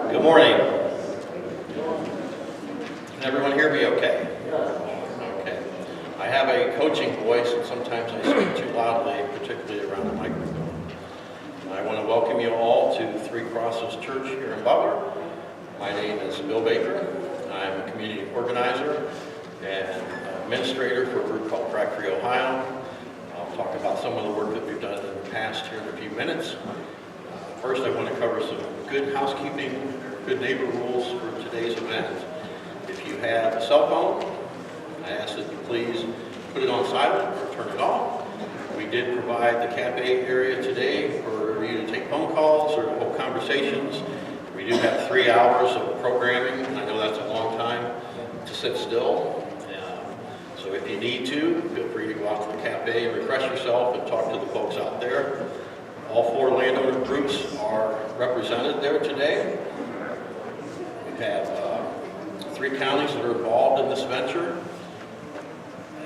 Good morning. Can everyone hear me okay? Okay. I have a coaching voice and sometimes I speak too loudly, particularly around the microphone. I want to welcome you all to Three Crosses Church here in Butler. My name is Bill Baker. I'm a community organizer and administrator for a group called Frack Free Ohio. I'll talk about some of the work that we've done in the past here in a few minutes. First, I want to cover some good housekeeping, good neighbor rules for today's event. If you have a cell phone, I ask that you please put it on silent or turn it off. We did provide the cafe area today for you to take phone calls or hold conversations. We do have 3 hours of programming. I know that's a long time to sit still. So if you need to, feel free to go out to the cafe and refresh yourself and talk to the folks out there. All 4 landowner groups are represented there today. We have 3 counties that are involved in this venture.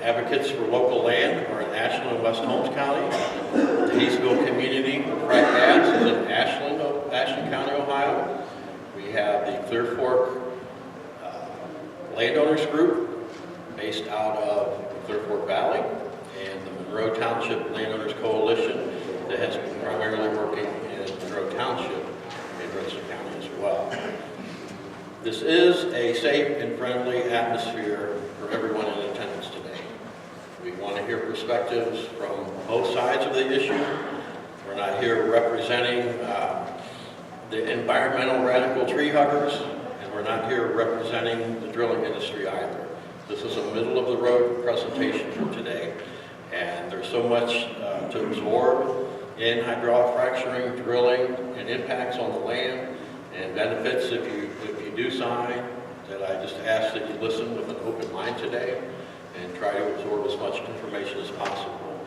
Advocates for local land are in Ashland and West Holmes County. The Hayesville Community for Frack Gas is in Ashland County, Ohio. We have the Clear Fork Landowners Group based out of the Clear Fork Valley, and the Monroe Township Landowners Coalition that has been primarily working in Monroe Township in Richland County as well. This is a safe and friendly atmosphere for everyone in attendance today. We want to hear perspectives from both sides of the issue. We're not here representing the environmental radical tree huggers, and we're not here representing the drilling industry either. This is a middle-of-the-road presentation for today, and there's so much to absorb in hydraulic fracturing, drilling, and impacts on the land, and benefits if you do sign, that I just ask that you listen with an open mind today and try to absorb as much information as possible.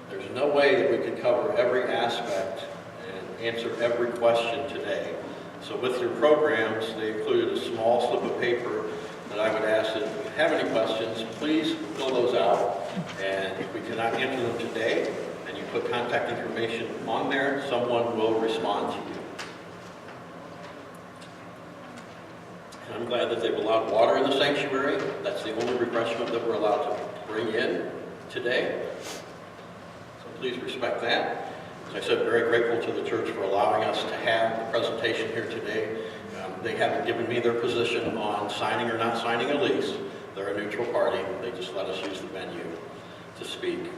There's no way that we could cover every aspect and answer every question today. So with your programs, they included a small slip of paper that I would ask that if you have any questions, please fill those out. And if we cannot answer them today, and you put contact information on there, someone will respond to you. And I'm glad that they've allowed water in the sanctuary. That's the only refreshment that we're allowed to bring in today. So please respect that. As I said, very grateful to the church for allowing us to have the presentation here today. They haven't given me their position on signing or not signing a lease. They're a neutral party. They just let us use the venue to speak.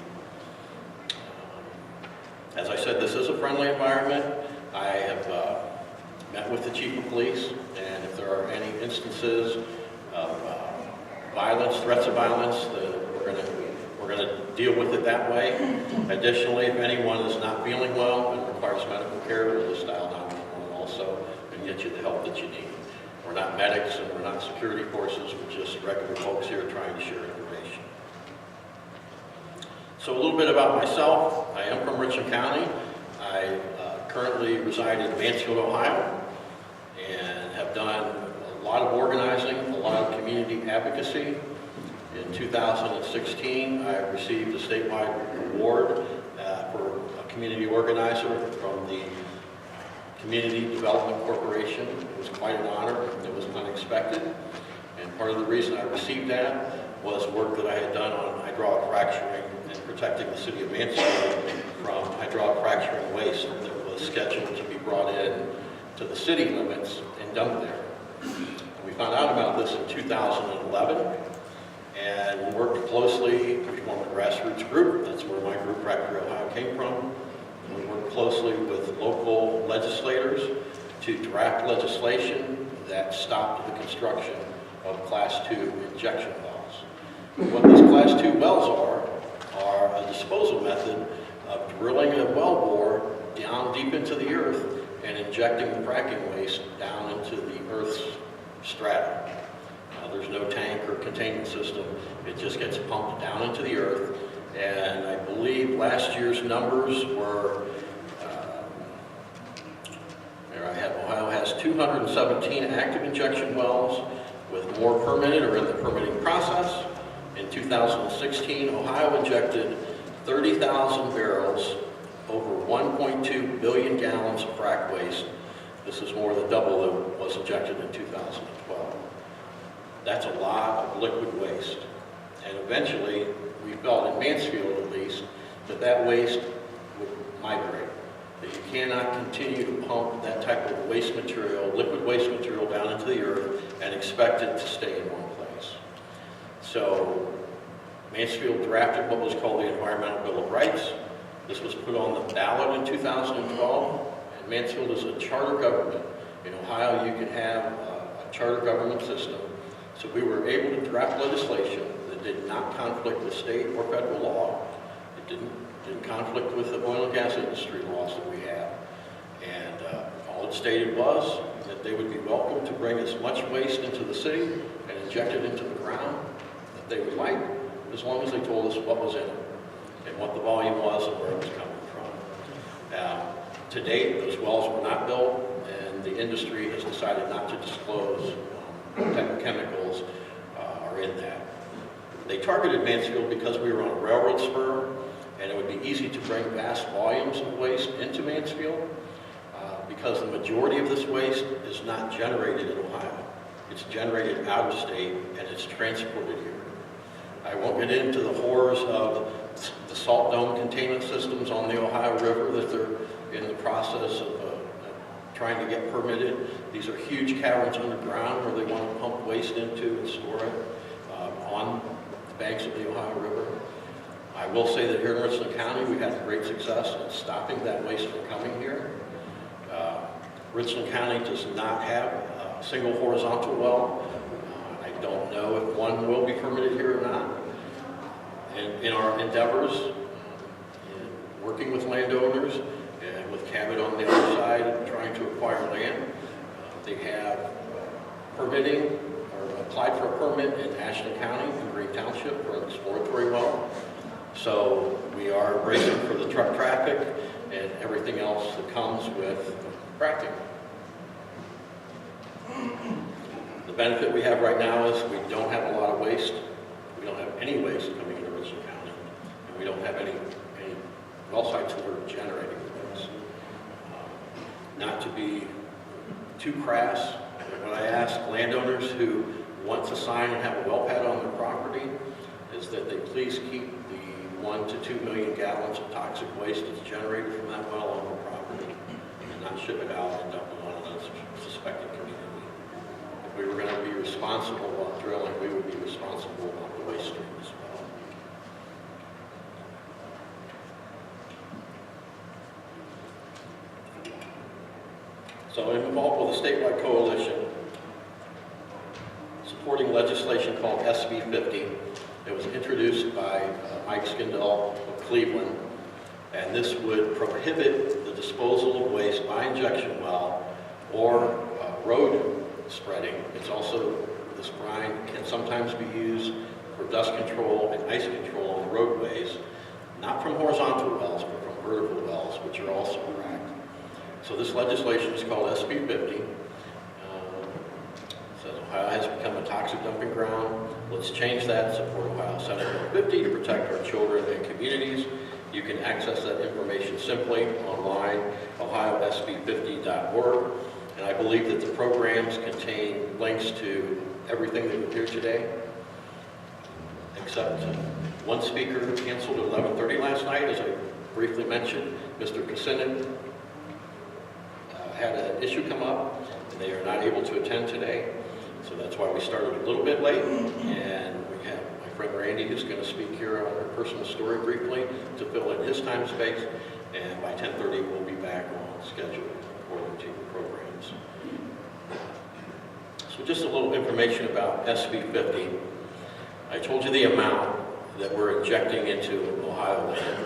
As I said, this is a friendly environment. I have met with the chief of police, and if there are any instances of violence, threats of violence, we're going to deal with it that way. Additionally, if anyone is not feeling well and requires medical care, we'll just dial 911 also and get you the help that you need. We're not medics and we're not security forces, we're just regular folks here trying to share information. So a little bit about myself. I am from Richland County. I currently reside in Mansfield, Ohio, and have done a lot of organizing, a lot of community advocacy. In 2016, I received a statewide award for a community organizer from the Community Development Corporation. It was quite an honor. It was unexpected. And part of the reason I received that was work that I had done on hydraulic fracturing and protecting the city of Mansfield from hydraulic fracturing waste that was scheduled to be brought in to the city limits and dumped there. And we found out about this in 2011. And worked closely. We formed a grassroots group. That's where my group, Frack Free Ohio, came from. And we worked closely with local legislators to draft legislation that stopped the construction of Class 2 injection wells. What these Class 2 wells are a disposal method of drilling a well bore down deep into the earth and injecting the fracking waste down into the earth's strata. There's no tank or containment system. It just gets pumped down into the earth. And I believe last year's numbers were, there I have, Ohio has 217 active injection wells, with more permitted or in the permitting process. In 2016, Ohio injected 30,000 barrels over 1.2 billion gallons of frac waste. This is more than double that was injected in 2012. That's a lot of liquid waste. And eventually, we felt in Mansfield at least, that waste would migrate. That you cannot continue to pump that type of waste material, liquid waste material down into the earth and expect it to stay in one place. So Mansfield drafted what was called the Environmental Bill of Rights. This was put on the ballot in 2012, and Mansfield is a charter government. In Ohio, you can have a charter government system. So we were able to draft legislation that did not conflict with state or federal law. It didn't conflict with the oil and gas industry laws that we have. And all it stated was that they would be welcome to bring as much waste into the city and inject it into the ground that they would like, as long as they told us what was in it and what the volume was and where it was coming from. To date, those wells were not built, and the industry has decided not to disclose what type of chemicals are in that. They targeted Mansfield because we were on a railroad spur, and it would be easy to bring vast volumes of waste into Mansfield because the majority of this waste is not generated in Ohio. It's generated out of state, and it's transported here. I won't get into the horrors of the salt dome containment systems on the Ohio River that they're in the process of trying to get permitted. These are huge caverns underground where they want to pump waste into and store it on the banks of the Ohio River. I will say that here in Richland County, we had great success in stopping that waste from coming here. Richland County does not have a single horizontal well. I don't know if one will be permitted here or not. In our endeavors, in working with landowners and with Cabot on the other side, trying to acquire land, they have permitting or applied for a permit in Ashland County in Green Township for an exploratory well. So we are bracing for the truck traffic and everything else that comes with fracking. The benefit we have right now is we don't have a lot of waste. We don't have any waste coming into Richland County. And we don't have any well sites that are generating waste. Not to be too crass, when I ask landowners who want to sign and have a well pad on their property, is that they please keep the 1 to 2 million gallons of toxic waste that's generated from that well on their property and not ship it out and dump it on an unsuspecting community. If we were going to be responsible while drilling, we would be responsible about the waste stream as well. So I'm involved with a statewide coalition supporting legislation called SB 50. It was introduced by Mike Skindell of Cleveland, and this would prohibit the disposal of waste by injection well or road spreading. It's also, this brine can sometimes be used for dust control and ice control on roadways, not from horizontal wells, but from vertical wells, which are also fracked. So this legislation is called SB 50. Says Ohio has become a toxic dumping ground. Let's change that and support Ohio Senate Bill 50 to protect our children and communities. You can access that information simply online, ohiosb50.org. And I believe that the programs contain links to everything that we hear today, except one speaker canceled at 11:30 last night, as I briefly mentioned. Mr. Kucinich had an issue come up, and they are not able to attend today. So that's why we started a little bit late, and we have my friend Randy who's going to speak here on her personal story briefly to fill in his time space, and by 10:30 we'll be back on schedule according to the programs. So just a little information about SB 50. I told you the amount that we're injecting into Ohio land.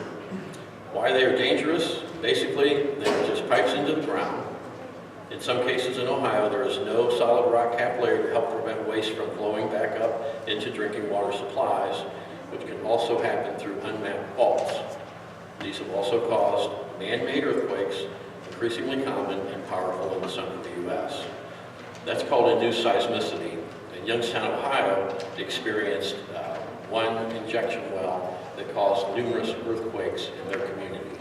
Why they are dangerous? Basically, they're just pipes into the ground. In some cases in Ohio, there is no solid rock cap layer to help prevent waste from flowing back up into drinking water supplies, which can also happen through unmapped faults. These have also caused man-made earthquakes, increasingly common and powerful in the center of the U.S. That's called induced seismicity. In Youngstown, Ohio, experienced one injection well that caused numerous earthquakes in their community.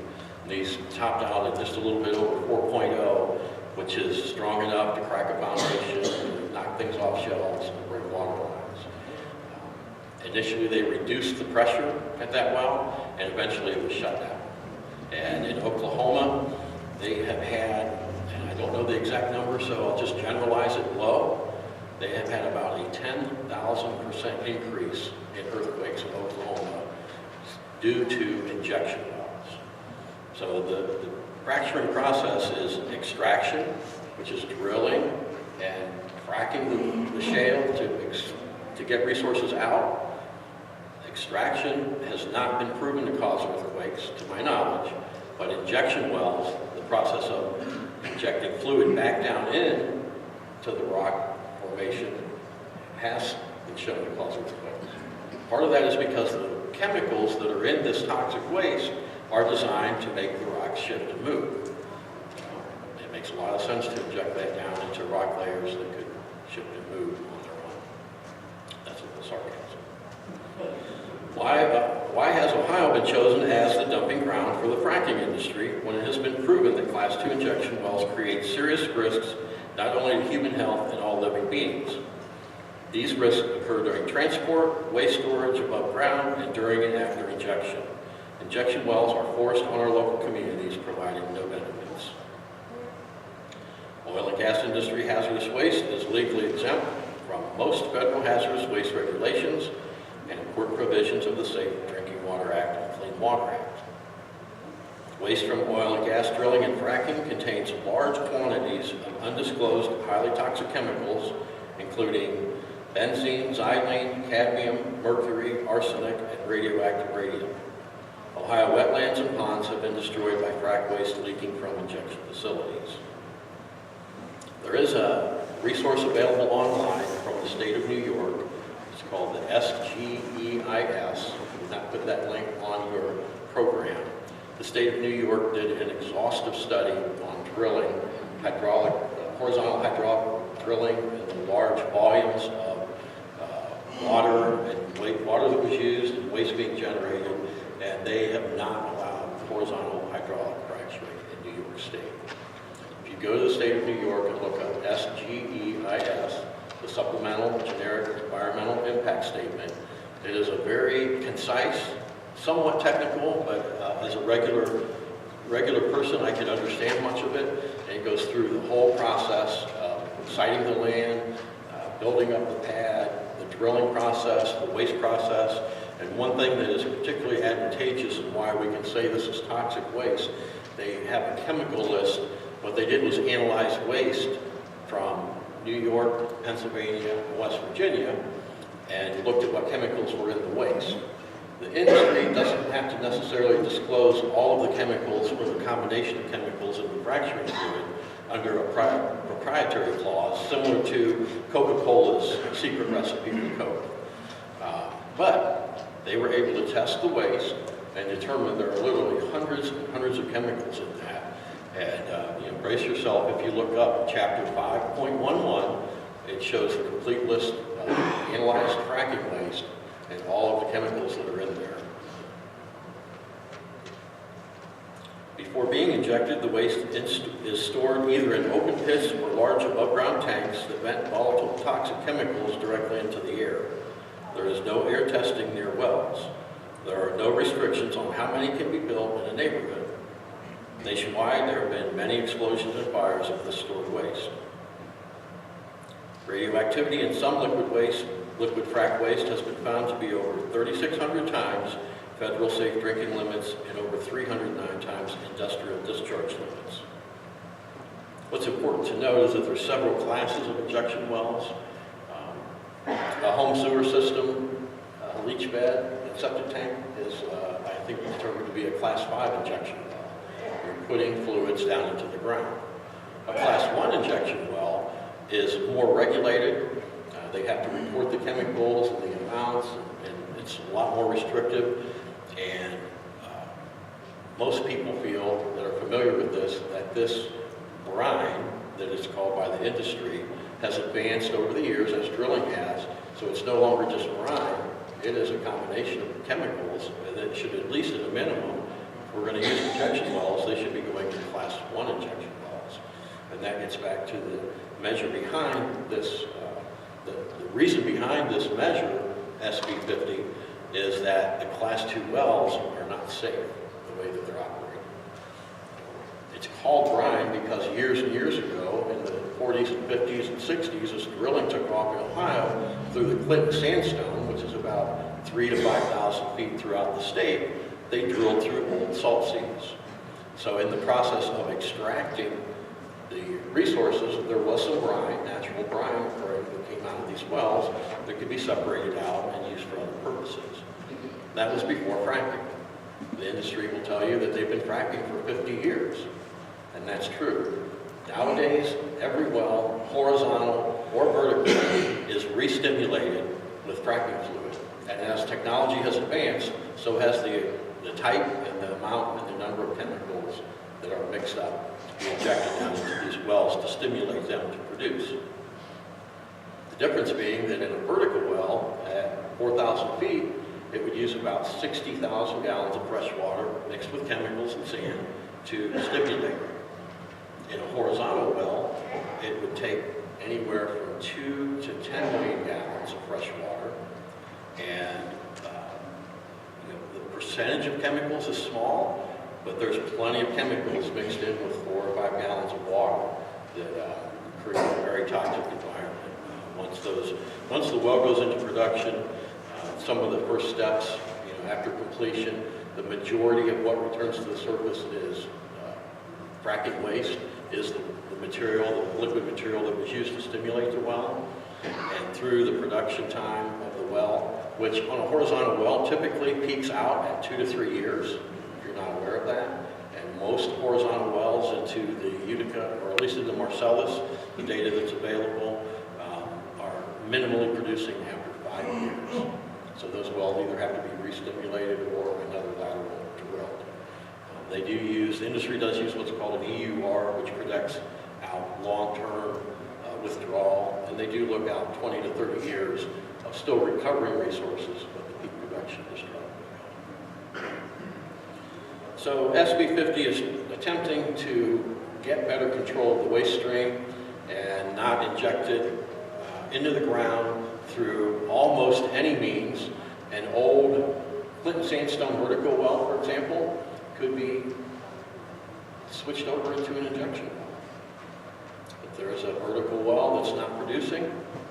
These topped out at just a little bit over 4.0, which is strong enough to crack a foundation, knock things off shelves, and break water lines. Initially, they reduced the pressure at that well, and eventually it was shut down. And in Oklahoma, they have had, and I don't know the exact number, so I'll just generalize it low, they have had about a 10,000% increase in earthquakes in Oklahoma due to injection wells. So the fracturing process is extraction, which is drilling and fracking the shale to get resources out. Extraction has not been proven to cause earthquakes, to my knowledge, but injection wells, the process of injecting fluid back down in to the rock formation, has been shown to cause earthquakes. Part of that is because the chemicals that are in this toxic waste are designed to make the rock shift and move. It makes a lot of sense to inject that down into rock layers that could shift and move on their own. That's a little sarcasm. Why has Ohio been chosen as the dumping ground for the fracking industry when it has been proven that Class II injection wells create serious risks not only to human health and all living beings? These risks occur during transport, waste storage above ground, and during and after injection. Injection wells are forced on our local communities, providing no benefits. Oil and gas industry hazardous waste is legally exempt from most federal hazardous waste regulations and important provisions of the Safe Drinking Water Act and Clean Water Act. Waste from oil and gas drilling and fracking contains large quantities of undisclosed highly toxic chemicals, including benzene, xylene, cadmium, mercury, arsenic, and radioactive radium. Ohio wetlands and ponds have been destroyed by frac waste leaking from injection facilities. There is a resource available online from the state of New York. It's called the SGEIS. We've not put that link on your program. The state of New York did an exhaustive study on drilling, horizontal hydraulic drilling in large volumes of water and water that was used and waste being generated, and they have not allowed horizontal hydraulic fracturing in New York State. If you go to the state of New York and look up SGEIS, the Supplemental Generic Environmental Impact Statement, it is a very concise, somewhat technical, but as a regular person, I can understand much of it. And it goes through the whole process of siting the land, building up the pad, the drilling process, the waste process. And one thing that is particularly advantageous and why we can say this is toxic waste, they have a chemical list. What they did was analyze waste from New York, Pennsylvania, and West Virginia, and looked at what chemicals were in the waste. The industry doesn't have to necessarily disclose all of the chemicals or the combination of chemicals in the fracturing fluid under a proprietary clause, similar to Coca-Cola's secret recipe for Coke. But they were able to test the waste and determine there are literally hundreds and hundreds of chemicals in that. And brace yourself, if you look up chapter 5.11, it shows a complete list of analyzed fracking waste and all of the chemicals that are in there. Before being injected, the waste is stored either in open pits or large above-ground tanks that vent volatile toxic chemicals directly into the air. There is no air testing near wells. There are no restrictions on how many can be built in a neighborhood. Nationwide, there have been many explosions and fires of this stored waste. Radioactivity in some liquid frac waste has been found to be over 3,600 times federal safe drinking limits and over 309 times industrial discharge limits. What's important to note is that there are several classes of injection wells. A home sewer system, a leach bed, and septic tank is, I think, determined to be a Class 5 injection well. You're putting fluids down into the ground. A Class 1 injection well is more regulated. They have to report the chemicals and the amounts, and it's a lot more restrictive. And most people feel that are familiar with this, that this brine that is called by the industry has advanced over the years as drilling has. So it's no longer just brine. It is a combination of chemicals, and it should, at least at a minimum, we're going to use injection wells, they should be going to class 1 injection wells. And that gets back to the measure behind this, the reason behind this measure, SB 50, is that the class 2 wells are not safe the way that they're operating. It's called brine because years and years ago, in the 40s and 50s and 60s, as drilling took off in Ohio through the Clinton sandstone, which is about 3,000 to 5,000 feet throughout the state, they drilled through old salt seams. So in the process of extracting the resources, there was some brine, natural brine that came out of these wells that could be separated out and used for other purposes. That was before fracking. The industry will tell you that they've been fracking for 50 years, and that's true. Nowadays, every well, horizontal or vertical, is re-stimulated with fracking fluid. And as technology has advanced, so has the type and the amount and the number of chemicals that are mixed up to be injected down into these wells to stimulate them to produce. The difference being that in a vertical well at 4,000 feet, it would use about 60,000 gallons of fresh water mixed with chemicals and sand to stimulate it. In a horizontal well, it would take anywhere from 2 to 10 million gallons of fresh water, and the percentage of chemicals is small, but there's plenty of chemicals mixed in with 4 or 5 gallons of water that create a very toxic environment. Once the well goes into production, some of the first steps, after completion, the majority of what returns to the surface is fracking waste, is the material, the liquid material that was used to stimulate the well, and through the production time of the well, which on a horizontal well typically peaks out at 2 to 3 years, if you're not aware of that. And most horizontal wells into the Utica, or at least in the Marcellus, the data that's available, are minimally producing after 5 years. So those wells either have to be re-stimulated or another lateral drilled. The industry does use what's called an EUR, which protects out long-term withdrawal, and they do look out 20 to 30 years of still recovering resources, but the peak production is dropping. So SB 50 is attempting to get better control of the waste stream and not inject it into the ground through almost any means. An old Clinton sandstone vertical well, for example, could be switched over into an injection well. If there is a vertical well that's not producing,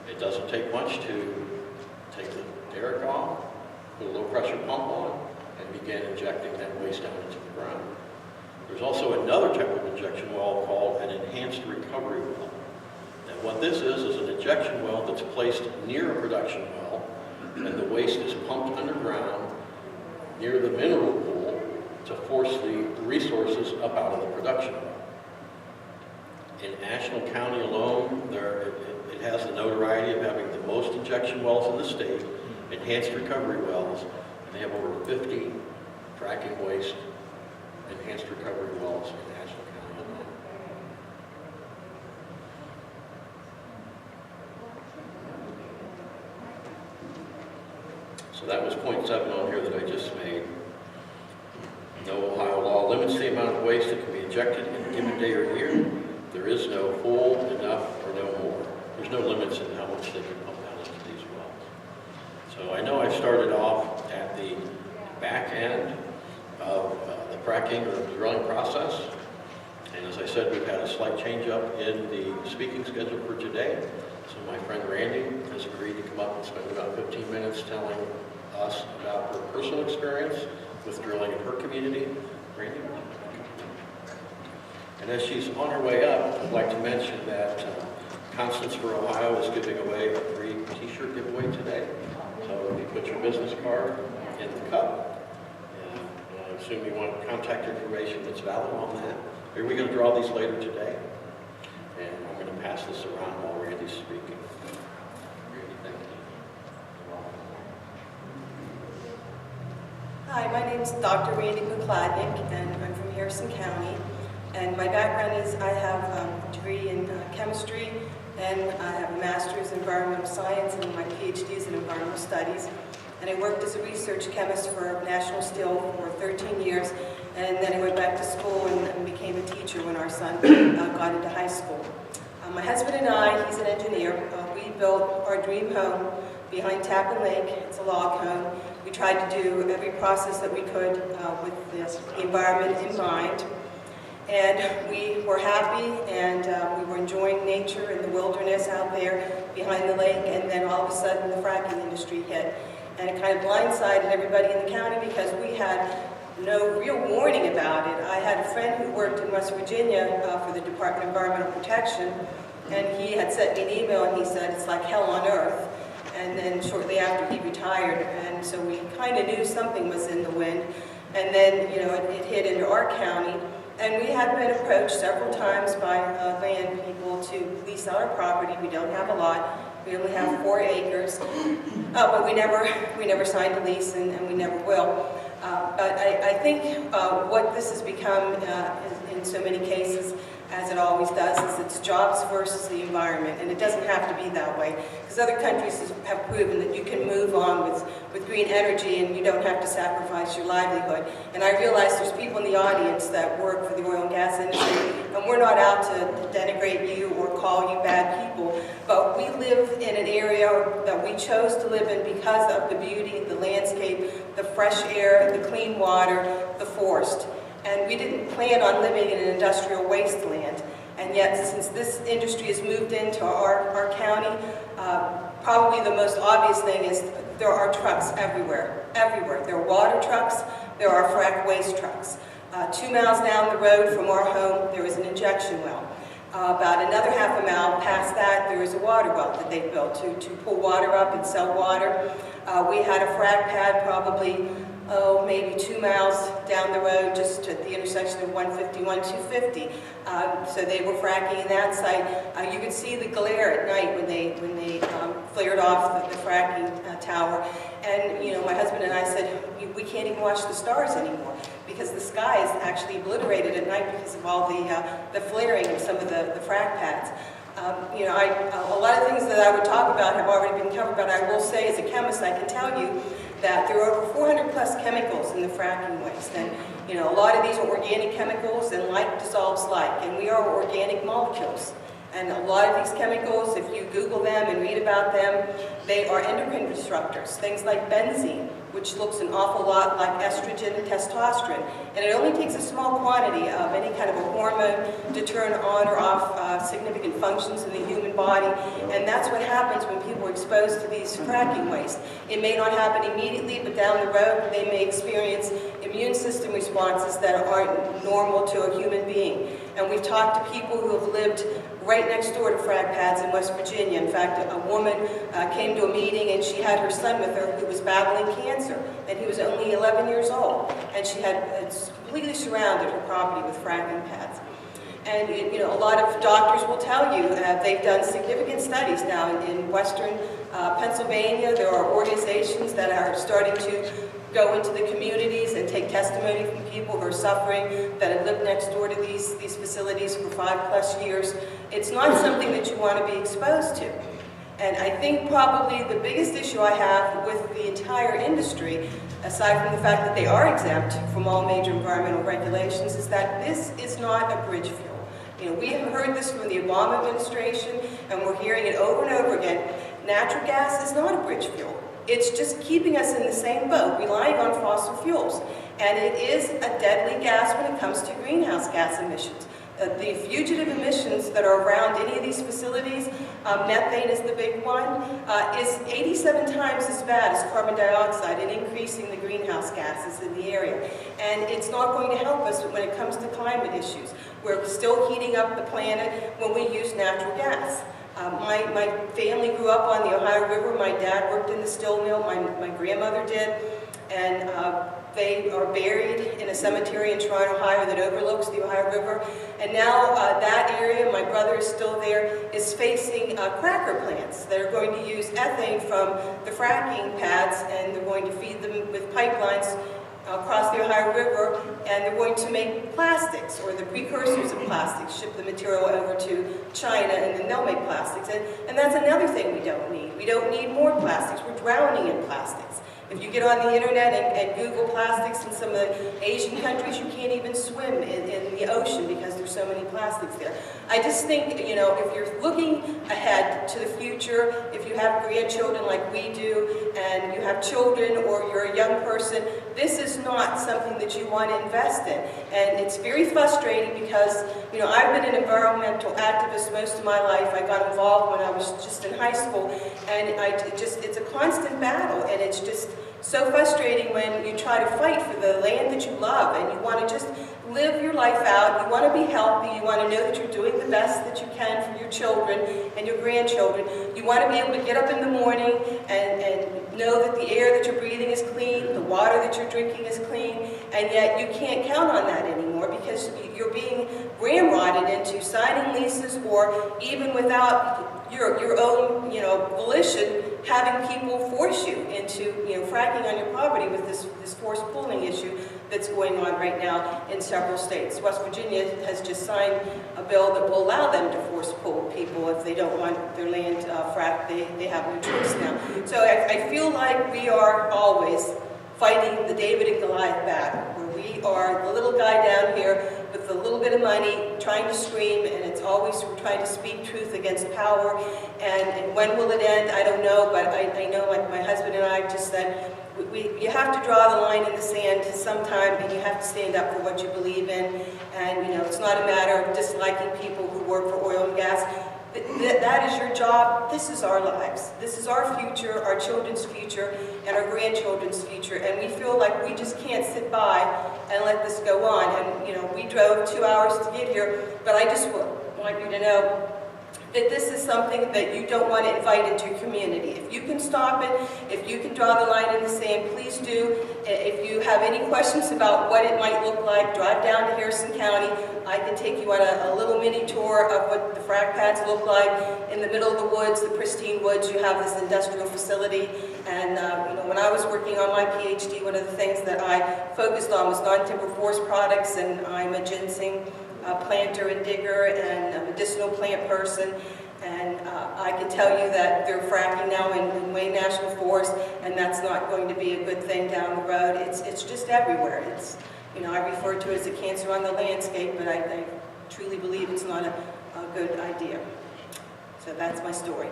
it doesn't take much to take the derrick off, put a low pressure pump on, and begin injecting that waste down into the ground. There's also another type of injection well called an enhanced recovery well. And what this is an injection well that's placed near a production well, and the waste is pumped underground near the mineral pool to force the resources up out of the production well. In Ashland County alone, it has the notoriety of having the most injection wells in the state, enhanced recovery wells, and they have over 50 fracking waste enhanced recovery wells in Ashland County alone. So that was point 7 on here that I just made. No Ohio law limits the amount of waste that can be injected in a given day or year. There is no full, enough, or no more. There's no limits in how much they can pump down into these wells. So I know I started off at the back end of the fracking or the drilling process. And as I said, we've had a slight change up in the speaking schedule for today. So my friend Randy has agreed to come up and spend about 15 minutes telling us about her personal experience with drilling in her community. Randy? And as she's on her way up, I'd like to mention that Constance for Ohio is giving away a free t-shirt giveaway today. So if you put your business card in the cup, and I assume you want contact information that's valid on that. Are we going to draw these later today? And I'm going to pass this around while Randy's speaking. Randy, thank you. Hi, my name is Dr. Randi Pokladnik, and I'm from Harrison County. And my background is I have a degree in chemistry, and I have a master's in environmental science, and my PhD is in environmental studies. And I worked as a research chemist for National Steel for 13 years, and then I went back to school and became a teacher when our son got into high school. My husband and I, he's an engineer, we built our dream home behind Tappan Lake. It's a log home. We tried to do every process that we could with the environment in mind. And we were happy, and we were enjoying nature and the wilderness out there behind the lake, and then all of a sudden the fracking industry hit. And it kind of blindsided everybody in the county because we had no real warning about it. I had a friend who worked in West Virginia for the Department of Environmental Protection, and he had sent me an email and he said it's like hell on earth. And then shortly after he retired, and so we kind of knew something was in the wind. And then, you know, it hit into our county. And we have been approached several times by land people to lease our property. We don't have a lot. We only have 4 acres. But we never signed a lease, and we never will. But I think what this has become in so many cases, as it always does, is it's jobs versus the environment, and it doesn't have to be that way, because other countries have proven that you can move on with green energy and you don't have to sacrifice your livelihood. And I realize there's people in the audience that work for the oil and gas industry, and we're not out to denigrate you or call you bad people, but we live in an area that we chose to live in because of the beauty, the landscape, the fresh air, the clean water, the forest. And we didn't plan on living in an industrial wasteland. And yet, since this industry has moved into our county, probably the most obvious thing is there are trucks everywhere, everywhere. There are water trucks, there are frack waste trucks. 2 miles down the road from our home, there is an injection well. About another half a mile past that, there is a water well that they built to pull water up and sell water. We had a frack pad probably maybe 2 miles down the road, just at the intersection of 151 and 250. So they were fracking in that site. You could see the glare at night when they flared off the fracking tower. And you know, my husband and I said, we can't even watch the stars anymore because the sky is actually obliterated at night because of all the flaring of some of the frack pads. You know, a lot of things that I would talk about have already been covered, but I will say as a chemist, I can tell you that there are over 400 plus chemicals in the fracking waste. And you know, a lot of these are organic chemicals, and like dissolves like, and we are organic molecules. And a lot of these chemicals, if you Google them and read about them, they are endocrine disruptors. Things like benzene, which looks an awful lot like estrogen and testosterone. And it only takes a small quantity of any kind of a hormone to turn on or off significant functions in the human body. And that's what happens when people are exposed to these fracking waste. It may not happen immediately, but down the road they may experience immune system responses that aren't normal to a human being. And we've talked to people who have lived right next door to frack pads in West Virginia. In fact, a woman came to a meeting and she had her son with her who was battling cancer, and he was only 11 years old, and she had completely surrounded her property with fracking pads. And you know, a lot of doctors will tell you they've done significant studies now in western Pennsylvania. There are organizations that are starting to go into the communities and take testimony from people who are suffering, that have lived next door to these facilities for 5+ years. It's not something that you want to be exposed to. And I think probably the biggest issue I have with the entire industry, aside from the fact that they are exempt from all major environmental regulations, is that this is not a bridge fuel. You know, we have heard this from the Obama administration, and we're hearing it over and over again. Natural gas is not a bridge fuel. It's just keeping us in the same boat, relying on fossil fuels. And it is a deadly gas when it comes to greenhouse gas emissions. The fugitive emissions that are around any of these facilities, methane is the big one, is 87 times as bad as carbon dioxide in increasing the greenhouse gases in the area. And it's not going to help us when it comes to climate issues. We're still heating up the planet when we use natural gas. My family grew up on the Ohio River. My dad worked in the steel mill. My grandmother did. And they are buried in a cemetery in Toronto, Ohio that overlooks the Ohio River. And now that area, my brother is still there, is facing cracker plants that are going to use ethane from the fracking pads, and they're going to feed them with pipelines across the Ohio River, and they're going to make plastics, or the precursors of plastics, ship the material over to China, and then they'll make plastics. And that's another thing we don't need. We don't need more plastics. We're drowning in plastics. If you get on the internet and Google plastics in some of the Asian countries, you can't even swim in the ocean because there's so many plastics there. I just think, you know, if you're looking ahead to the future, if you have grandchildren like we do, and you have children or you're a young person, this is not something that you want to invest in. And it's very frustrating because, you know, I've been an environmental activist most of my life. I got involved when I was just in high school, and it's a constant battle, and it's just so frustrating when you try to fight for the land that you love and you want to just live your life out, you want to be healthy, you want to know that you're doing the best that you can for your children and your grandchildren. You want to be able to get up in the morning and know that the air that you're breathing is clean, the water that you're drinking is clean, and yet you can't count on that anymore because you're being ramrodded into signing leases, or even without your own, you know, volition, having people force you into, you know, fracking on your property with this forced pooling issue that's going on right now in several states. West Virginia has just signed a bill that will allow them to force pool people if they don't want their land fracked. They have no choice now. So I feel like we are always fighting the David and Goliath battle, where we are the little guy down here with a little bit of money trying to scream, and it's always we're trying to speak truth against power. And when will it end? I don't know, but I know, like my husband and I just said, you have to draw the line in the sand sometime, and you have to stand up for what you believe in. And, you know, it's not a matter of disliking people who work for oil and gas. That is your job. This is our lives. This is our future, our children's future, and our grandchildren's future. And we feel like we just can't sit by and let this go on. And, you know, we drove 2 hours to get here, but I just want you to know that this is something that you don't want to invite into your community. If you can stop it, if you can draw the line in the sand, please do. If you have any questions about what it might look like, drive down to Harrison County. I can take you on a little mini tour of what the frac pads look like. In the middle of the woods, the pristine woods, you have this industrial facility. And you know, when I was working on my PhD, one of the things that I focused on was non-timber forest products, and I'm a ginseng planter and digger and a medicinal plant person, and I can tell you that they're fracking now in Wayne National Forest, and that's not going to be a good thing down the road. It's just everywhere. It's, you know, I refer to it as a cancer on the landscape, but I truly believe it's not a good idea. So that's my story.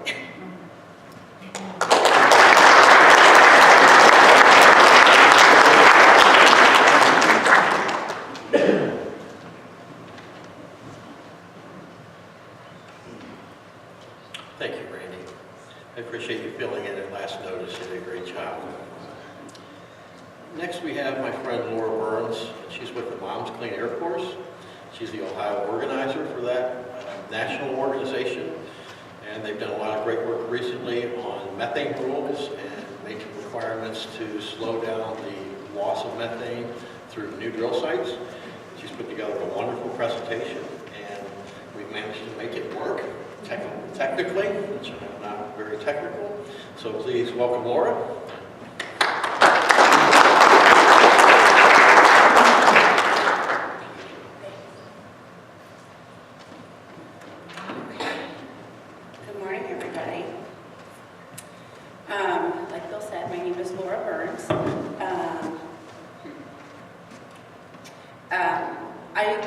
Thank you, Randy. I appreciate you filling in at last notice. You did a great job. Next, we have my friend Laura Burns. She's with the Moms Clean Air Force. She's the Ohio organizer for that national organization. And they've done a lot of great work recently on methane rules and making requirements to slow down the loss of methane through new drill sites. She's put together a wonderful presentation, and we've managed to make it work technically, which I'm not very technical. So please welcome Laura. Good morning, everybody. Like Bill said, my name is Laura Burns.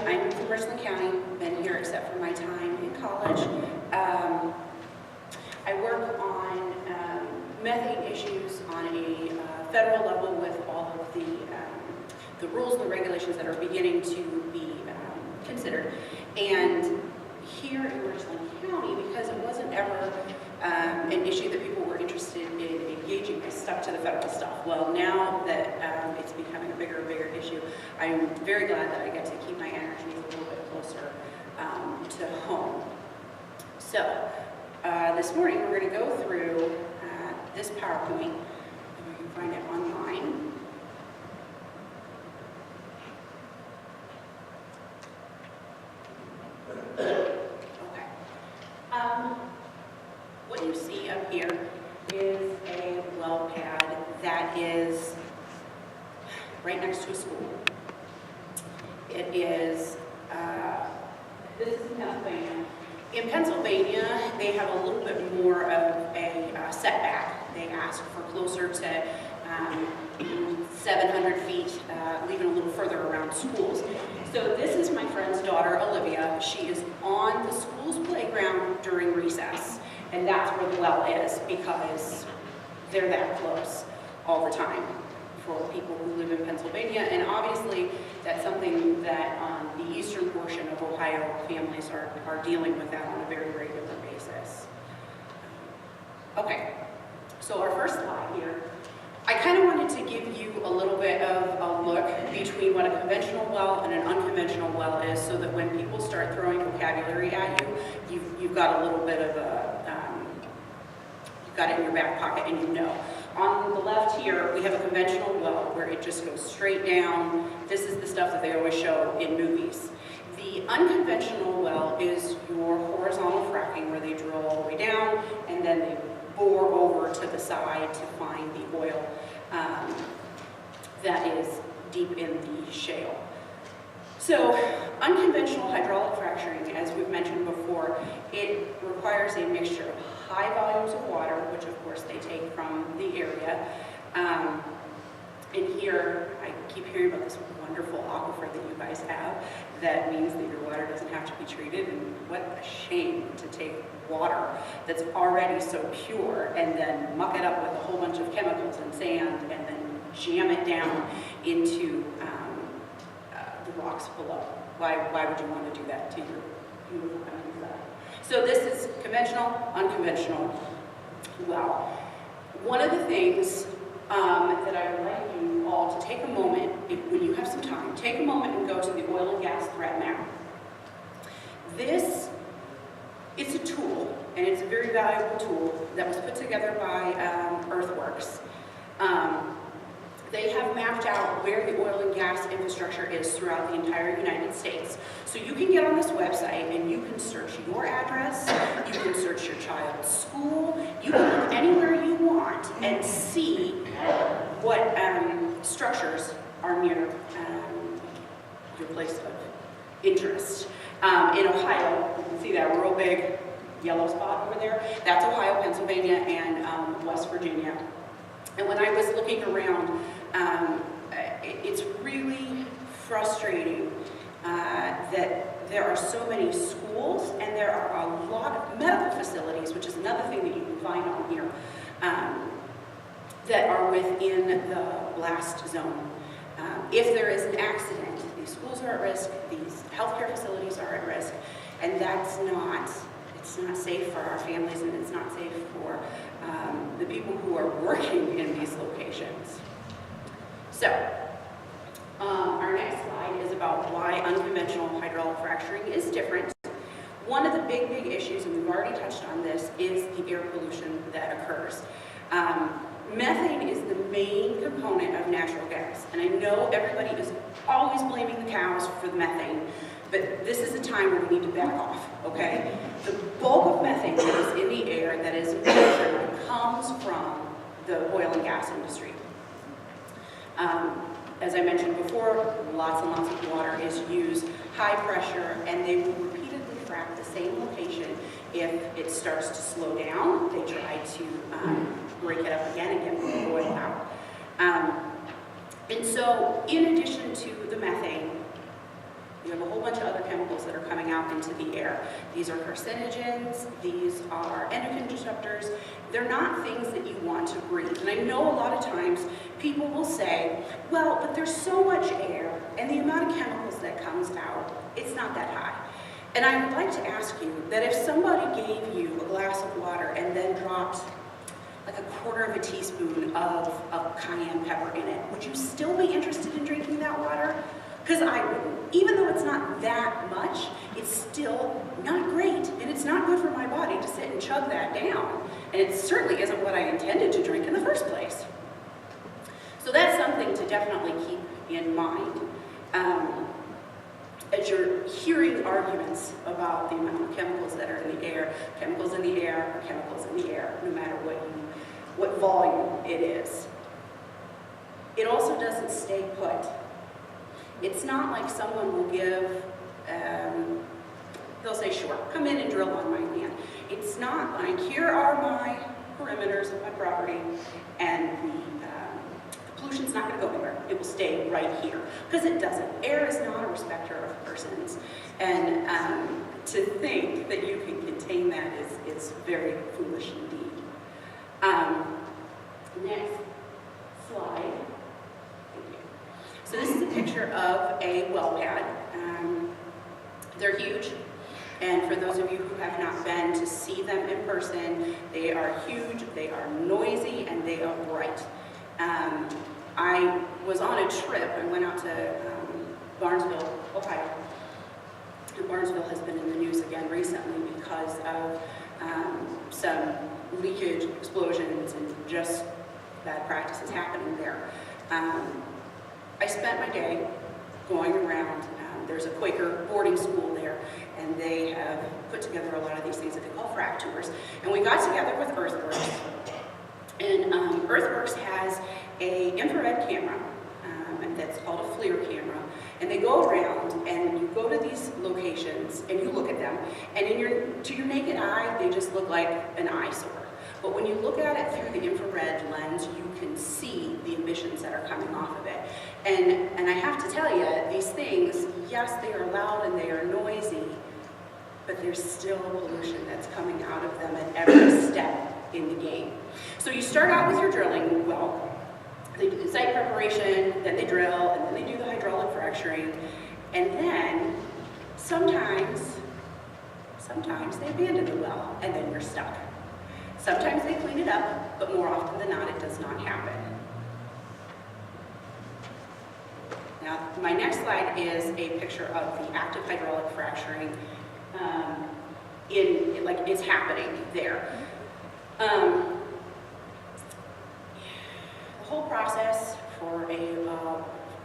I'm from Richland County, been here except for my time in college. I work on methane issues on a federal level with all of the rules and the regulations that are beginning to be considered. And here in Richland County, because it wasn't ever an issue that people were interested in engaging, they stuck to the federal stuff. Well, now that it's becoming a bigger and bigger issue, I'm very glad that I get to keep my energies a little bit closer to home. So, this morning we're going to go through this PowerPoint, if you can find it online. Okay. What you see up here is a well pad that is right next to a school. It is, this is in Pennsylvania. In Pennsylvania, they have a little bit more of a setback. They ask for closer to 700 feet, leaving a little further around schools. So this is my friend's daughter, Olivia. She is on the school's playground during recess, and that's where the well is because they're that close all the time for people who live in Pennsylvania. And obviously, that's something that on the eastern portion of Ohio, families are dealing with that on a very regular basis. Okay, so our first slide here. I kind of wanted to give you a little bit of a look between what a conventional well and an unconventional well is, so that when people start throwing vocabulary at you, you've got a little bit of a, you've got it in your back pocket and you know. On the left here, we have a conventional well where it just goes straight down. This is the stuff that they always show in movies. The unconventional well is your horizontal fracking where they drill all the way down and then they bore over to the side to find the oil that is deep in the shale. So unconventional hydraulic fracturing, as we've mentioned before, it requires a mixture of high volumes of water, which of course they take from the area. And here, I keep hearing about this wonderful aquifer that you guys have that means that your water doesn't have to be treated, and what a shame to take water that's already so pure and then muck it up with a whole bunch of chemicals and sand and then jam it down into the rocks below. Why would you want to do that to your beautiful countryside? So this is conventional, unconventional well. One of the things that I would like you all to take a moment, when you have some time, take a moment and go to the oil and gas threat map. This is a tool, and it's a very valuable tool that was put together by Earthworks. They have mapped out where the oil and gas infrastructure is throughout the entire United States. So you can get on this website and you can search your address, you can search your child's school, you can look anywhere you want and see what structures are near your place of interest. In Ohio, you can see that real big yellow spot over there. That's Ohio, Pennsylvania, and West Virginia. And when I was looking around, it's really frustrating that there are so many schools and there are a lot of medical facilities, which is another thing that you can find on here, that are within the blast zone. If there is an accident, these schools are at risk, these healthcare facilities are at risk, and it's not safe for our families, and it's not safe for the people who are working in these locations. So, our next slide is about why unconventional hydraulic fracturing is different. One of the big issues, and we've already touched on this, is the air pollution that occurs. Methane is the main component of natural gas, and I know everybody is always blaming the cows for the methane, but this is a time where we need to back off, okay? The bulk of methane that is in the air, that is measured, comes from the oil and gas industry. As I mentioned before, lots and lots of water is used, high pressure, and they will repeatedly frack the same location. If it starts to slow down, they try to break it up again and get more oil out. And so, in addition to the methane, you have a whole bunch of other chemicals that are coming out into the air. These are carcinogens, these are endocrine disruptors. They're not things that you want to breathe. And I know a lot of times people will say, well, but there's so much air and the amount of chemicals that comes out, it's not that high. And I would like to ask you that if somebody gave you a glass of water and then dropped like a quarter of a teaspoon of cayenne pepper in it, would you still be interested in drinking that water? Because I wouldn't. Even though it's not that much, it's still not great, and it's not good for my body to sit and chug that down. And it certainly isn't what I intended to drink in the first place. So that's something to definitely keep in mind as you're hearing arguments about the amount of chemicals that are in the air. Chemicals in the air are chemicals in the air, no matter what volume it is. It also doesn't stay put. It's not like someone will give, they'll say, sure, come in and drill on my land. It's not like, here are my perimeters of my property, and pollution's not going to go anywhere. It will stay right here, because it doesn't. Air is not a respecter of persons, and to think that you can contain that is very foolish indeed. Next slide. Thank you. So this is a picture of a well pad. They're huge, and for those of you who have not been to see them in person, they are huge, they are noisy, and they are bright. I was on a trip and went out to Barnesville, Ohio. And Barnesville has been in the news again recently because of some leakage, explosions, and just bad practices happening there. I spent my day going around. There's a Quaker boarding school there, and they have put together a lot of these things that they call frack tours. And we got together with Earthworks, and Earthworks has an infrared camera that's called a FLIR camera, and they go around and you go to these locations and you look at them, and to your naked eye, they just look like an eyesore. But when you look at it through the infrared lens, you can see the emissions that are coming off of it. And I have to tell you, these things, yes, they are loud and they are noisy, but there's still pollution that's coming out of them at every step in the game. So you start out with your drilling well. They do the site preparation, then they drill, and then they do the hydraulic fracturing, and then sometimes they abandon the well, and then you're stuck. Sometimes they clean it up, but more often than not, it does not happen. Now, my next slide is a picture of the active hydraulic fracturing it's happening there. The whole process for a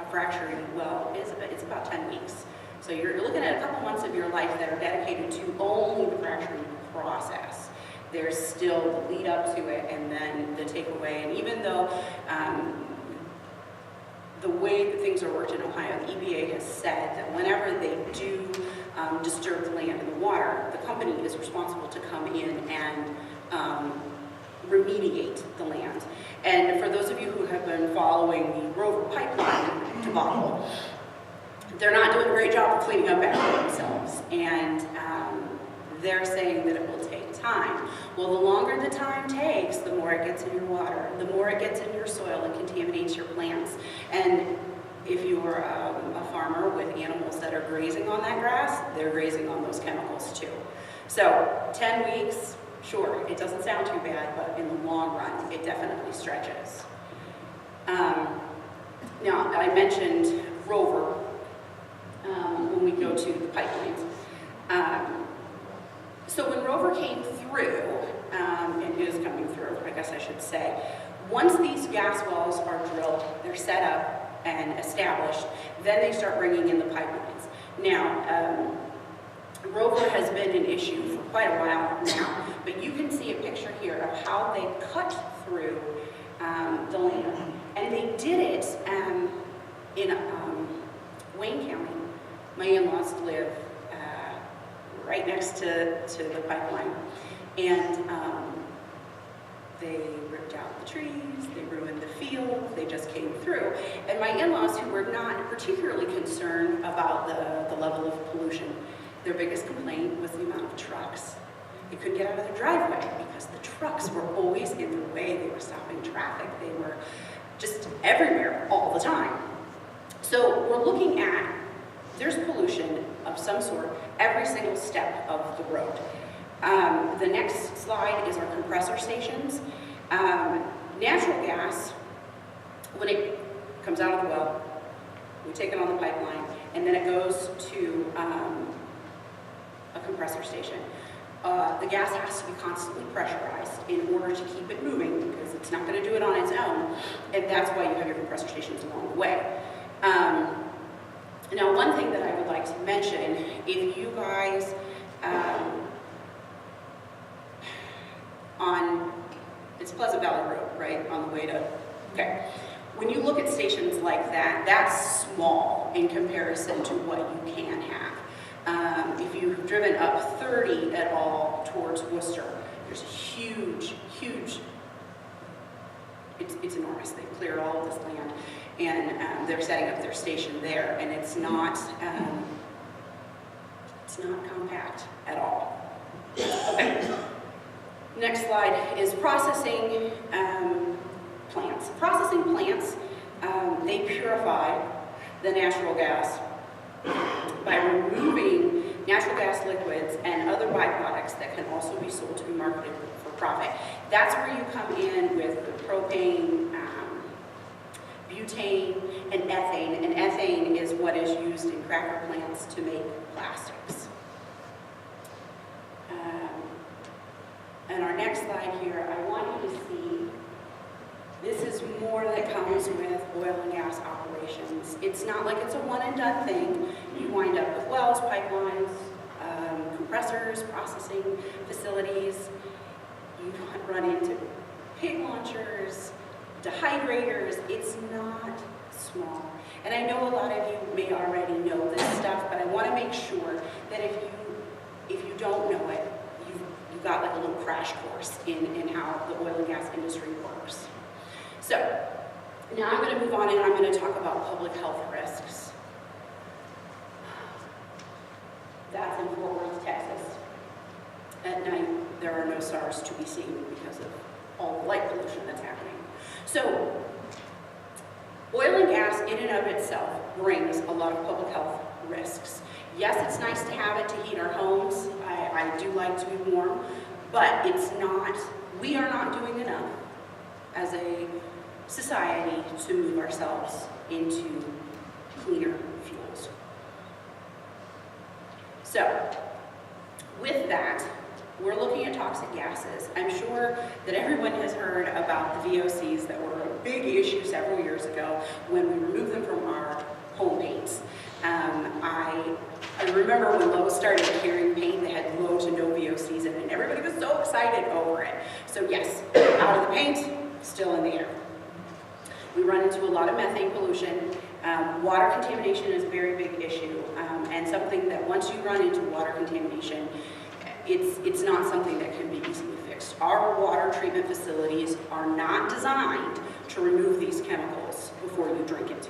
fracturing well it's about 10 weeks. So you're looking at a couple months of your life that are dedicated to only the fracturing process. There's still the lead up to it and then the takeaway. And even though the way that things are worked in Ohio, the EPA has said that whenever they do disturb the land and the water, the company is responsible to come in and remediate the land. And for those of you who have been following the Rover pipeline debacle, they're not doing a great job of cleaning up after themselves. And they're saying that it will take time. Well, the longer the time takes, the more it gets in your water, the more it gets in your soil and contaminates your plants. And if you're a farmer with animals that are grazing on that grass, they're grazing on those chemicals too. So 10 weeks, sure, it doesn't sound too bad, but in the long run, it definitely stretches. Now, I mentioned Rover when we go to the pipelines. So when Rover came through, and is coming through, I guess I should say, once these gas wells are drilled, they're set up and established, then they start bringing in the pipelines. Now, Rover has been an issue for quite a while now, but you can see a picture here of how they cut through the land. And they did it in Wayne County. My in-laws live right next to the pipeline. And they ripped out the trees, they ruined the field, they just came through. And my in-laws, who were not particularly concerned about the level of pollution, their biggest complaint was the amount of trucks. They couldn't get out of the driveway because the trucks were always in their way. They were stopping traffic. They were just everywhere all the time. So we're looking at, there's pollution of some sort every single step of the road. The next slide is our compressor stations. Natural gas, when it comes out of the well, we take it on the pipeline, and then it goes to a compressor station. The gas has to be constantly pressurized in order to keep it moving because it's not going to do it on its own, and that's why you have your compressor stations along the way. Now, one thing that I would like to mention, if you guys it's Pleasant Valley Road, right, on the way to, okay. When you look at stations like that, that's small in comparison to what you can have. If you've driven up 30 at all towards Worcester, there's a huge, huge it's enormous. They've cleared all of this land, and they're setting up their station there, and it's not compact at all. Okay. Next slide is processing plants. Processing plants, they purify the natural gas by removing natural gas liquids and other byproducts that can also be sold to be marketed for profit. That's where you come in with the propane, butane, and ethane. And ethane is what is used in cracker plants to make plastics. And our next slide here, I want you to see, this is more that comes with oil and gas operations. It's not like it's a one and done thing. You wind up with wells, pipelines, compressors, processing facilities. You run into pig launchers, dehydrators. It's not small. And I know a lot of you may already know this stuff, but I want to make sure that if you don't know it, you've got like a little crash course in how the oil and gas industry works. So now I'm going to move on and I'm going to talk about public health risks. That's in Fort Worth, Texas. At night, there are no stars to be seen because of all the light pollution that's happening. So, oil and gas in and of itself brings a lot of public health risks. Yes, it's nice to have it to heat our homes. I do like to be warm, but it's not, we are not doing enough as a society to move ourselves into cleaner fuels. So, with that, we're looking at toxic gases. I'm sure that everyone has heard about the VOCs that were a big issue several years ago when we removed them from our home paints. I remember when Lowe's started carrying paint, they had low to no VOCs in it, and everybody was so excited over it. So yes, out of the paint, still in the air. We run into a lot of methane pollution. Water contamination is a very big issue, and something that once you run into water contamination, it's not something that can be easily fixed. Our water treatment facilities are not designed to remove these chemicals before you drink it.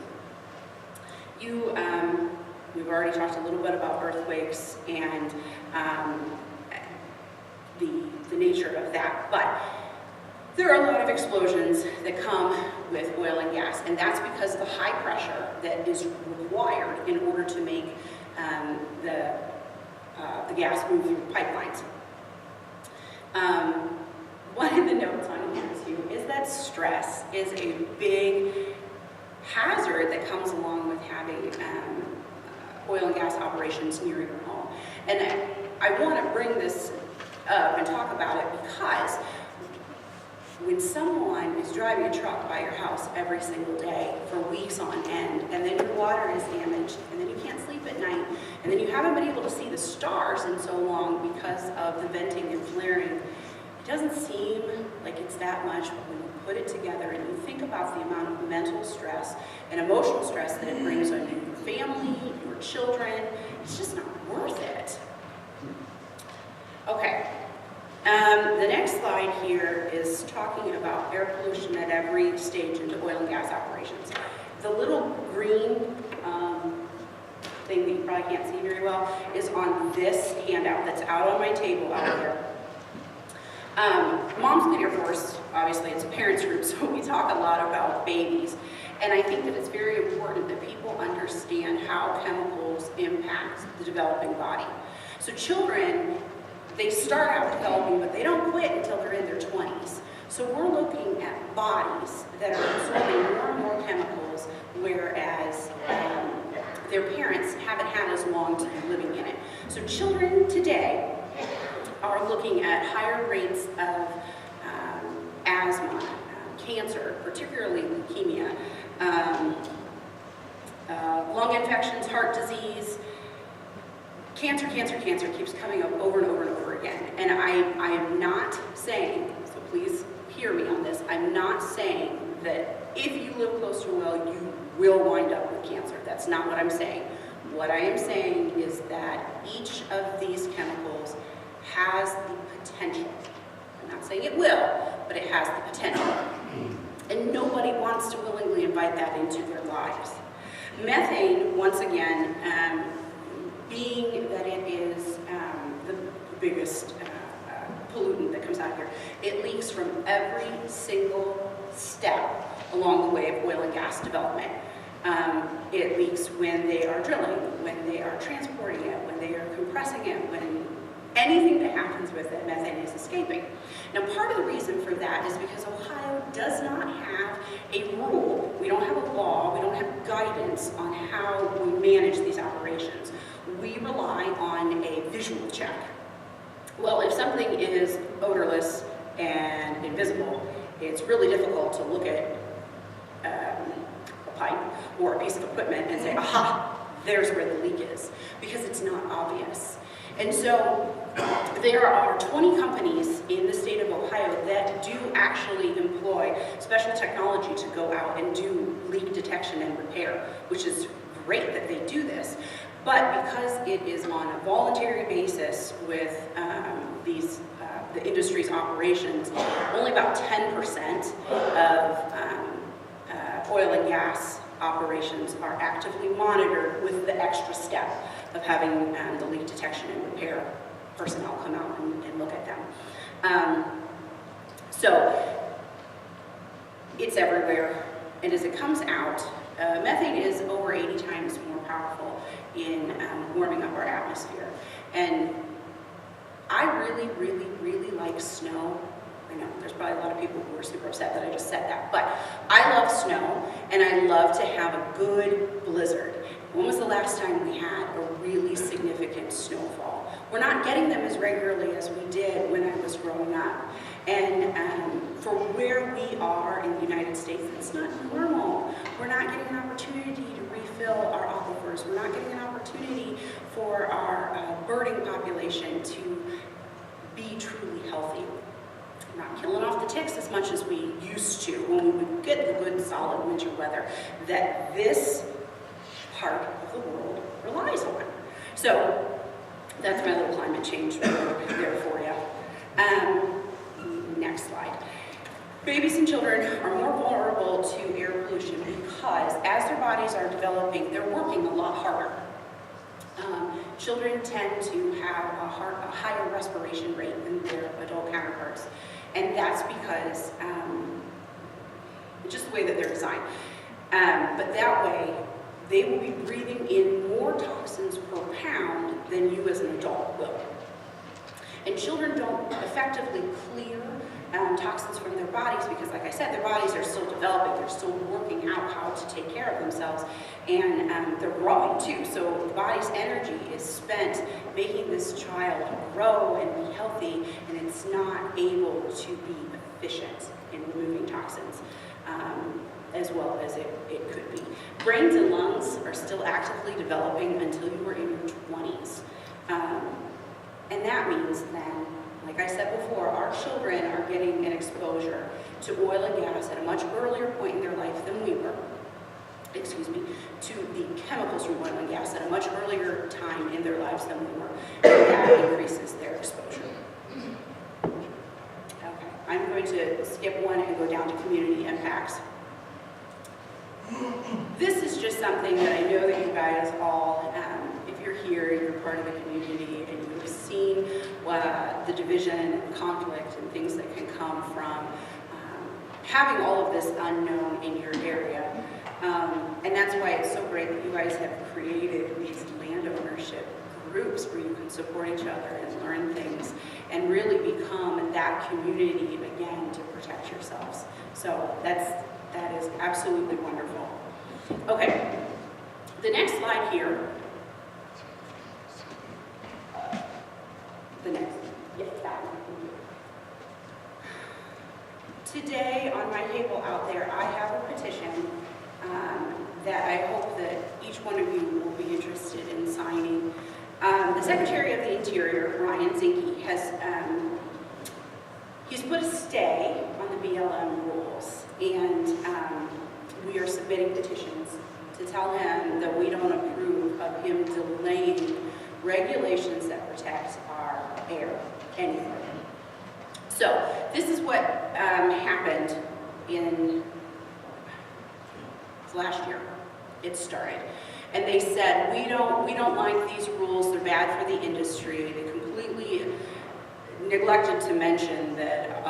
We've already talked a little bit about earthquakes and the nature of that, but there are a lot of explosions that come with oil and gas, and that's because of the high pressure that is required in order to make the gas move through pipelines. One of the notes on here too is that stress is a big hazard that comes along with having oil and gas operations near your home. And I want to bring this up and talk about it because when someone is driving a truck by your house every single day for weeks on end, and then your water is damaged, and then you can't sleep at night, and then you haven't been able to see the stars in so long because of the venting and flaring, it doesn't seem like it's that much, but when you put it together and you think about the amount of mental stress and emotional stress that it brings on your family, your children, it's just not worth it. Okay. The next slide here is talking about air pollution at every stage into oil and gas operations. The little green thing that you probably can't see very well is on this handout that's out on my table out there. Moms Clean Air Force, obviously it's a parents group, so we talk a lot about babies. And I think that it's very important that people understand how chemicals impact the developing body. So children, they start out developing, but they don't quit until they're in their 20s. So we're looking at bodies that are absorbing more and more chemicals, whereas their parents haven't had as long to be living in it. So children today are looking at higher rates of asthma, cancer, particularly leukemia, lung infections, heart disease. Cancer keeps coming up over and over and over again. And I am not saying, so please hear me on this, I'm not saying that if you live close to a well, you will wind up with cancer. That's not what I'm saying. What I am saying is that each of these chemicals has the potential. I'm not saying it will, but it has the potential. And nobody wants to willingly invite that into their lives. Methane, once again, being that it is the biggest pollutant that comes out here, it leaks from every single step along the way of oil and gas development. It leaks when they are drilling, when they are transporting it, when they are compressing it, when anything that happens with it, methane is escaping. Now, part of the reason for that is because Ohio does not have a rule. We don't have a law. We don't have guidance on how we manage these operations. We rely on a visual check. Well, if something is odorless and invisible, it's really difficult to look at a pipe or a piece of equipment and say, aha, there's where the leak is, because it's not obvious. And so there are 20 companies in the state of Ohio that do actually employ special technology to go out and do leak detection and repair, which is great that they do this. But because it is on a voluntary basis with the industry's operations, only about 10% of oil and gas operations are actively monitored with the extra step of having the leak detection and repair personnel come out and look at them. So it's everywhere, and as it comes out, methane is over 80 times more powerful in warming up our atmosphere. And I really, really, really like snow. I know there's probably a lot of people who are super upset that I just said that, but I love snow, and I love to have a good blizzard. When was the last time we had a really significant snowfall? We're not getting them as regularly as we did when I was growing up. And for where we are in the United States, it's not normal. We're not getting an opportunity to refill our aquifers. We're not getting an opportunity for our birding population to be truly healthy. We're not killing off the ticks as much as we used to when we would get the good solid winter weather that this part of the world relies on. So that's my little climate change there for you. Next slide. Babies and children are more vulnerable to air pollution because as their bodies are developing, they're working a lot harder. Children tend to have a higher respiration rate than their adult counterparts. And that's because it's just the way that they're designed. But that way, they will be breathing in more toxins per pound than you as an adult will. And children don't effectively clear toxins from their bodies because, like I said, their bodies are still developing. They're still working out how to take care of themselves. And they're growing too. So the body's energy is spent making this child grow and be healthy, and it's not able to be efficient in removing toxins as well as it could be. Brains and lungs are still actively developing until you are in your 20s. And that means then, like I said before, our children are getting an exposure to oil and gas at a much earlier point in their life than we were. Excuse me, to the chemicals from oil and gas at a much earlier time in their lives than we were. And that increases their exposure. Okay, I'm going to skip one and go down to community impacts. This is just something that I know that you guys all, if you're here, you're part of the community, and you've seen the division and conflict and things that can come from having all of this unknown in your area. And that's why it's so great that you guys have created these land ownership groups where you can support each other and learn things and really become that community again to protect yourselves. So that is absolutely wonderful. Okay, the next slide here. The next, yes, that one. Today on my table out there, I have a petition that I hope that each one of you will be interested in signing. The Secretary of the Interior, Ryan Zinke, has he's put a stay on the BLM rules, and we are submitting petitions to tell him that we don't approve of him delaying regulations that protect our air any further. So this is what happened in last year it started. And they said, we don't like these rules, they're bad for the industry. They completely neglected to mention that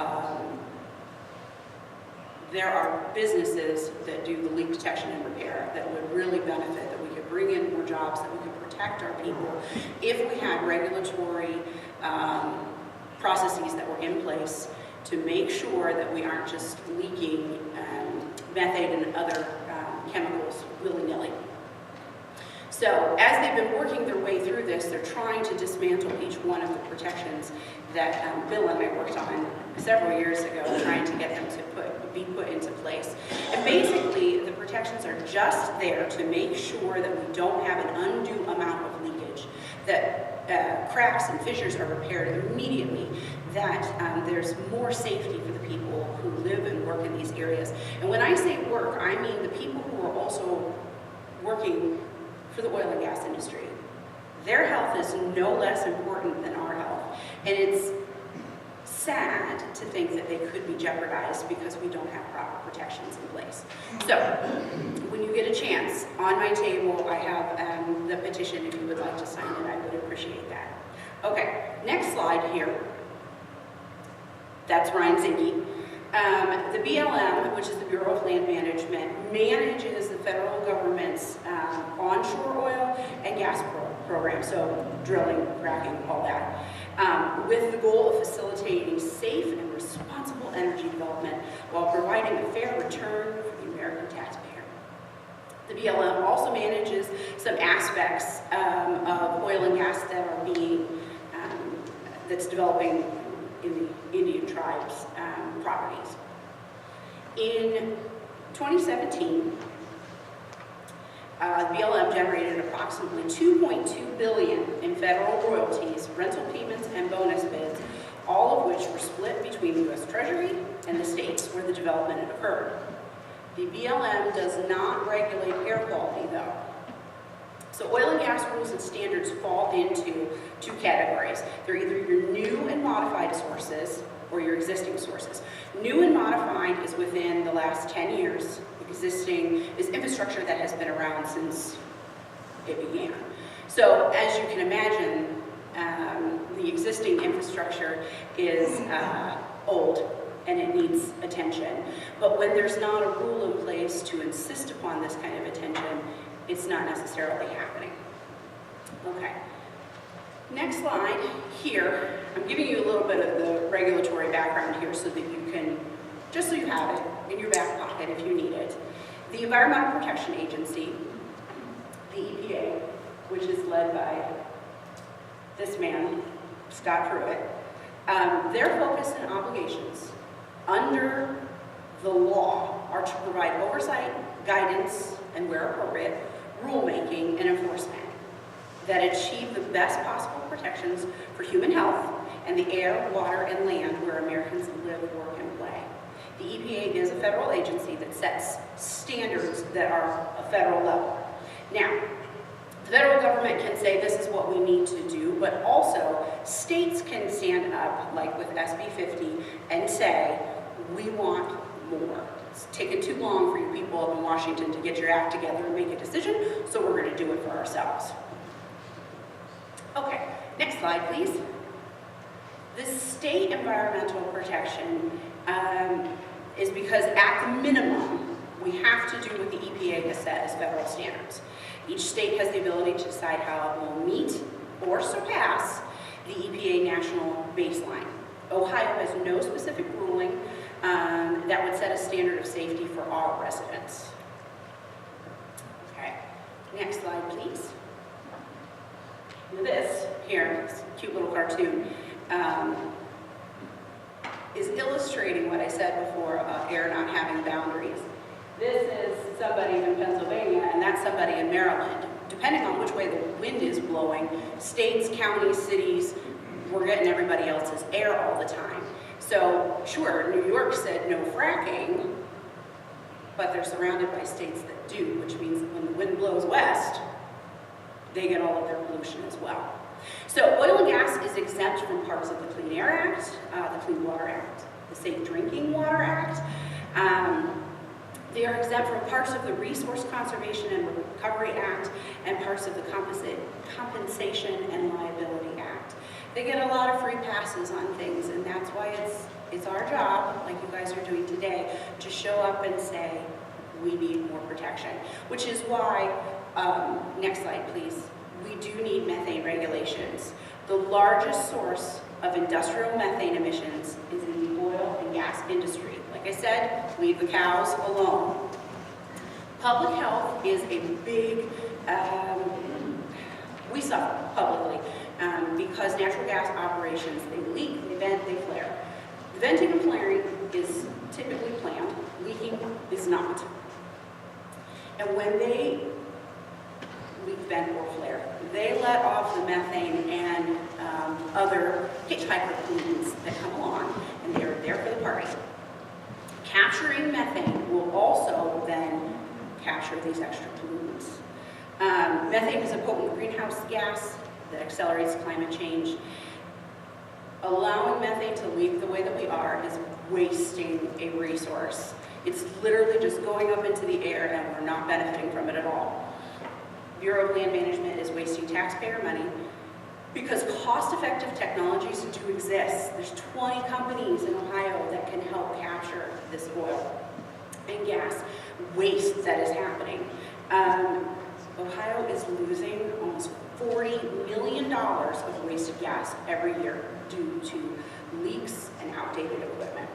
there are businesses that do the leak detection and repair that would really benefit, that we could bring in more jobs, that we could protect our people if we had regulatory processes that were in place to make sure that we aren't just leaking methane and other chemicals willy-nilly. So as they've been working their way through this, they're trying to dismantle each one of the protections that Bill and I worked on several years ago, trying to get them to be put into place. And basically, the protections are just there to make sure that we don't have an undue amount of leakage, that cracks and fissures are repaired immediately, that there's more safety for the people who live and work in these areas. And when I say work, I mean the people who are also working for the oil and gas industry. Their health is no less important than our health. And it's sad to think that they could be jeopardized because we don't have proper protections in place. So, when you get a chance, on my table I have the petition. If you would like to sign it, I would appreciate that. Okay, next slide here. That's Ryan Zinke. The BLM, which is the Bureau of Land Management, manages the federal government's onshore oil and gas program, so drilling, fracking, all that, with the goal of facilitating safe and responsible energy development while providing a fair return for the American taxpayer. The BLM also manages some aspects of oil and gas that are being, that's developing in the Indian tribes' properties. In 2017, BLM generated approximately $2.2 billion in federal royalties, rental payments, and bonus bids, all of which were split between the U.S. Treasury and the states where the development had occurred. The BLM does not regulate air quality, though. So oil and gas rules and standards fall into two categories. They're either your new and modified sources or your existing sources. New and modified is within the last 10 years. Existing is infrastructure that has been around since it began. So as you can imagine, the existing infrastructure is old and it needs attention. But when there's not a rule in place to insist upon this kind of attention, it's not necessarily happening. Okay. Next slide here. I'm giving you a little bit of the regulatory background here so that you can, just so you have it in your back pocket if you need it. The Environmental Protection Agency, the EPA, which is led by this man, Scott Pruitt, their focus and obligations under the law are to provide oversight, guidance, and where appropriate, rulemaking and enforcement that achieve the best possible protections for human health and the air, water, and land where Americans live, work, and play. The EPA is a federal agency that sets standards that are a federal level. Now, the federal government can say this is what we need to do, but also states can stand up, like with SB 50, and say, we want more. It's taken too long for you people up in Washington to get your act together and make a decision, so we're going to do it for ourselves. Okay, next slide, please. The state environmental protection is because at the minimum, we have to do what the EPA has set as federal standards. Each state has the ability to decide how it will meet or surpass the EPA national baseline. Ohio has no specific ruling that would set a standard of safety for all residents. Okay, next slide, please. This here, this cute little cartoon, is illustrating what I said before about air not having boundaries. This is somebody in Pennsylvania, and that's somebody in Maryland. Depending on which way the wind is blowing, states, counties, cities, we're getting everybody else's air all the time. So, sure, New York said no fracking, but they're surrounded by states that do, which means that when the wind blows west, they get all of their pollution as well. So oil and gas is exempt from parts of the Clean Air Act, the Clean Water Act, the Safe Drinking Water Act, They are exempt from parts of the Resource Conservation and Recovery Act and parts of the Compensation and Liability Act. They get a lot of free passes on things, and that's why it's our job, like you guys are doing today, to show up and say, we need more protection. Which is why, next slide please, we do need methane regulations. The largest source of industrial methane emissions is in the oil and gas industry. Like I said, leave the cows alone. Public health is a big, we suffer publicly because natural gas operations, they leak, they vent, they flare. Venting and flaring is typically planned, leaking is not. And when they leak, vent, or flare, they let off the methane and other hitchhiker pollutants that come along, and they're there for the party. Capturing methane will also then capture these extra pollutants. Methane is a potent greenhouse gas that accelerates climate change. Allowing methane to leak the way that we are is wasting a resource. It's literally just going up into the air and we're not benefiting from it at all. Bureau of Land Management is wasting taxpayer money because cost-effective technologies do exist. There's 20 companies in Ohio that can help capture this oil and gas waste that is happening. Ohio is losing almost $40 million of wasted gas every year due to leaks and outdated equipment.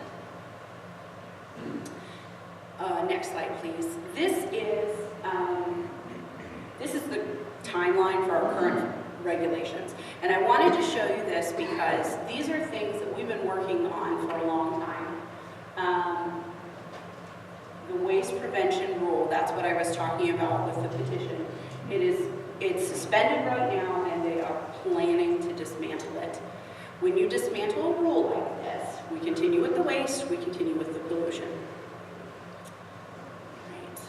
Next slide, please. This is the timeline for our current regulations. And I wanted to show you this because these are things that we've been working on for a long time. The waste prevention rule, that's what I was talking about with the petition. It's suspended right now and they are planning to dismantle it. When you dismantle a rule like this, we continue with the waste, we continue with the pollution. Right.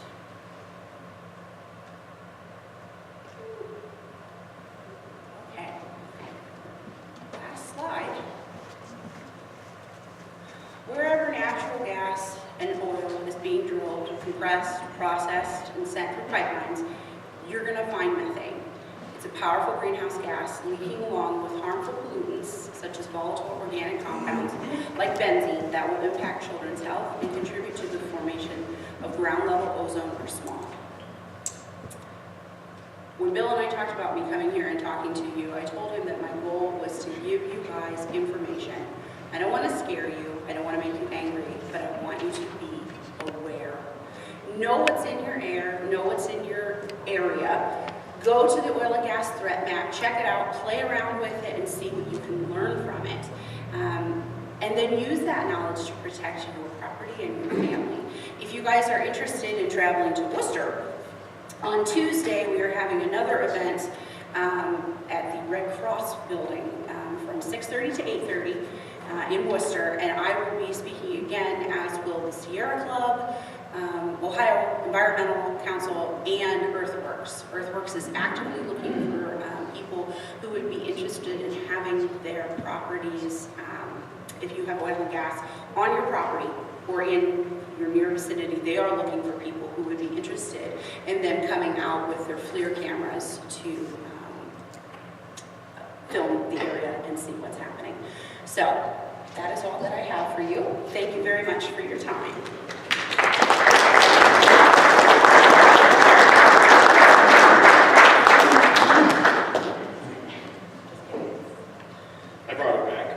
Okay. Last slide. Wherever natural gas and oil is being drilled, compressed, processed, and sent through pipelines, you're going to find methane. It's a powerful greenhouse gas leaking along with harmful pollutants such as volatile organic compounds like benzene that will impact children's health and contribute to the formation of ground level ozone or smog. When Bill and I talked about me coming here and talking to you, I told him that my goal was to give you guys information. I don't want to scare you, I don't want to make you angry, but I want you to be aware. Know what's in your air, know what's in your area. Go to the oil and gas threat map, check it out, play around with it, and see what you can learn from it. And then use that knowledge to protect your property and your family. If you guys are interested in traveling to Worcester, on Tuesday we are having another event at the Red Cross building from 6:30 to 8:30 in Worcester, and I will be speaking again, as will the Sierra Club, Ohio Environmental Council, and Earthworks. Earthworks is actively looking for people who would be interested in having their properties, if you have oil and gas, on your property or in your near vicinity. They are looking for people who would be interested in them coming out with their FLIR cameras to film the area and see what's happening. So that is all that I have for you. Thank you very much for your time. I brought it back.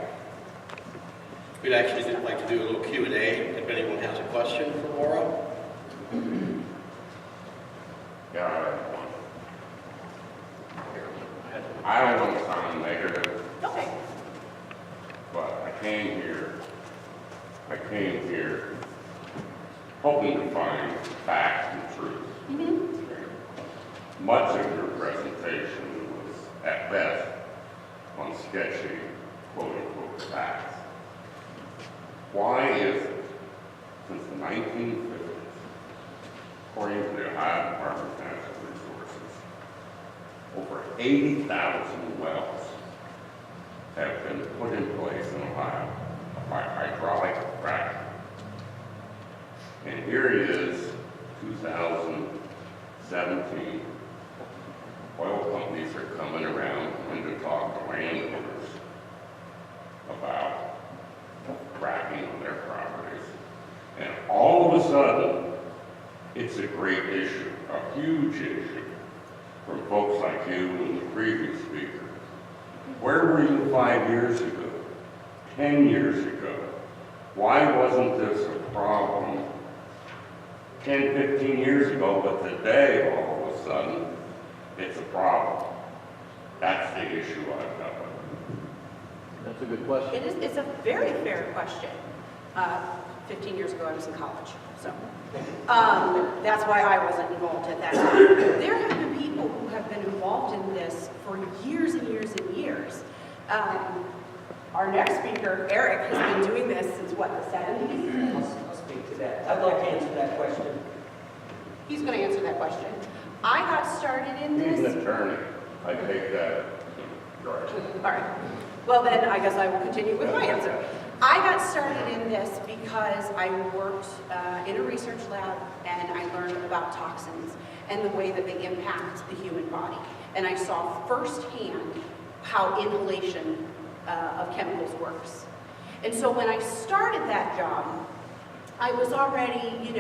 We'd actually like to do a little Q&A if anyone has a question for Laura. Yeah, I have one. I don't want to sound negative, Okay. but I came here hoping to find facts and truth. Much of your presentation was, at best, on sketchy, quote-unquote, facts. Why is it, since the 1950s, according to the Ohio Department of Natural Resources, over 80,000 wells have been put in place in Ohio by hydraulic fracking? And here it is, 2017, oil companies are coming around and to talk to landowners about fracking on their properties. And all of a sudden, it's a great issue, a huge issue, from folks like you and the previous speaker. Where were you 5 years ago? 10 years ago? Why wasn't this a problem 10, 15 years ago, but today, all of a sudden, it's a problem? That's the issue I've got. That's a good question. It's a very fair question. 15 years ago, I was in college, so that's why I wasn't involved at that time. There have been people who have been involved in this for years and years and years. Our next speaker, Eric, has been doing this since, what, the 70s? I'll speak to that. I'd like to answer that question. He's going to answer that question. I got started in He's this. an attorney. I take that. Right. All right. Well, then I guess I will continue with my answer. I got started in this because I worked in a research lab and I learned about toxins and the way that they impact the human body. And I saw firsthand how inhalation of chemicals works. And so when I started that job, I was already,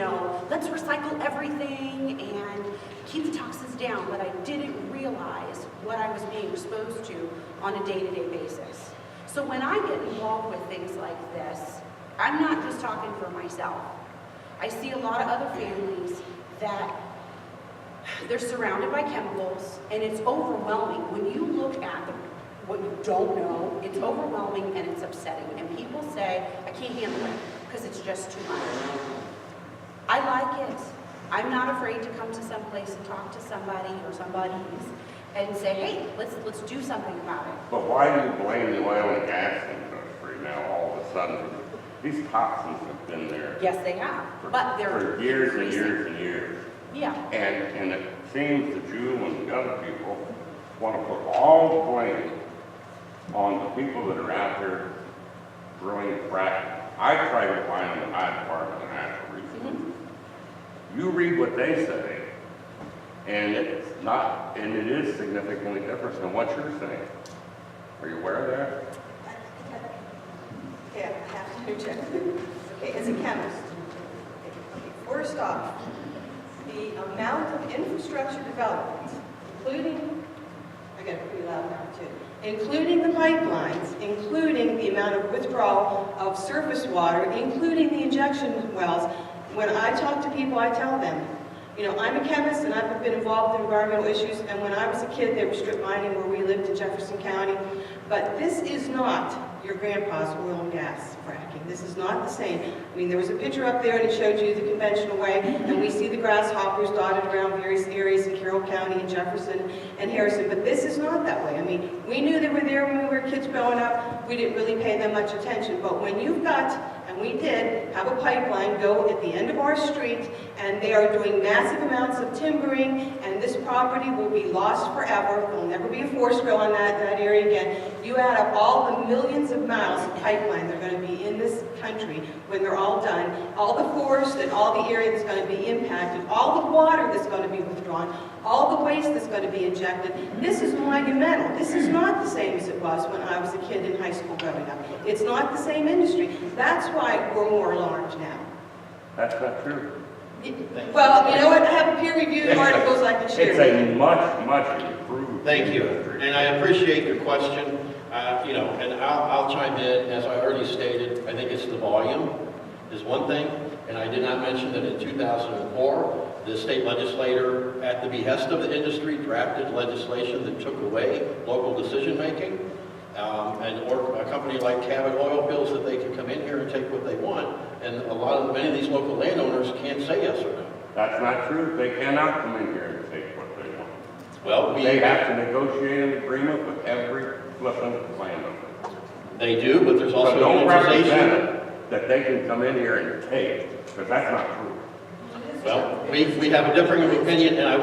let's recycle everything and keep the toxins down, but I didn't realize what I was being exposed to on a day-to-day basis. So when I get involved with things like this, I'm not just talking for myself. I see a lot of other families that they're surrounded by chemicals, and it's overwhelming. When you look at what you don't know, it's overwhelming and it's upsetting. And people say, I can't handle it because it's just too much. I like it. I'm not afraid to come to some place and talk to somebody or somebody's and say, hey, let's do something about it. But why do you blame the oil and gas industry now all of a sudden? These toxins have been there. Yes, they have, but they're for years and increasing. years and years. Yeah. And it seems that you and the other people want to put all the blame on the people that are out there drilling and fracking. I try to find the high department of natural resources. You read what they say, and it's not, and it is significantly different than what you're saying. Are you aware of that? Okay, I have to check. Okay, as a chemist, first off, the amount of infrastructure development, including, I got it pretty loud now too, including the pipelines, including the amount of withdrawal of surface water, including the injection wells. When I talk to people, I tell them, I'm a chemist and I've been involved in environmental issues, and when I was a kid, they were strip mining where we lived in Jefferson County. But this is not your grandpa's oil and gas fracking. This is not the same. There was a picture up there and it showed you the conventional way, and we see the grasshoppers dotted around various areas in Carroll County and Jefferson and Harrison, but this is not that way. We knew they were there when we were kids growing up. We didn't really pay them much attention, but when you've got, and we did, have a pipeline go at the end of our street, and they are doing massive amounts of timbering, and this property will be lost forever. There will never be a forest grow on that area again. You add up all the millions of miles of pipeline that are going to be in this country when they're all done, all the forest and all the area that's going to be impacted, all the water that's going to be withdrawn, all the waste that's going to be injected. This is monumental. This is not the same as it was when I was a kid in high school growing up. It's not the same industry. That's why we're more alarmed now. That's not true. Well, you know what? I have a peer-reviewed articles I can share. It's a much, much improved. Thank you, and I appreciate your question. And I'll chime in. As I already stated, I think it's the volume is one thing, and I did not mention that in 2004, the state legislator, at the behest of the industry, drafted legislation that took away local decision-making, or a company like Cabot Oil feels that they can come in here and take what they want, and many of these local landowners can't say yes or no. That's not true. They cannot come in here and take what they want. Well, They have to negotiate an agreement with every flippant landowner. They do, but there's also So don't unitization. represent that they can come in here and take, because that's not true. Well, we have a differing opinion, and I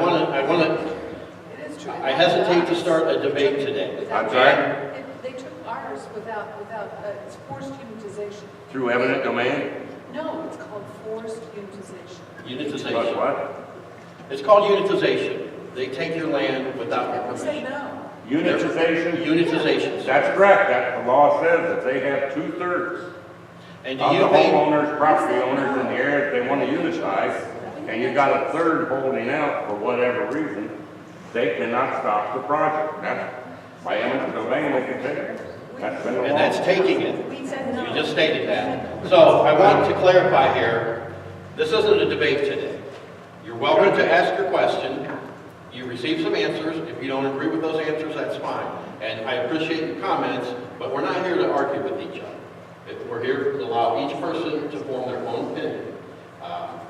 hesitate to start a debate today. I'm sorry? They took ours without, it's forced unitization. Through eminent domain? No, it's called forced unitization. But Unitization. what? It's called unitization. They take your land without your Say permission. no. Unitization? Unitization. That's correct. That, the law says that they have 2/3 And do of the you think, homeowners, property owners in the area, if they want to unitize, and you got a third holding out for whatever reason, they cannot stop the project. That's by eminent domain, they can take it. That's been the law. and that's taking it. We said no. You just stated that. So I want to clarify here, this isn't a debate today. You're welcome to ask your question. You receive some answers. If you don't agree with those answers, that's fine. And I appreciate your comments, but we're not here to argue with each other. We're here to allow each person to form their own opinion.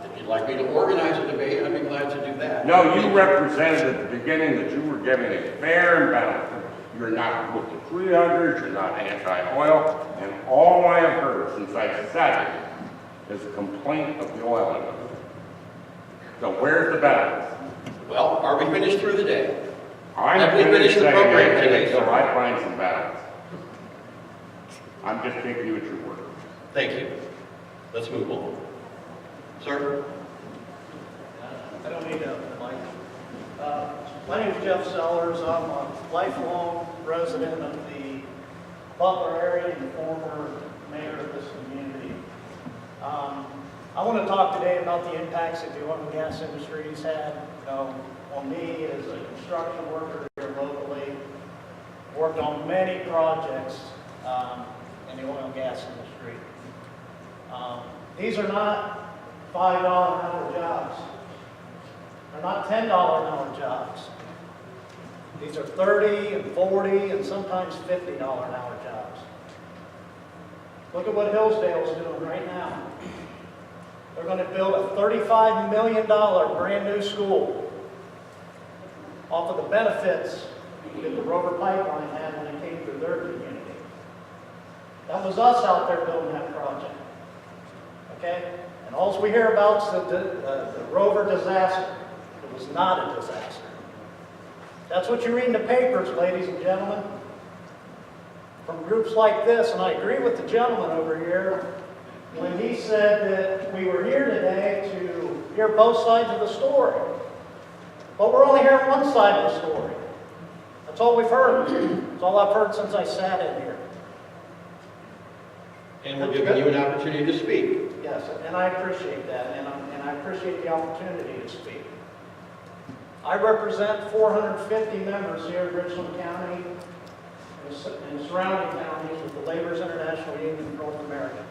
If you'd like me to organize a debate, I'd be glad to do that. No, you represented at the beginning that you were giving a fair and balanced. You're not with the tree huggers, you're not anti-oil, and all I have heard since I sat here is a complaint of the oil industry. So where's the balance? Well, are we finished through the day? I'm Have we finished the saying program anything today, until sir? I find some balance. I'm just taking you at your word. Thank you. Let's move on. Sir? I don't need a mic. My name is Jeff Sellers. I'm a lifelong resident of the Butler area and former mayor of this community. I want to talk today about the impacts that the oil and gas industry has had, on me as a construction worker here locally. Worked on many projects in the oil and gas industry. These are not $5 an hour jobs. They're not $10 an hour jobs. These are $30 and $40 and sometimes $50 an hour jobs. Look at what Hillsdale's doing right now. They're going to build a $35 million brand new school off of the benefits that the Rover Pipeline had when it came through their community. That was us out there building that project. Okay? And all we hear about is the Rover disaster. It was not a disaster. That's what you read in the papers, ladies and gentlemen. From groups like this, and I agree with the gentleman over here when he said that we were here today to hear both sides of the story. But we're only hearing one side of the story. That's all we've heard. That's all I've heard since I sat in here. And we're giving you an opportunity to speak. Yes, and I appreciate that, and I appreciate the opportunity to speak. I represent 450 members here in Richland County and surrounding counties with the Laborers International Union of North America.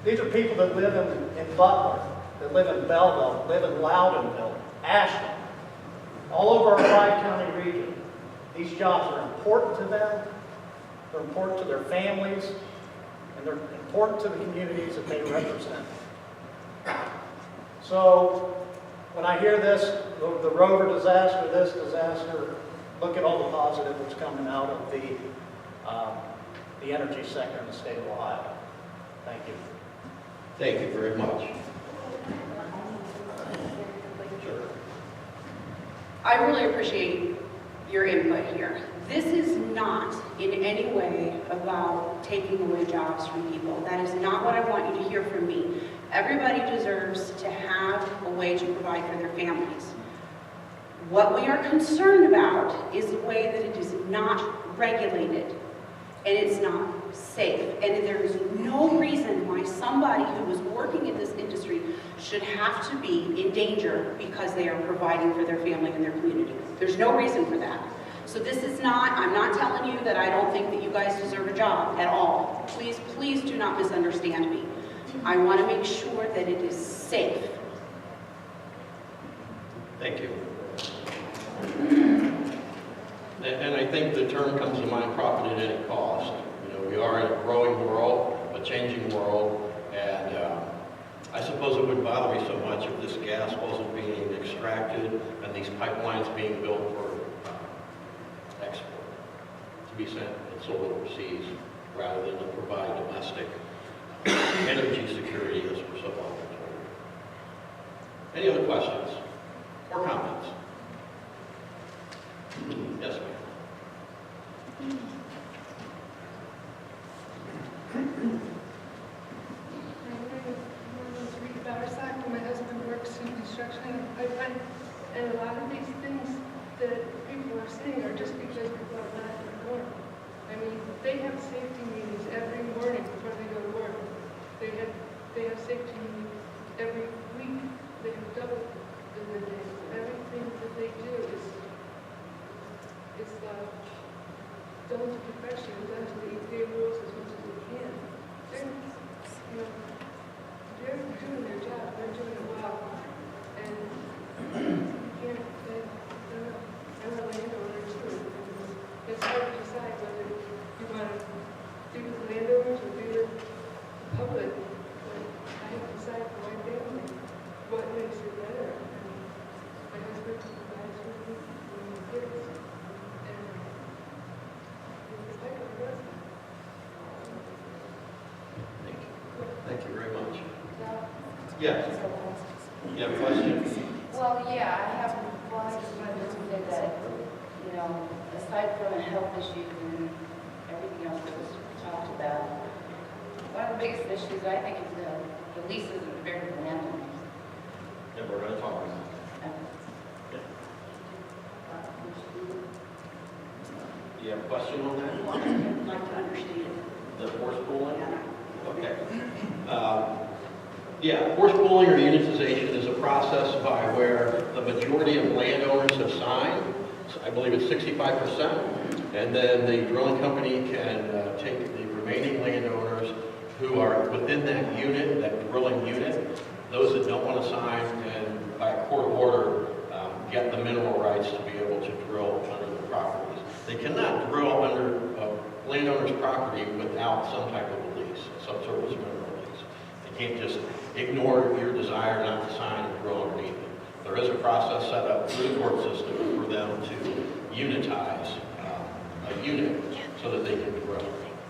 These are people that live in Butler, that live in Belleville, live in Loudonville, Ashland, all over our 5-county region. These jobs are important to them, they're important to their families, and they're important to the communities that they represent. So, when I hear this, the Rover disaster, this disaster, look at all the positive that's coming out of the energy sector in the state of Ohio. Thank you. Thank you very much. Sure. I really appreciate your input here. This is not in any way about taking away jobs from people. That is not what I want you to hear from me. Everybody deserves to have a way to provide for their families. What we are concerned about is the way that it is not regulated and it's not safe. And there is no reason why somebody who is working in this industry should have to be in danger because they are providing for their family and their community. There's no reason for that. So this is not, I'm not telling you that I don't think that you guys deserve a job at all. Please, please do not misunderstand me. I want to make sure that it is safe. Thank you. And I think the term comes to mind, profit at any cost. You know, we are in a growing world, a changing world, and I suppose it wouldn't bother me so much if this gas wasn't being extracted and these pipelines being built for export, to be sent and sold overseas, rather than to provide domestic energy security as we're so often told. Any other questions or comments? Yes, ma'am. Sacrament sitting there just because people are not in the work. I mean, they have safety meetings every morning before they go to work. They have safety meetings every week. They have double in the day. Everything that they do is done to perfection, done to the EPA rules as much as they can. They're doing their job. They're doing it well. And you can't, I'm a landowner too. It's hard to decide whether you want to do the landowners or do the public. But I have to decide for my family what makes it better. And my husband provides for me and my kids. And it's like a resident. Thank you very much. Yes. You have a question? Well, yeah, I have, well, I just wanted to say that, you know, aside from the health issues and everything else that was talked about, one of the biggest issues I think is the leases of the very landowners. Yeah, we're going to talk about that. Do you have a question on that? I'd like to understand. The force pooling? Okay. Yeah, force pooling or unitization is a process by where the majority of landowners have signed. So I believe it's 65%. And then the drilling company can take the remaining landowners who are within that unit, that drilling unit, those that don't want to sign, and by a court order, get the mineral rights to be able to drill under the properties. They cannot drill under a landowner's property without some type of a lease, some sort of mineral lease. They can't just ignore your desire not to sign and drill underneath it. There is a process set up through the court system for them to unitize a unit so that they can drill.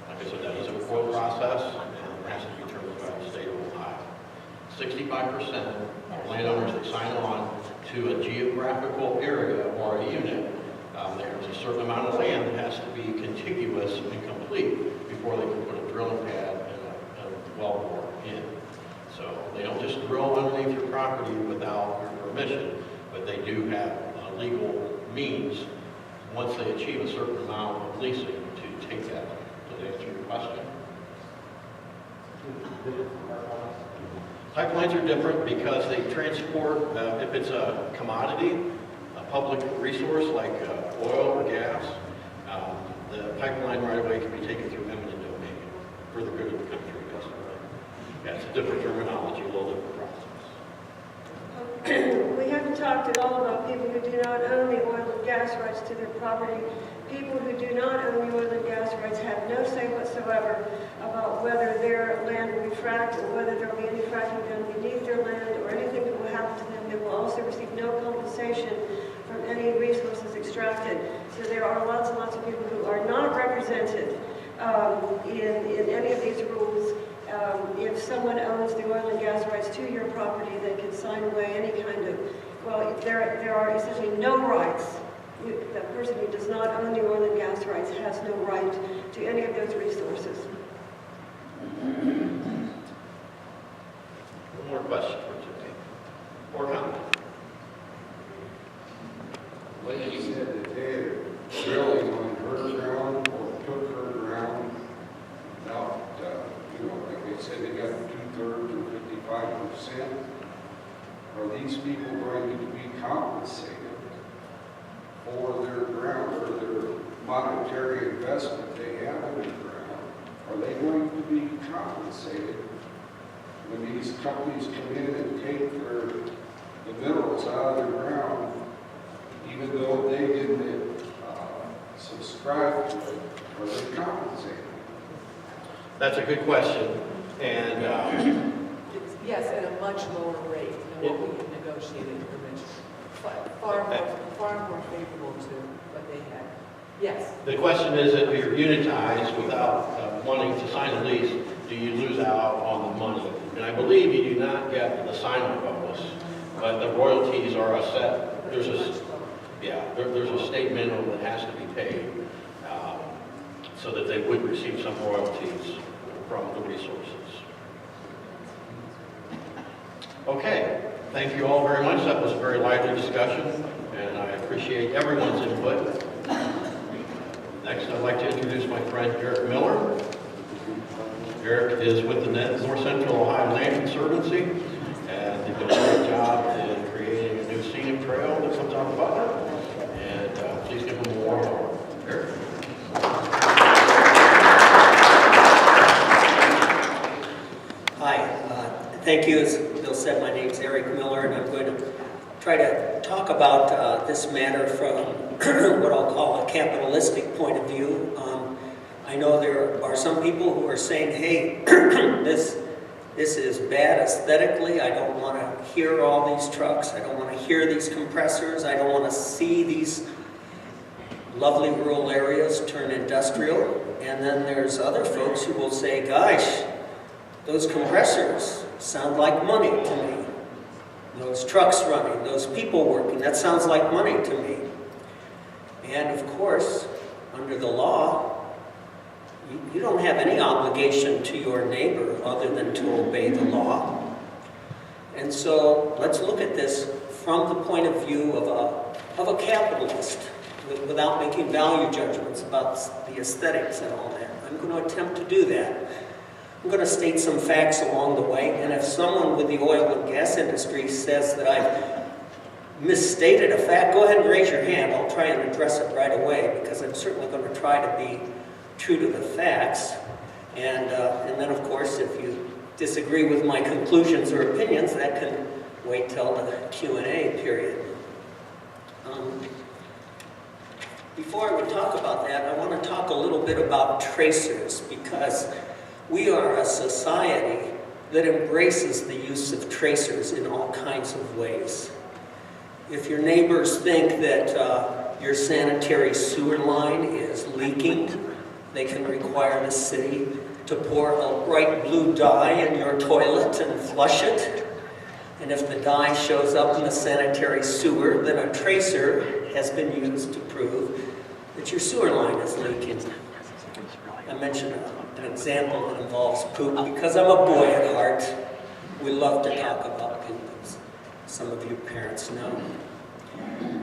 Like I said, that is a court process and it has to be determined by the state of Ohio. 65% of landowners that sign on to a geographical area or a unit, there's a certain amount of land that has to be contiguous and complete before they can put a drilling pad and a wellbore in. So they don't just drill underneath your property without your permission, but they do have legal means, once they achieve a certain amount of leasing, to take that. Does that answer your question? Pipelines are different because they transport, if it's a commodity, a public resource like oil or gas, the pipeline right away can be taken through eminent domain for the good of the country, basically. Yeah, it's a different terminology, a little different process. We haven't talked at all about people who do not own the oil and gas rights to their property. People who do not own the oil and gas rights have no say whatsoever about whether their land will be fracked or whether there will be any fracking done beneath their land or anything that will happen to them. They will also receive no compensation from any resources extracted. So there are lots and lots of people who are not represented in any of these rules. If someone owns the oil and gas rights to your property, they can sign away any kind of, well, there are essentially no rights. The person who does not own the oil and gas rights has no right to any of those resources. One more question for today. Or comment? Lady said that they had drilling on her ground or took her ground about, like they said they got 2/3 or 55%. Are these people going to be compensated for their ground or their monetary investment they have in the ground? Are they going to be compensated when these companies come in and take the minerals out of the ground, even though they didn't subscribe to it? Are they compensated? That's a good question, and Yes, at a much lower rate than what we had negotiated originally. Far more favorable to what they had. Yes. the question is, if you're unitized without wanting to sign a lease, do you lose out on the money? And I believe you do not get the sign-on bonus, but the royalties are a set. There's a state minimum that has to be paid, so that they would receive some royalties from the resources. Okay, thank you all very much. That was a very lively discussion, and I appreciate everyone's input. my friend Eric Miller. Eric is with the North Central Ohio Land Conservancy, and they've done a great job in creating a new scenic trail that comes out of Butler. And please give them a warm welcome. Eric? Hi, thank you. As Bill said, my name is Eric Miller, and I'm going to try to talk about this matter from what I'll call a capitalistic point of view. I know there are some people who are saying, hey, this is bad aesthetically. I don't want to hear all these trucks. I don't want to hear these compressors. I don't want to see these lovely rural areas turn industrial. And then there's other folks who will say, gosh, those compressors sound like money to me. Those trucks running, those people working, that sounds like money to me. And of course, under the law, you don't have any obligation to your neighbor other than to obey the law. And so let's look at this from the point of view of a capitalist, without making value judgments about the aesthetics and all that. I'm going to attempt to do that. I'm going to state some facts along the way, and if someone with the oil and gas industry says that I've misstated a fact, go ahead and raise your hand. I'll try and address it right away, because I'm certainly going to try to be true to the facts. And then, of course, if you disagree with my conclusions or opinions, that can wait till the Q&A period. Before I would talk about that, I want to talk a little bit about tracers, because we are a society that embraces the use of tracers in all kinds of ways. If your neighbors think that your sanitary sewer line is leaking, they can require the city to pour a bright blue dye in your toilet and flush it. And if the dye shows up in the sanitary sewer, then a tracer has been used to prove that your sewer line is leaking. I mentioned an example that involves poop because I'm a boy at heart. We love to talk about poop, as some of you parents know.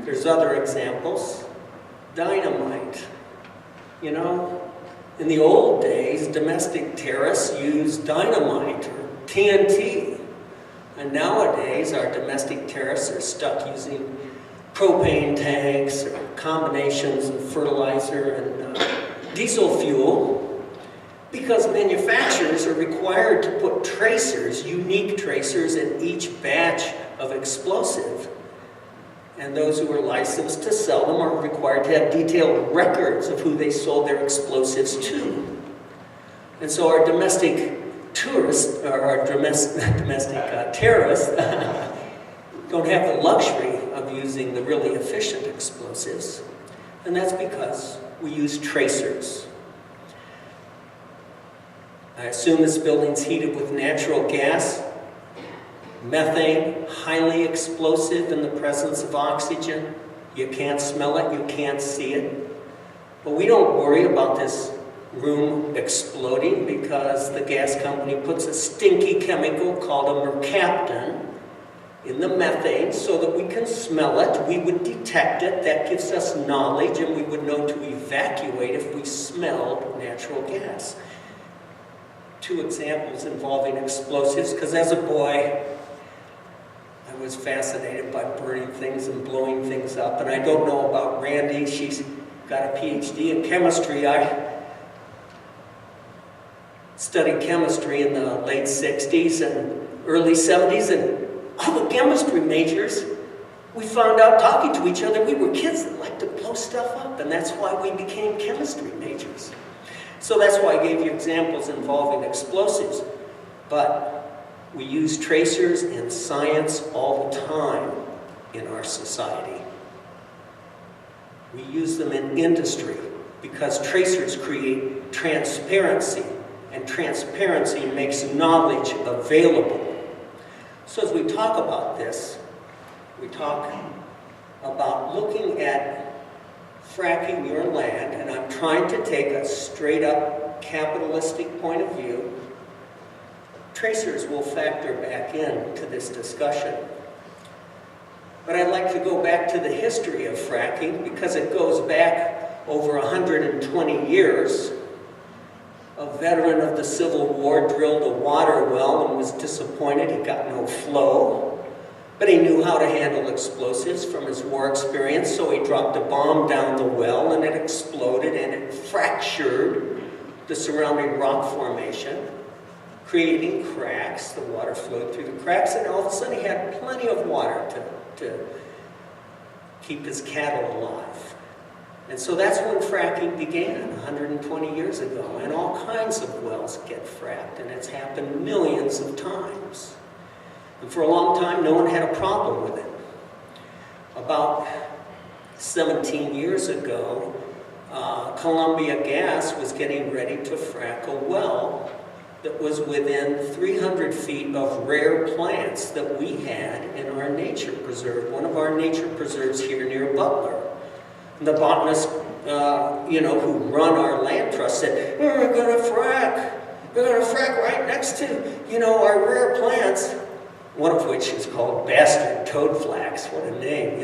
There's other examples. Dynamite. You know, in the old days, domestic terrorists used dynamite or TNT. And nowadays, our domestic terrorists are stuck using propane tanks or combinations of fertilizer and diesel fuel, because manufacturers are required to put tracers, unique tracers, in each batch of explosive. And those who are licensed to sell them are required to have detailed records of who they sold their explosives to. And so our domestic tourists, or our domestic terrorists, don't have the luxury of using the really efficient explosives. And that's because we use tracers. I assume this building's heated with natural gas. Methane, highly explosive in the presence of oxygen. You can't smell it, you can't see it. But we don't worry about this room exploding because the gas company puts a stinky chemical called a mercaptan in the methane so that we can smell it, we would detect it, that gives us knowledge, and we would know to evacuate if we smelled natural gas. Two examples involving explosives, because as a boy, I was fascinated by burning things and blowing things up. And I don't know about Randi. She's got a PhD in chemistry. I studied chemistry in the late 60s and early 70s. And all the chemistry majors, we found out talking to each other, we were kids that liked to blow stuff up. And that's why we became chemistry majors. So that's why I gave you examples involving explosives. But we use tracers in science all the time in our society. We use them in industry because tracers create transparency, and transparency makes knowledge available. So as we talk about this, we talk about looking at fracking your land, and I'm trying to take a straight up capitalistic point of view. Tracers will factor back into this discussion. But I'd like to go back to the history of fracking because it goes back over 120 years. a veteran of the Civil War, drilled a water well and was disappointed he got no flow. But he knew how to handle explosives from his war experience, so he dropped a bomb down the well and it exploded and it fractured the surrounding rock formation, creating cracks. The water flowed through the cracks, and all of a sudden he had plenty of water to keep his cattle alive. And so that's when fracking began, 120 years ago, and all kinds of wells get fracked, and it's happened millions of times. And for a long time, no one had a problem with it. About 17 years ago, Columbia Gas was getting ready to frack a well that was within 300 feet of rare plants that we had in our nature preserve, one of our nature preserves here near Butler. And the botanists, who run our land trust said, we're going to frack right next to, our rare plants, one of which is called bastard toadflax. What a name,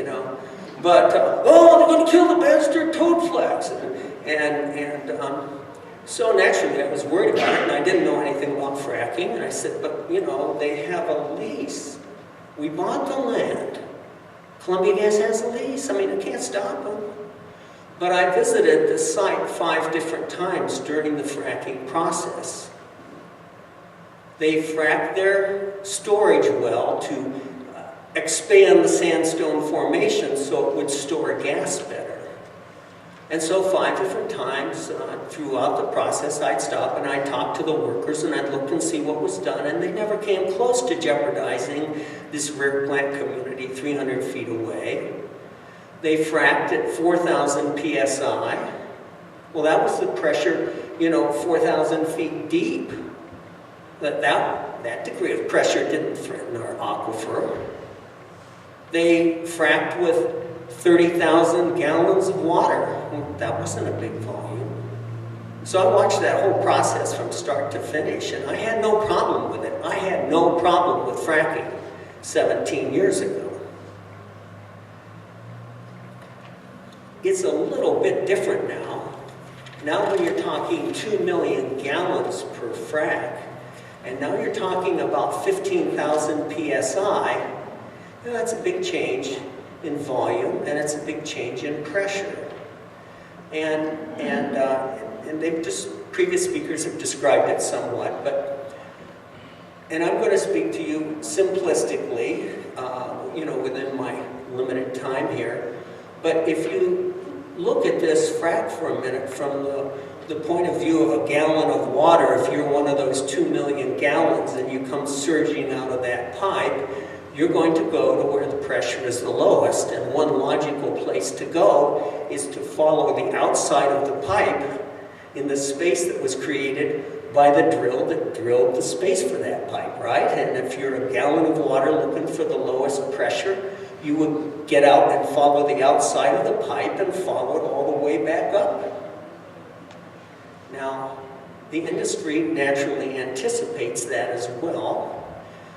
But, they're going to kill the bastard toadflax. So naturally I was worried about it, and I didn't know anything about fracking. And I said, but, they have a lease. We bought the land. Columbia Gas has a lease. I can't stop them. But I visited the site 5 different times during the fracking process. They fracked their storage well to expand the sandstone formation so it would store gas better. And so 5 different times throughout the process, I'd stop and I'd talk to the workers and I'd look and see what was done, and they never came close to jeopardizing this rare plant community 300 feet away. They fracked at 4,000 psi. Well, that was the pressure, 4,000 feet deep. That degree of pressure didn't threaten our aquifer. They fracked with 30,000 gallons of water. Well, that wasn't a big volume. So I watched that whole process from start to finish, and I had no problem with it. I had no problem with fracking 17 years ago. It's a little bit different now. Now when you're talking 2 million gallons per frac, and now you're talking about 15,000 psi, that's a big change in volume, and it's a big change in pressure. And previous speakers have described it somewhat, and I'm going to speak to you simplistically, within my limited time here. But if you look at this frac for a minute from the point of view of a gallon of water, if you're one of those 2 million gallons and you come surging out of that pipe, you're going to go to where the pressure is the lowest. And one logical place to go is to follow the outside of the pipe in the space that was created by the drill that drilled the space for that pipe, right? And if you're a gallon of water looking for the lowest pressure, you would get out and follow the outside of the pipe and follow it all the way back up. Now, the industry naturally anticipates that as well.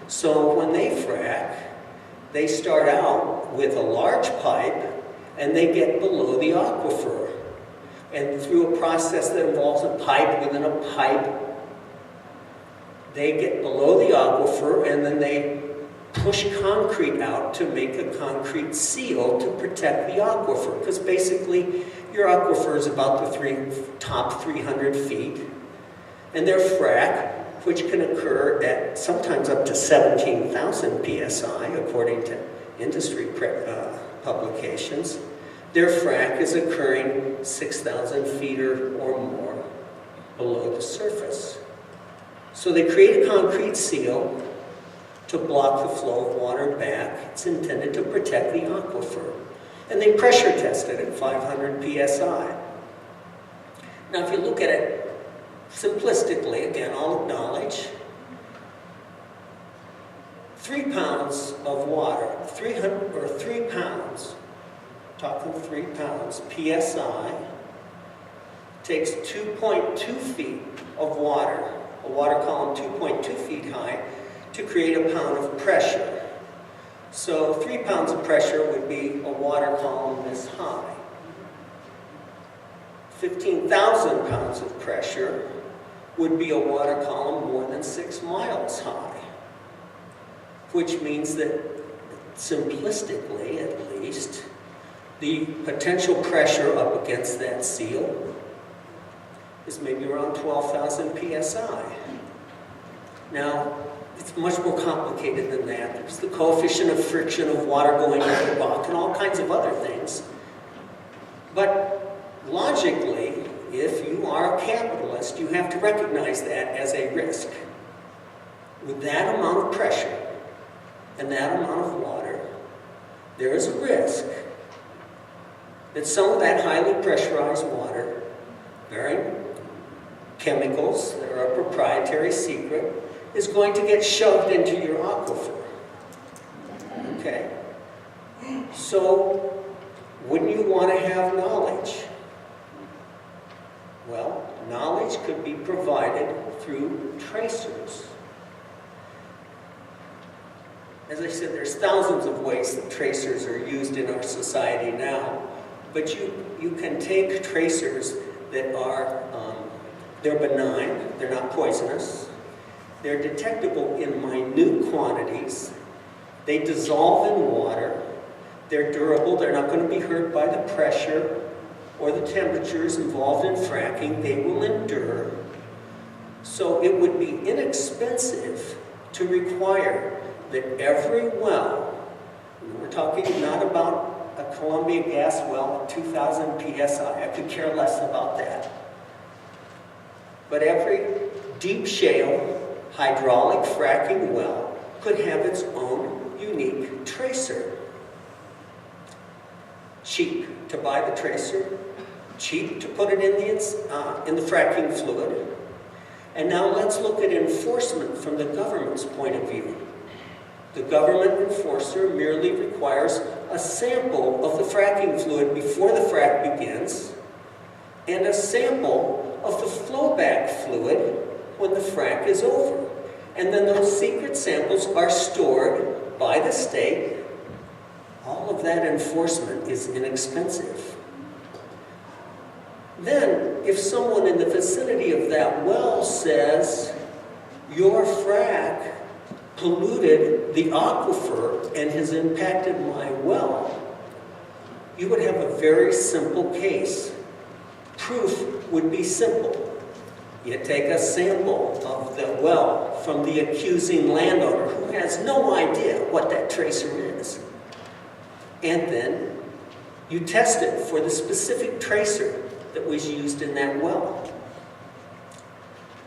So when they frack, they start out with a large pipe and they get below the aquifer. And through a process that involves a pipe within a pipe, they get below the aquifer, and then they push concrete out to make a concrete seal to protect the aquifer. Because basically, your aquifer is about the top 300 feet. And their frack, which can occur at sometimes up to 17,000 psi, according to industry publications, their frack is occurring 6,000 feet or more below the surface. So they create a concrete seal to block the flow of water back. It's intended to protect the aquifer. And they pressure test it at 500 psi. Now, if you look at it simplistically, again, I'll acknowledge, 3 pounds of water, 3 pounds, talking 3 pounds, psi, takes 2.2 feet of water, a water column 2.2 feet high, to create a pound of pressure. So 3 pounds of pressure would be a water column this high. 15,000 pounds of pressure would be a water column more than 6 miles high, which means that simplistically, at least, the potential pressure up against that seal is maybe around 12,000 psi. Now, it's much more complicated than that. There's the coefficient of friction of water going into the rock and all kinds of other things. But logically, if you are a capitalist, you have to recognize that as a risk. With that amount of pressure and that amount of water, there is a risk that some of that highly pressurized water, bearing chemicals that are a proprietary secret, is going to get shoved into your aquifer. Okay? So, wouldn't you want to have knowledge? Well, knowledge could be provided through tracers. As I said, there's thousands of ways that tracers are used in our society now, but you can take tracers that are, they're benign, they're not poisonous, they're detectable in minute quantities, they dissolve in water, they're durable, they're not going to be hurt by the pressure or the temperatures involved in fracking, they will endure. So it would be inexpensive to require that every well, we're talking not about a Columbia gas well at 2,000 psi, I could care less about that. But every deep shale hydraulic fracking well could have its own unique tracer. Cheap to buy the tracer, cheap to put it in the fracking fluid. And now let's look at enforcement from the government's point of view. The government enforcer merely requires a sample of the fracking fluid before the frac begins and a sample of the flowback fluid when the frac is over. And then those secret samples are stored by the state. All of that enforcement is inexpensive. Then, if someone in the vicinity of that well says, your frac polluted the aquifer and has impacted my well, you would have a very simple case. Proof would be simple. You take a sample of the well from the accusing landowner who has no idea what that tracer is. And then you test it for the specific tracer that was used in that well.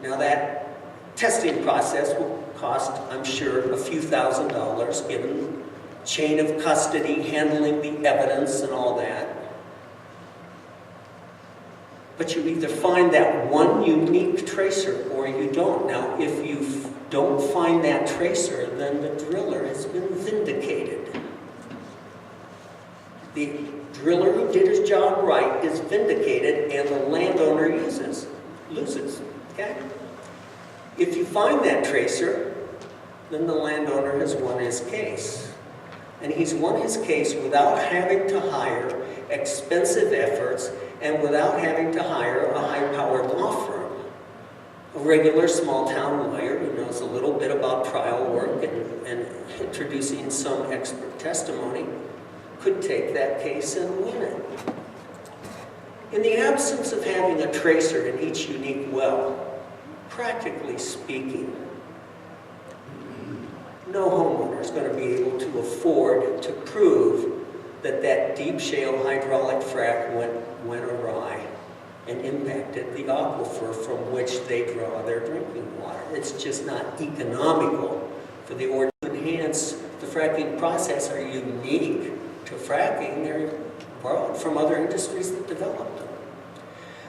Now that testing process will cost, I'm sure, a few $1,000s, given chain of custody, handling the evidence and all that. But you either find that one unique tracer or you don't. Now, if you don't find that tracer, then the driller has been vindicated. The driller who did his job right is vindicated and the landowner loses. Okay? If you find that tracer, then the landowner has won his case. And he's won his case without having to hire expensive efforts and without having to hire a high-powered law firm. A regular small-town lawyer who knows a little bit about trial work and introducing some expert testimony could take that case and win it. In the absence of having a tracer in each unique well, practically speaking, no homeowner is going to be able to afford to prove that that deep shale hydraulic frac went awry and impacted the aquifer from which they draw their drinking water. It's just not economical for the order to enhance the fracking process are unique to fracking. They're borrowed from other industries that developed them.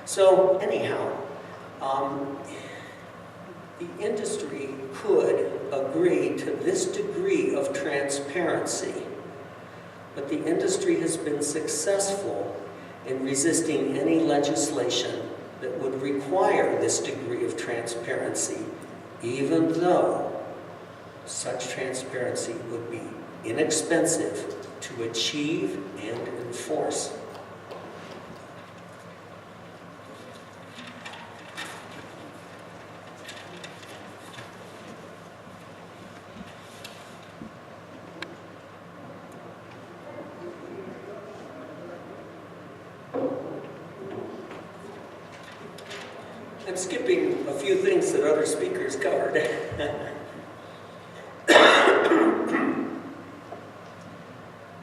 So anyhow, the industry could agree to this degree of transparency, but the industry has been successful in resisting any legislation that would require this degree of transparency, even though such transparency would be inexpensive to achieve and enforce. I'm skipping a few things that other speakers covered.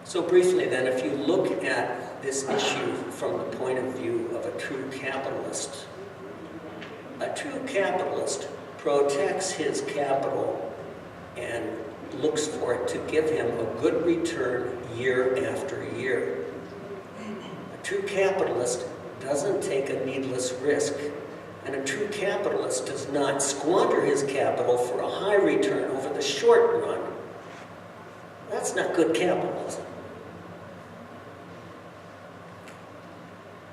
So briefly then, if you look at this issue from the point of view of a true capitalist protects his capital and looks for it to give him a good return year after year. A true capitalist doesn't take a needless risk, and a true capitalist does not squander his capital for a high return over the short run. That's not good capitalism.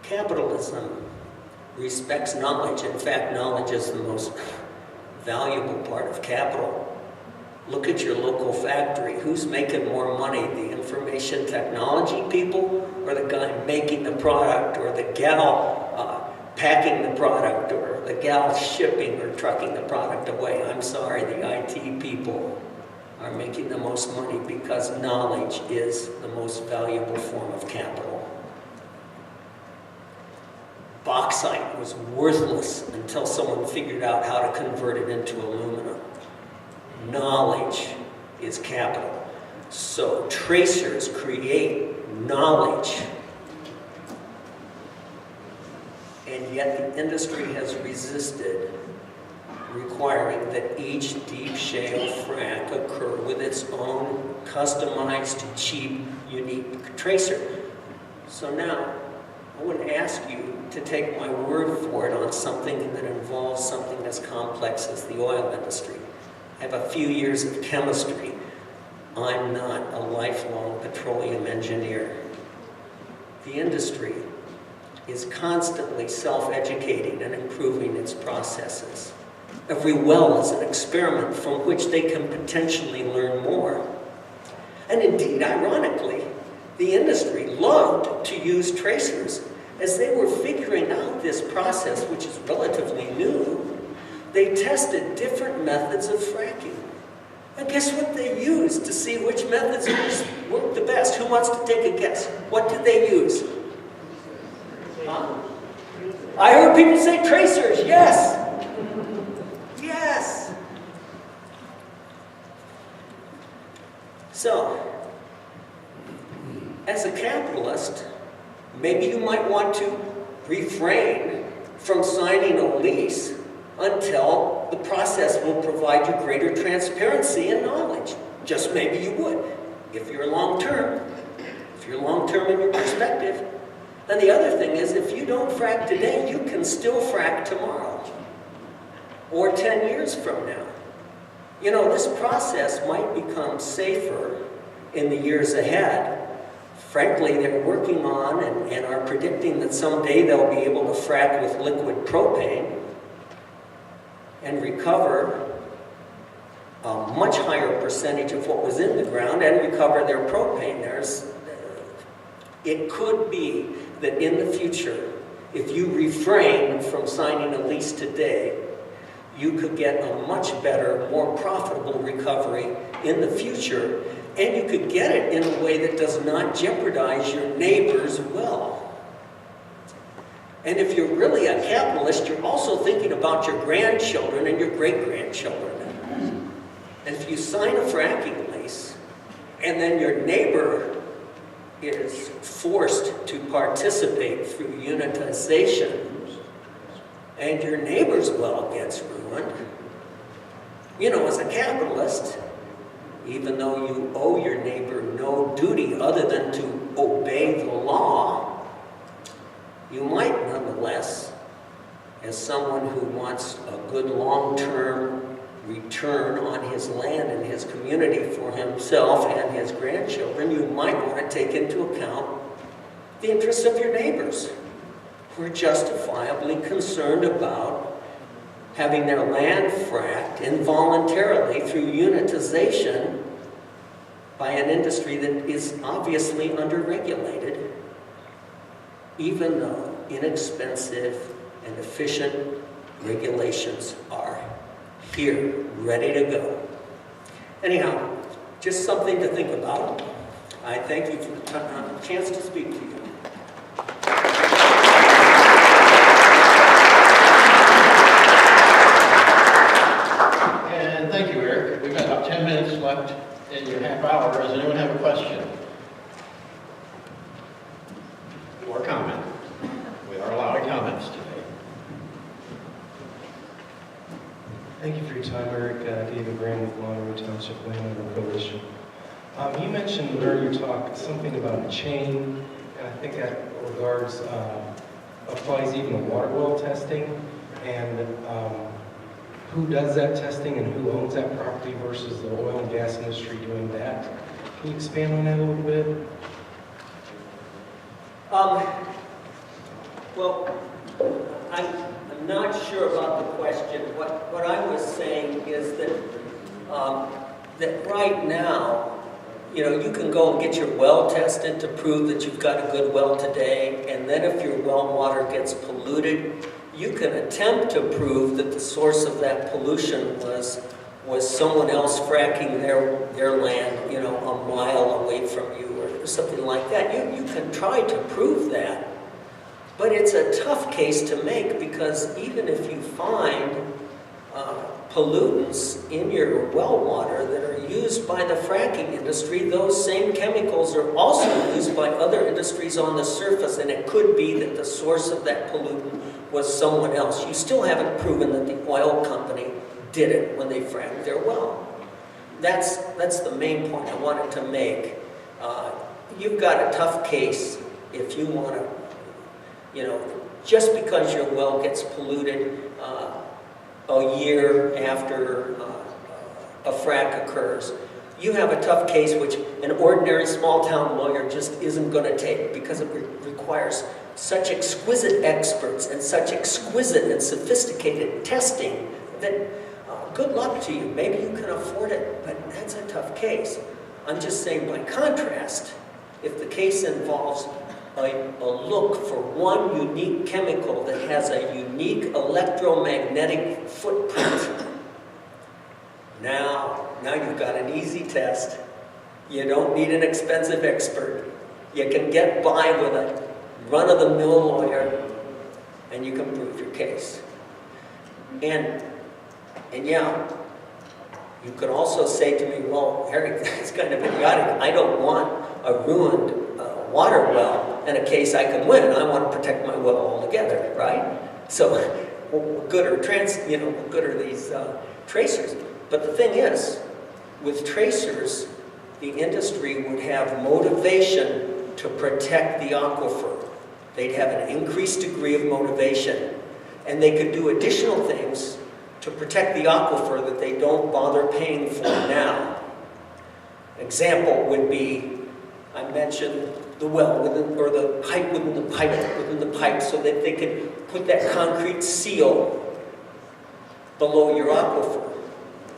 Capitalism respects knowledge. In fact, knowledge is the most valuable part of capital. Look at your local factory. Who's making more money, the information technology people, or the guy making the product, or the gal packing the product, or the gal shipping or trucking the product away? I'm sorry, the IT people are making the most money because knowledge is the most valuable form of capital. Bauxite was worthless until someone figured out how to convert it into aluminum. Knowledge is capital. So tracers create knowledge. And yet the industry has resisted requiring that each deep shale frac occur with its own customized, cheap, unique tracer. So now, I wouldn't ask you to take my word for it on something that involves something as complex as the oil industry. I have a few years of chemistry. I'm not a lifelong petroleum engineer. The industry is constantly self-educating and improving its processes. Every well is an experiment from which they can potentially learn more. And indeed, ironically, the industry loved to use tracers. As they were figuring out this process, which is relatively new, they tested different methods of fracking. And guess what they used to see which methods worked the best? Who wants to take a guess? What did they use? Huh? I heard people say tracers, yes! Yes! So, as a capitalist, maybe you might want to refrain from signing a lease until the process will provide you greater transparency and knowledge. Just maybe you would, if you're long-term in your perspective. And the other thing is, if you don't frack today, you can still frack tomorrow, or 10 years from now. You know, this process might become safer in the years ahead. Frankly, they're working on and are predicting that someday they'll be able to frack with liquid propane and recover a much higher percentage of what was in the ground and recover their propane. It could be that in the future, if you refrain from signing a lease today, you could get a much better, more profitable recovery in the future, and you could get it in a way that does not jeopardize your neighbor's well. And if you're really a capitalist, you're also thinking about your grandchildren and your great-grandchildren. And if you sign a fracking lease, and then your neighbor is forced to participate through unitization, and your neighbor's well gets ruined, you know, as a capitalist, even though you owe your neighbor no duty other than to obey the law, you might nonetheless, as someone who wants a good long-term return on his land and his community for himself and his grandchildren, you might want to take into account the interests of your neighbors who are justifiably concerned about having their land fracked involuntarily through unitization by an industry that is obviously underregulated, even though inexpensive and efficient regulations are here, ready to go. Anyhow, just something to think about. I thank you for the chance to speak to you. compliance today. Thank you for your time, Eric. David Graham with Monterey Township Landowner Coalition. You mentioned during your talk something about a chain, and I think that regards applies even to water well testing, and who does that testing and who owns that property versus the oil and gas industry doing that. Can you expand on that a little bit? Well, I'm not sure about the question. What I was saying is that that right now, you know, you can go and get your well tested to prove that you've got a good well today, and then if your well water gets polluted, you can attempt to prove that the source of that pollution was someone else fracking their land, you know, a mile away from you or something like that. You can try to prove that, but it's a tough case to make, because even if you find pollutants in your well water that are used by the fracking industry, those same chemicals are also used by other industries on the surface, and it could be that the source of that pollutant was someone else. You still haven't proven that the oil company did it when they fracked their well. That's the main point I wanted to make. You've got a tough case if you want to, you know, just because your well gets polluted a year after a frack occurs, you have a tough case which an ordinary small town lawyer just isn't going to take, because it requires such exquisite experts and such exquisite and sophisticated testing that good luck to you. Maybe you can afford it, but that's a tough case. I'm just saying, by contrast, if the case involves a look for one unique chemical that has a unique electromagnetic footprint, now you've got an easy test. You don't need an expensive expert. You can get by with a run-of-the-mill lawyer, and you can prove your case. And yeah, you could also say to me, well, Eric, that's kind of idiotic. I don't want a ruined water well in a case I can win. I want to protect my well altogether, right? So, what good are these tracers? But the thing is, with tracers, the industry would have motivation to protect the aquifer. They'd have an increased degree of motivation, and they could do additional things to protect the aquifer that they don't bother paying for now. Example would be, I mentioned the well or the pipe within the pipe, so that they could put that concrete seal below your aquifer.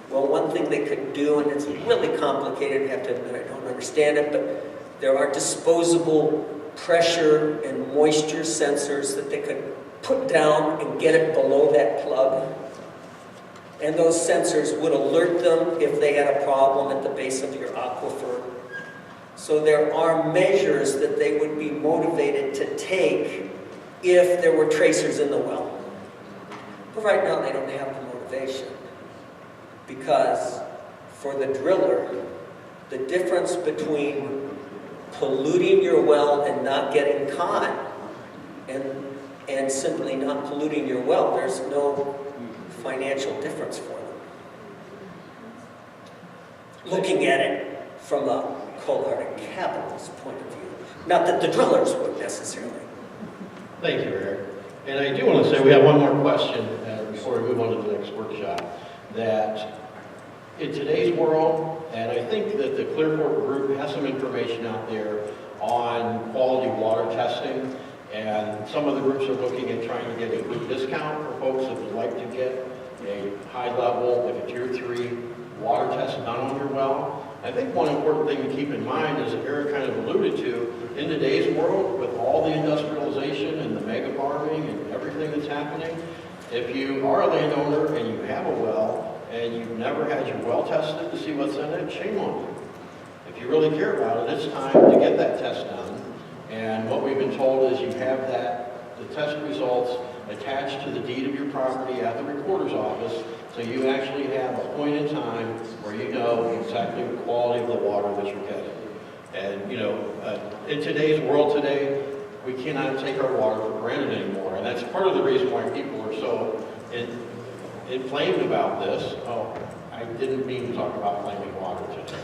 Well, one thing they could do, and it's really complicated, I have to admit I don't understand it, but there are disposable pressure and moisture sensors that they could put down and get it below that plug. And those sensors would alert them if they had a problem at the base of your aquifer. So there are measures that they would be motivated to take if there were tracers in the well. But right now they don't have the motivation, because for the driller, the difference between polluting your well and not getting caught and simply not polluting your well, there's no financial difference for them. Looking at it from a cold-hearted capitalist point of view. Not that the drillers would necessarily. Thank you, Eric. And I do want to say we have one more question before we move on to the next workshop. That in today's world, and I think that the Clearport group has some information out there on quality water testing, and some of the groups are looking at trying to get a group discount for folks that would like to get a high level, like a tier 3 water test done on your well. I think one important thing to keep in mind, as Eric kind of alluded to, in today's world, with all the industrialization and the mega farming and everything that's happening, if you are a landowner and you have a well and you've never had your well tested to see what's in it, shame on you. If you really care about it, it's time to get that test done. And what we've been told is you have the test results attached to the deed of your property at the recorder's office, so you actually have a point in time where you know exactly the quality of the water that you're getting. And, you know, in today's world today, we cannot take our water for granted anymore. for. And that's part of the reason why people are so inflamed about this. Oh, I didn't mean to talk about flaming water today.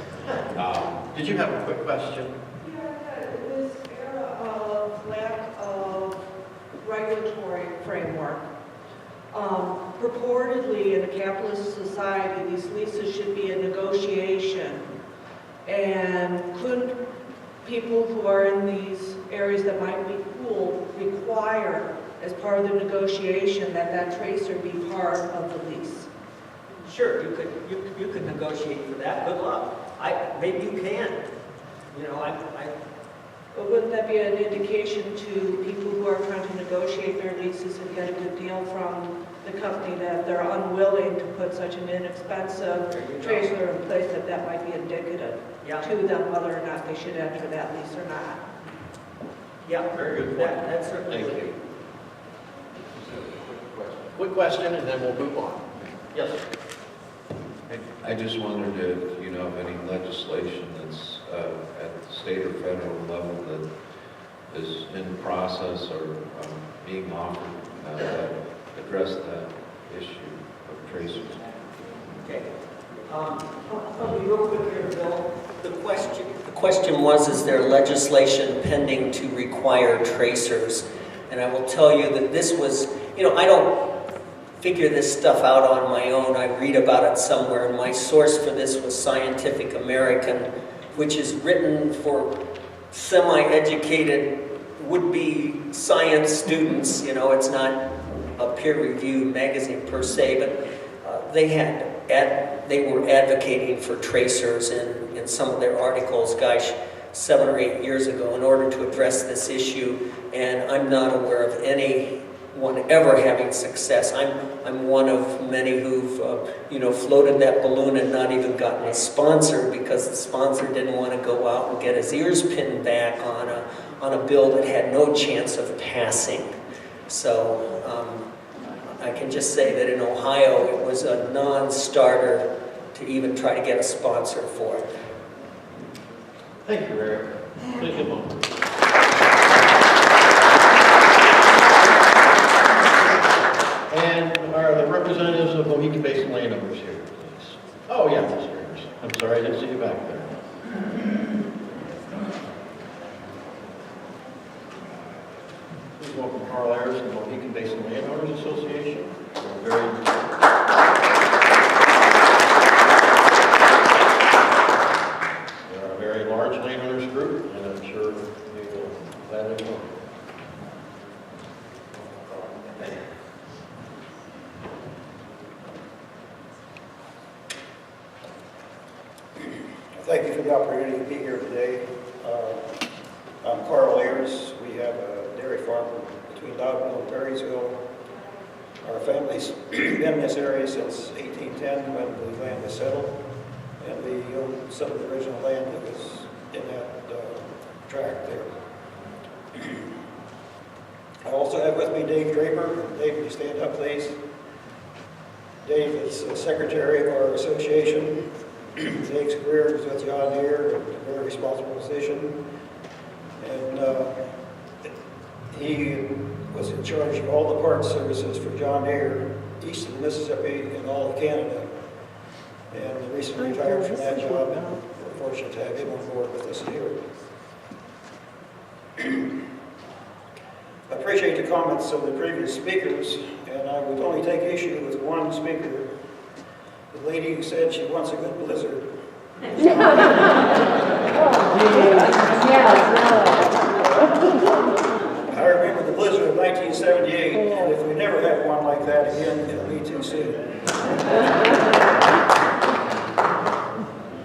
Did you have a quick question? Yeah, in this era of lack of regulatory framework, purportedly in a capitalist society, these leases should be a negotiation. And couldn't people who are in these areas that might be pooled require, as part of the negotiation, that that tracer be part of the lease? Sure, you could negotiate for that. Good luck. Maybe you can. You know, But wouldn't that be an indication to people who are trying to negotiate their leases and get a good deal from the company that they're unwilling to put such an inexpensive tracer in place, that might be indicative to them whether or not they should enter that lease or not? Yeah, Very good point. That's certainly. Thank you. Quick question, and then we'll move on. Yes, sir. I just wondered if you know of any legislation that's at the state or federal level that is in process or being offered that address that issue of tracers. Okay. Real quick here, Bill. The question was, is there legislation pending to require tracers? And I will tell you that this was, you know, I don't figure this stuff out on my own. I read about it somewhere, and my source for this was Scientific American, which is written for semi-educated would-be science students. You know, it's not a peer-reviewed magazine per se, but they were advocating for tracers in some of their articles, gosh, 7 or 8 years ago, in order to address this issue. And I'm not aware of anyone ever having success. I'm one of many who've floated that balloon and not even gotten a sponsor because the sponsor didn't want to go out and get his ears pinned back on a bill that had no chance of passing. So I can just say that in Ohio it was a non-starter to even try to get a sponsor for it. Thank you, Eric. Take a moment. And are the representatives of Mohican Basin Landowners here, please? Oh, yeah, Mr. Anderson. I'm sorry, I didn't see you back there. Please welcome Carl Ayers of the Mohican Basin Landowners Association. They're a very large landowners group, and I'm sure they will gladly welcome. Thank you for the opportunity to be here today. I'm Carl Ayers. We have a dairy farm between Loudonville and Perrysville. Our family's been in this area since 1810 when the land was settled, and we owned some of the original land that was in that tract there. I also have with me Dave Draper. Dave, will you stand up, please? Dave is secretary of our association. Dave's career was with John Deere, a very responsible position, and he was in charge of all the parts services for John Deere east of the Mississippi and all of Canada, and recently retired from that job, and we're fortunate to have him on board with us here. I appreciate the comments of the previous speakers, and I would only take issue with one speaker. The lady who said she wants a good blizzard. I remember the blizzard of 1978, and if we never have one like that again, it'll be too soon.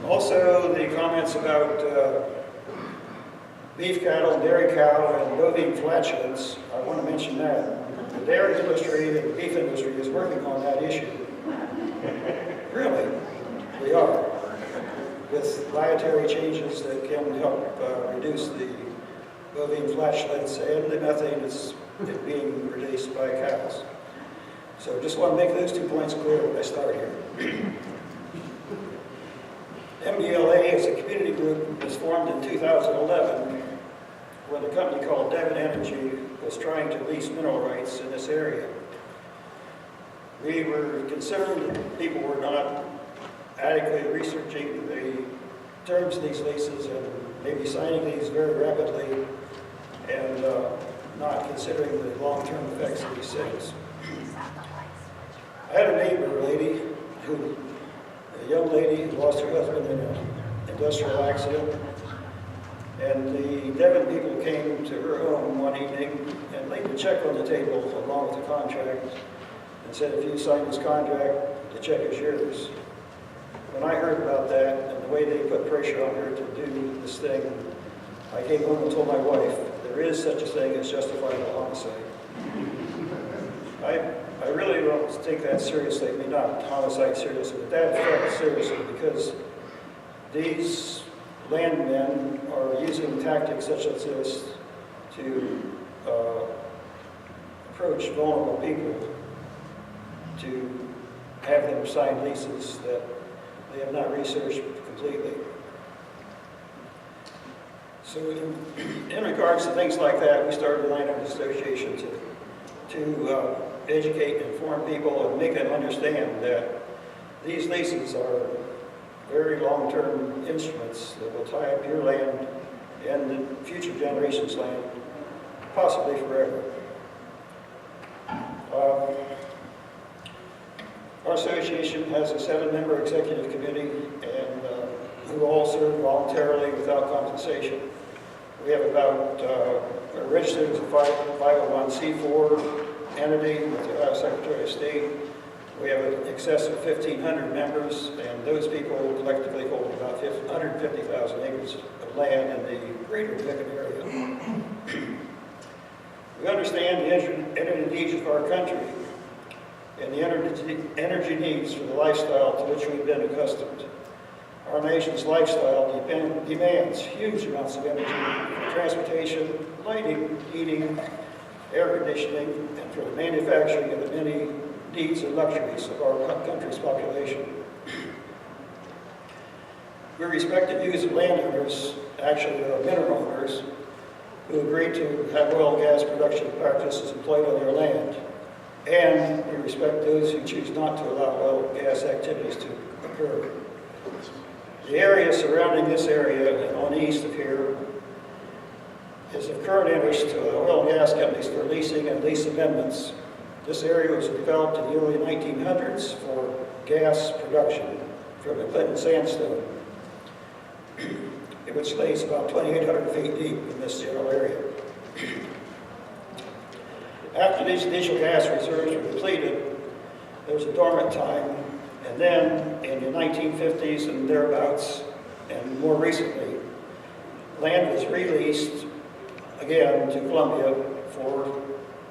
Also, the comments about beef cattle, dairy cow, and bovine flatulence, I want to mention that. The dairy industry and the beef industry is working on that issue. Really, we are, with dietary changes that can help reduce the bovine flatulence and the methane that's being released by cows. So just want to make those 2 points clear when I start here. MDLA is a community group that was formed in 2011 when a company called Devon Energy was trying to lease mineral rights in this area. We were concerned that people were not adequately researching the terms of these leases and maybe signing these very rapidly and not considering the long-term effects of these things. I had a neighbor, a young lady who lost her husband in an industrial accident, and the Devon people came to her home one evening and laid a check on the table along with the contract and said, if you sign this contract, the check is yours. When I heard about that and the way they put pressure on her to do this thing, I came home and told my wife, there is such a thing as justifiable homicide. I really don't take that seriously. I mean, not homicide seriously, but that fact seriously, because these landmen are using tactics such as this to approach vulnerable people to have them sign leases that they have not researched completely. So in regards to things like that, we started the Landowners Association to educate and inform people and make them understand that these leases are very long-term instruments that will tie up your land and the future generations' land, possibly forever. Our association has a 7-member executive committee and who all serve voluntarily without compensation. We have about, we're registered as a 501c4 entity with the Ohio Secretary of State. We have an excess of 1,500 members, and those people collectively hold about 150,000 acres of land in the greater Mohican area. We understand the energy needs of our country and the energy needs for the lifestyle to which we've been accustomed. Our nation's lifestyle demands huge amounts of energy for transportation, lighting, heating, air conditioning, and for the manufacturing of the many needs and luxuries of our country's population. We respect the views of landowners, actually mineral owners, who agree to have oil and gas production practices employed on their land. And we respect those who choose not to allow oil and gas activities to occur. The area surrounding this area and on the east of here is of current interest to the oil and gas companies for leasing and lease amendments. This area was developed in the early 1900s for gas production from the Clinton sandstone, which lays about 2,800 feet deep in this general area. After these initial gas reserves were depleted, there was a dormant time, and then in the 1950s and thereabouts, and more recently, land was released again to Columbia for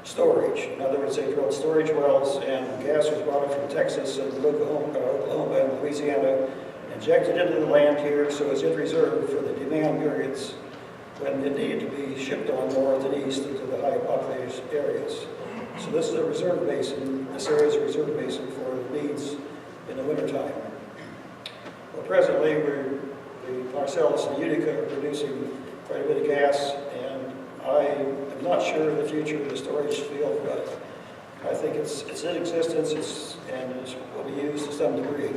storage. In other words, they drilled storage wells, and gas was brought up from Texas and Oklahoma and Louisiana, injected into the land here so it's in reserve for the demand periods when it needed to be shipped on north and east into the high populated areas. So this is a reserve basin. This area is a reserve basin for the needs in the wintertime. Well, presently, Marcellus and Utica are producing quite a bit of gas, and I am not sure of the future of the storage field, but I think it's in existence and it will be used to some degree.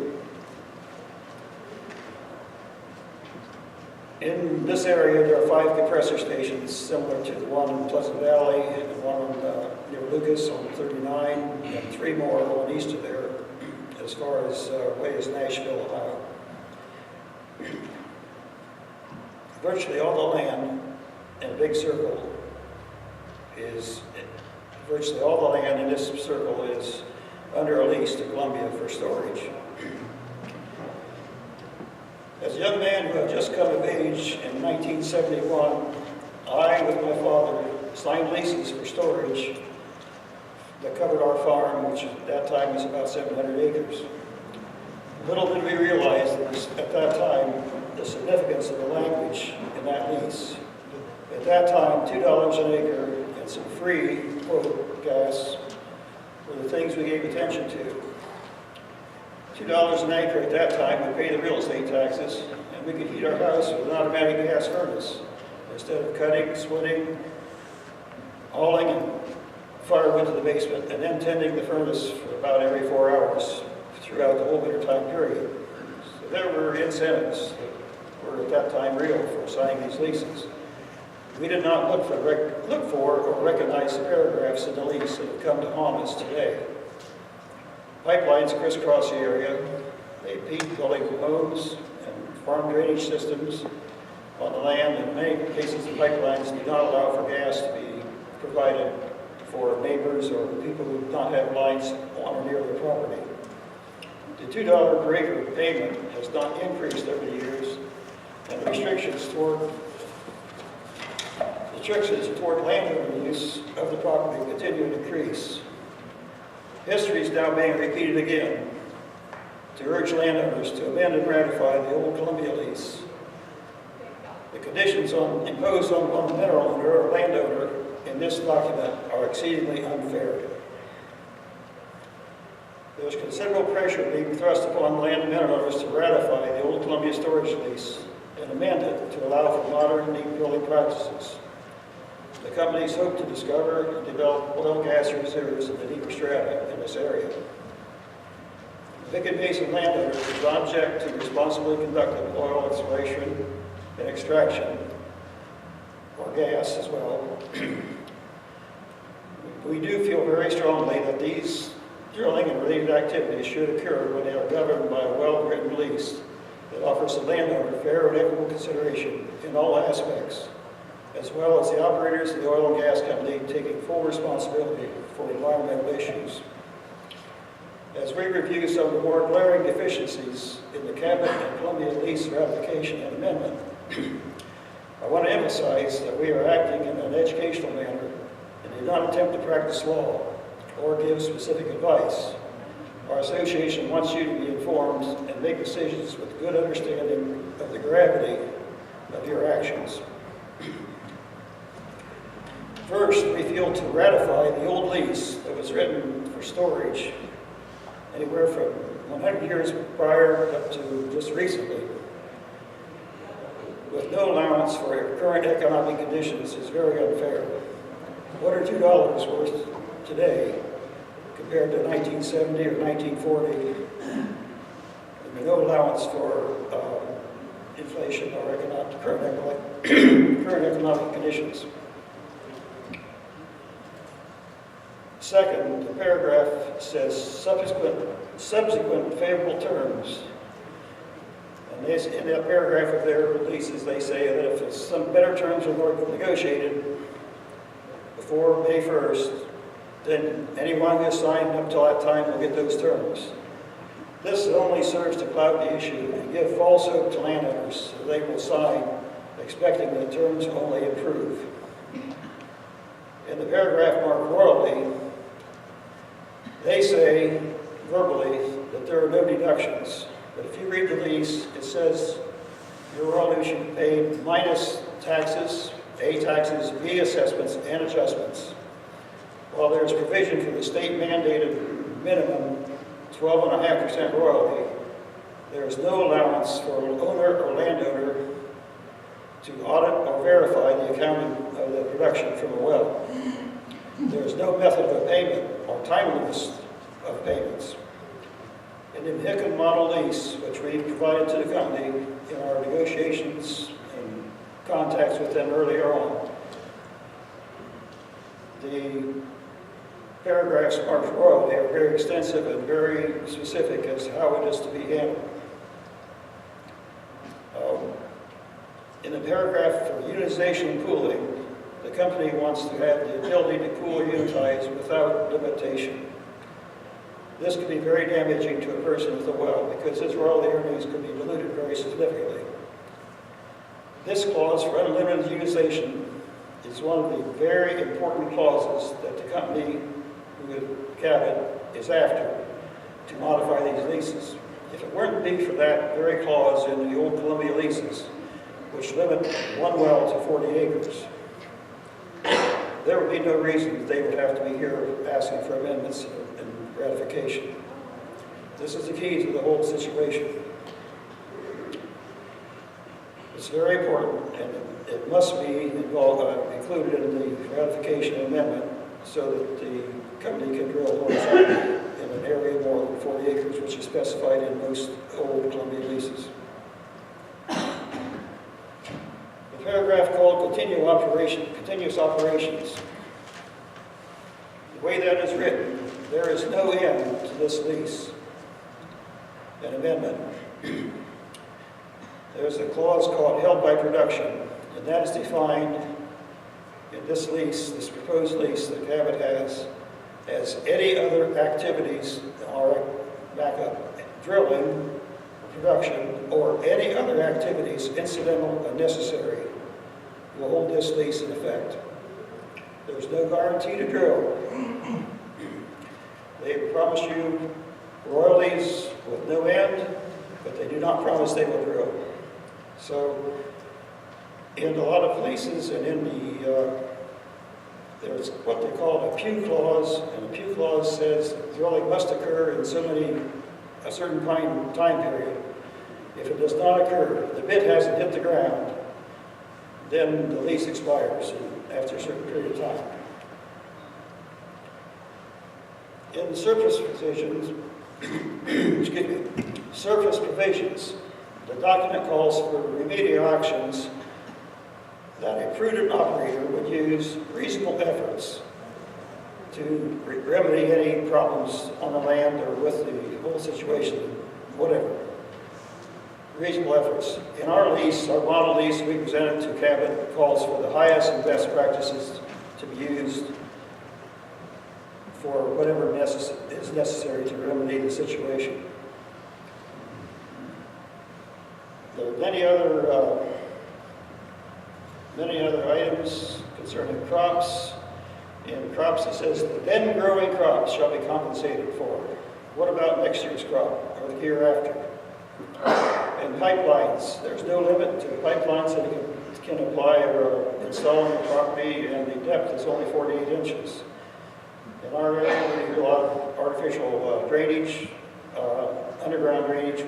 In this area, there are 5 compressor stations similar to the one in Pleasant Valley and one near Lucas on 39, and 3 more on east of there as far as way as Nashville, Ohio. Virtually all the land in a big circle virtually all the land in this circle is under a lease to Columbia for storage. As a young man who had just come of age in 1971, I, with my father, signed leases for storage that covered our farm, which at that time was about 700 acres. Little did we realize at that time the significance of the language in that lease. At that time, $2 an acre and some free, quote, gas were the things we gave attention to. $2 an acre at that time would pay the real estate taxes, and we could heat our house with an automatic gas furnace instead of cutting, splitting, hauling and firewood to the basement, and then tending the furnace for about every 4 hours throughout the whole winter time period. So there were incentives that were at that time real for signing these leases. We did not look for or recognize the paragraphs in the lease that have come to haunt us today. Pipelines crisscross the area. They impede building homes and farm drainage systems on the land. In many cases, the pipelines do not allow for gas to be provided for neighbors or people who do not have lines on or near their property. The $2 per acre payment has not increased over the years, and the restrictions toward landowner use of the property continue to increase. History is now being repeated again to urge landowners to amend and ratify the old Columbia lease. The conditions imposed on the mineral owner or landowner in this document are exceedingly unfair. There's considerable pressure being thrust upon land and mineral owners to ratify the old Columbia storage lease and amend it to allow for modern deep building practices. The companies hope to discover and develop oil gas reserves in the deeper strata in this area. The Mohican Basin Landowners is object to responsibly conducted oil exploration and extraction, or gas as well. We do feel very strongly that these drilling and related activities should occur when they are governed by a well-written lease that offers the landowner fair and equitable consideration in all aspects, as well as the operators of the oil and gas company taking full responsibility for environmental issues. As we review some of the more glaring deficiencies in the Cabot and Columbia lease ratification and amendment, I want to emphasize that we are acting in an educational manner and do not attempt to practice law or give specific advice. Our association wants you to be informed and make decisions with good understanding of the gravity of your actions. First, we feel to ratify the old lease that was written for storage anywhere from 100 years prior up to just recently, with no allowance for current economic conditions, is very unfair. What are $2 worth today compared to 1970 or 1940? And no allowance for inflation or current economic conditions. Second, the paragraph says subsequent favorable terms. And in that paragraph of their releases, they say that if some better terms are negotiated before May 1st, then anyone who has signed up till that time will get those terms. This only serves to cloud the issue and give false hope to landowners so they will sign expecting the terms only improve. In the paragraph marked royalty, they say verbally that there are no deductions. But if you read the lease, it says your royalty should be paid minus taxes, A taxes, B assessments, and adjustments. While there is provision for the state mandated minimum 12.5% royalty, there is no allowance for an owner or landowner to audit or verify the accounting of the production from a well. There is no method of payment or timeliness of payments. In the Mohican model lease, which we provided to the company in our negotiations and contacts with them earlier on, the paragraphs marked royalty are very extensive and very specific as to how it is to be handled. In the paragraph for unitization and cooling, the company wants to have the ability to cool or unitize without limitation. This could be very damaging to a person with a well because his royalty earnings could be diluted very significantly. This clause for unlimited unitization is one of the very important clauses that the company, Cabot, is after to modify these leases. If it weren't be for that very clause in the old Columbia leases, which limit one well to 40 acres, there would be no reason that they would have to be here asking for amendments and ratification. This is the key to the whole situation. The It's very important, and it must be included in the ratification amendment so that the company can drill horizontally in an area more than 40 acres, which is specified in most old Columbia leases. The paragraph called continuous operations. The way that is written, there is no end to this lease. An amendment. There's a clause called held by production, and that is defined in this lease, this proposed lease that Cabot has, as any other activities or backup, drilling, production, or any other activities incidental and necessary will hold this lease in effect. There's no guarantee to drill. They promise you royalties with no end, but they do not promise they will drill. So, in a lot of leases and in there's what they call a pew clause, and a pew clause says drilling must occur in a certain time period. If it does not occur, the bit hasn't hit the ground, then the lease expires after a certain period of time. In the surface provisions, surface provisions, the document calls for remedial actions that a prudent operator would use reasonable efforts to remedy any problems on the land or with the whole situation, whatever. Reasonable efforts. In our lease, our model lease we presented to Cabot calls for the highest and best practices to be used for whatever is necessary to remedy the situation. There are many other items concerning crops. In crops, it says the then growing crops shall be compensated for. What about next year's crop or the year after? And pipelines, there's no limit to the pipelines that can apply or install on the property, and the depth is only 48 inches. In our area, we do a lot of artificial drainage, underground drainage to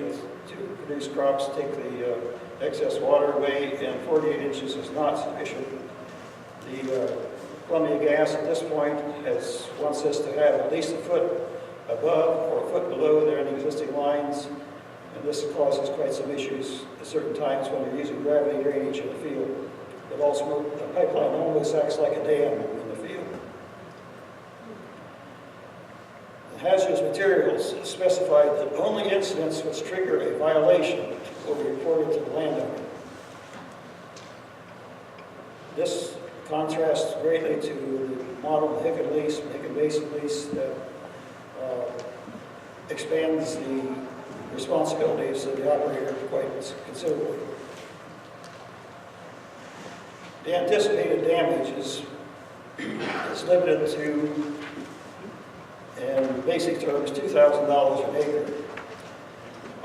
produce crops, take the excess water away, and 48 inches is not sufficient. The Columbia Gas at this point wants us to have at least a foot above or a foot below their existing lines, and this causes quite some issues at certain times when you're using gravity drainage in the field. But also, the pipeline almost acts like a dam in the field. The hazardous materials specified that only incidents which trigger a violation will be reported to the landowner. This contrasts greatly to the model Mohican Basin lease that expands the responsibilities of the operator quite considerably. The anticipated damage is limited to, in basic terms, $2,000 an acre.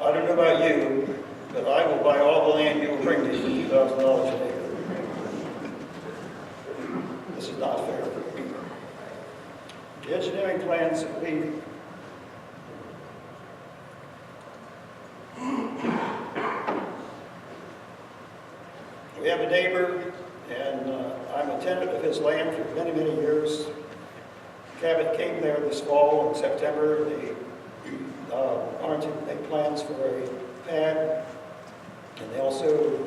I don't know about you, but I will buy all the land you will bring me for $2,000 an acre. This is not fair. The engineering plans that we have a neighbor, and I'm a tenant of his land for many, many years. Cabot came there this fall in September. They wanted to make plans for a pad, and they also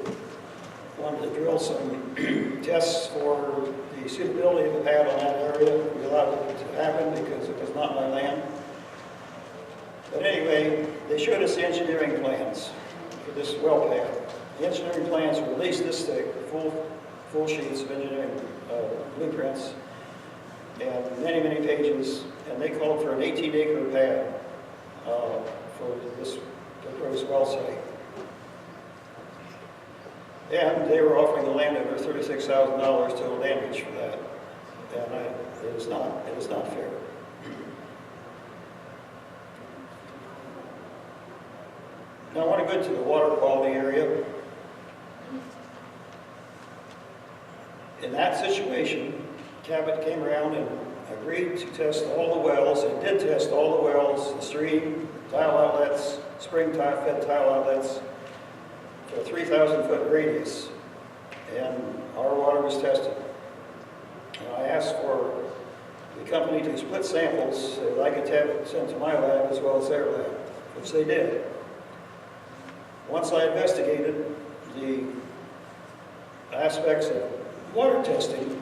wanted to drill some tests for the suitability of the pad on that area. We allowed it to happen because it was not my land. But anyway, they showed us the engineering plans for this well pad. The engineering plans were at least this thick, full sheets of engineering blueprints, and many, many pages, and they called for an 18-acre pad for this proposed well site. And they were offering the landowner $36,000 total damage for that, and it is not fair. Now I want to go to the water quality area. In that situation, Cabot came around and agreed to test all the wells, and did test all the wells, the stream, tile outlets, spring fed tile outlets, to a 3,000-foot radius, and our water was tested. And I asked for the company to split samples so that I could have it sent to my lab as well as their lab, which they did. Once I investigated the aspects of water testing,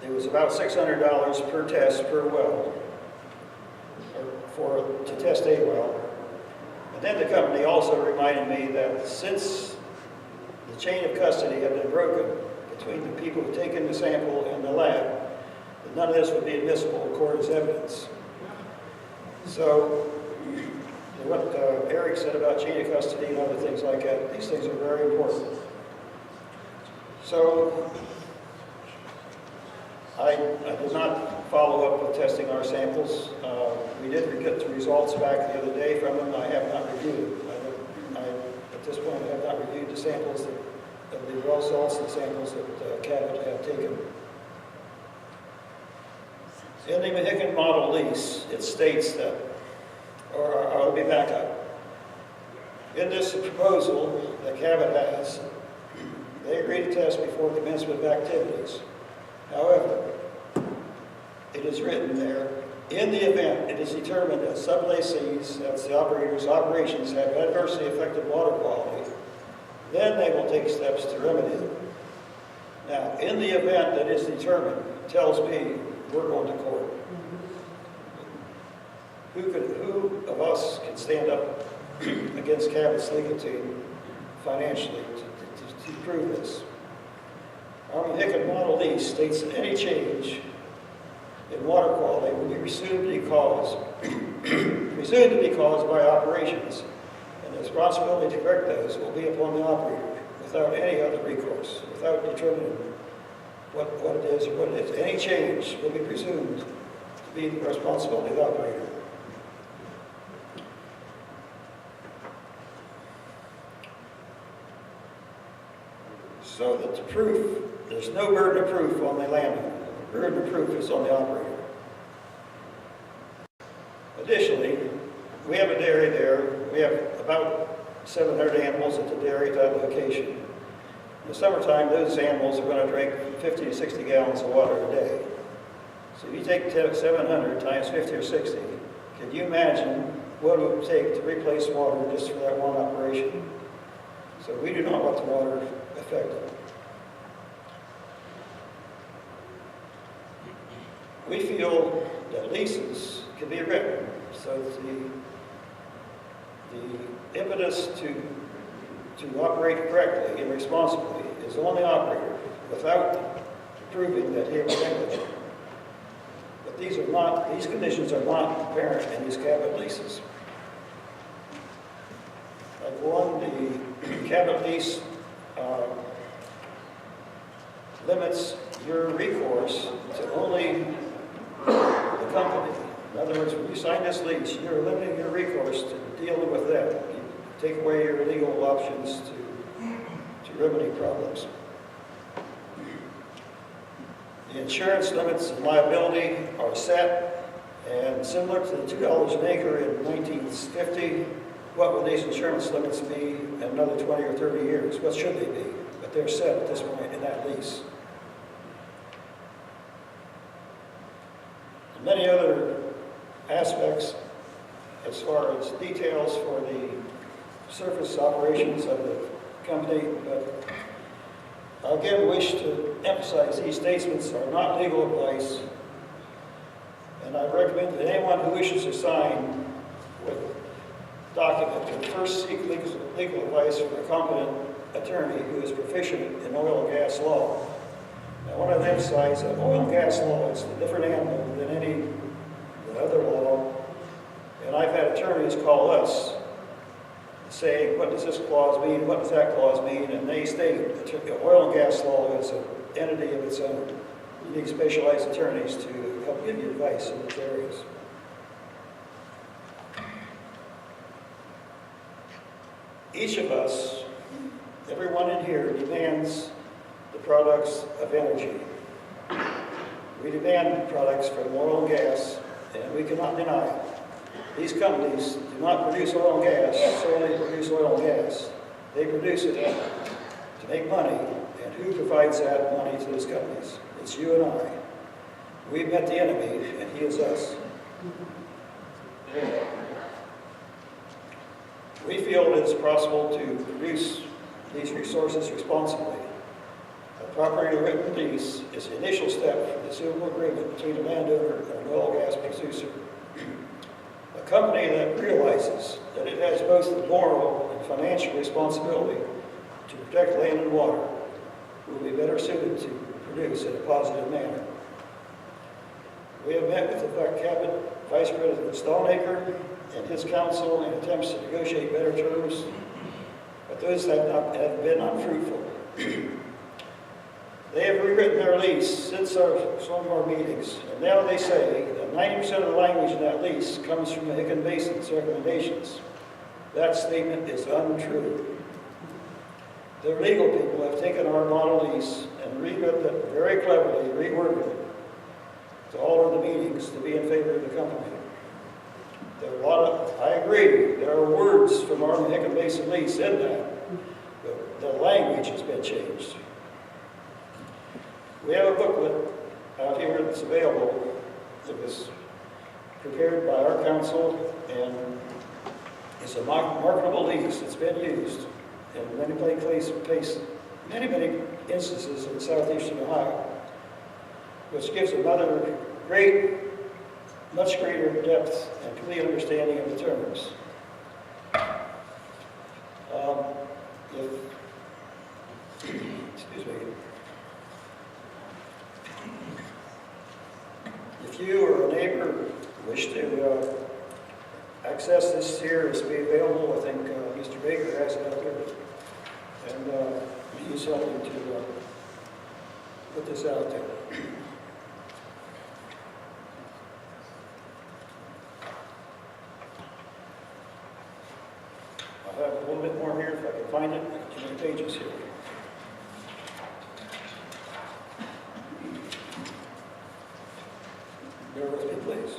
it was about $600 per test per well, to test a well. And then the company also reminded me that since the chain of custody had been broken between the people who taken the sample and the lab, that none of this would be admissible in court as evidence. So what Eric said about chain of custody and other things like that, these things are very important. So I did not follow up with testing our samples. We did get the results back the other day from them. I have not reviewed it. At this point, I have not reviewed the samples of the well salts and samples that Cabot have taken. In the Mohican model lease, it states that, or let me back up. In this proposal that Cabot has, they agree to test before commencement of activities. However, it is written there, in the event it is determined that sub-lessees, that's the operator's operations, have adversely affected water quality, then they will take steps to remedy them. Now, in the event that is determined, tells me we're going to court. Who of us can stand up against Cabot's legal team financially to prove this? Our Mohican model lease states that any change in water quality will be presumed to be caused by operations, and the responsibility to correct those will be upon the operator without any other recourse, without determining what it is or what it is. Any change will be presumed to be the responsibility of the operator. So that the proof, there's no burden of proof on the landowner. The burden of proof is on the operator. Additionally, we have a dairy there. We have about 700 animals at the dairy at that location. In the summertime, those animals are going to drink 50 to 60 gallons of water a day. So if you take 700 times 50 or 60, can you imagine what it would take to replace water just for that one operation? So we do not want the water affected. We feel that leases can be written so that the impetus to operate correctly and responsibly is on the operator without proving that he was negligent. But these conditions are not apparent in these Cabot leases. Like one, the Cabot lease limits your recourse to only the company. In other words, when you sign this lease, you're limiting your recourse to dealing with them. You take away your legal options to remedy problems. The insurance limits and liability are set, and similar to the $2 an acre in 1950, what will these insurance limits be in another 20 or 30 years? What should they be? But they're set at this point in that lease. And many other aspects as far as details for the surface operations of the company, but I again wish to emphasize these statements are not legal advice, and I recommend that anyone who wishes to sign with document to first seek legal advice from a competent attorney who is proficient in oil and gas law. Now, I want to emphasize that oil and gas law is a different animal than any other law, and I've had attorneys call us saying, what does this clause mean, what does that clause mean, and they state that oil and gas law is an entity of its own. You need specialized attorneys to help give you advice in those areas. Each of us, everyone in here, demands the products of energy. We demand products from oil and gas, and we cannot deny it. These companies do not produce oil and gas, solely produce oil and gas. They produce it to make money, and who provides that money to those companies? It's you and I. We've met the enemy, and he is us. We feel it is possible to produce these resources responsibly. A properly written lease is the initial step for the civil agreement between a landowner and an oil and gas producer. A company that realizes that it has both the moral and financial responsibility to protect land and water will be better suited to produce in a positive manner. We have met with the Cabot Vice President Stallnaker and his counsel in attempts to negotiate better terms, but those have been unfruitful. They have rewritten their lease since some of our meetings, and now they say that 90% of the language in that lease comes from Mohican Basin's recommendations. That statement is untrue. Their legal people have taken our model lease and rewritten it very cleverly, reworded it to alter the meetings to be in favor of the company. There are a lot of, I agree, there are words from our Mohican Basin lease in that, but the language has been changed. We have a booklet out here that's available that was prepared by our council, and it's a marketable lease. It's been used in many instances in southeastern Ohio, which gives another much greater depth and complete understanding of the terms. If you or a neighbor wish to access this here, it's be available. I think Mr. Baker has it up there, and he's helping to put this out there. I have a little bit more here if I can find it. Too many pages here. Bear with me, please.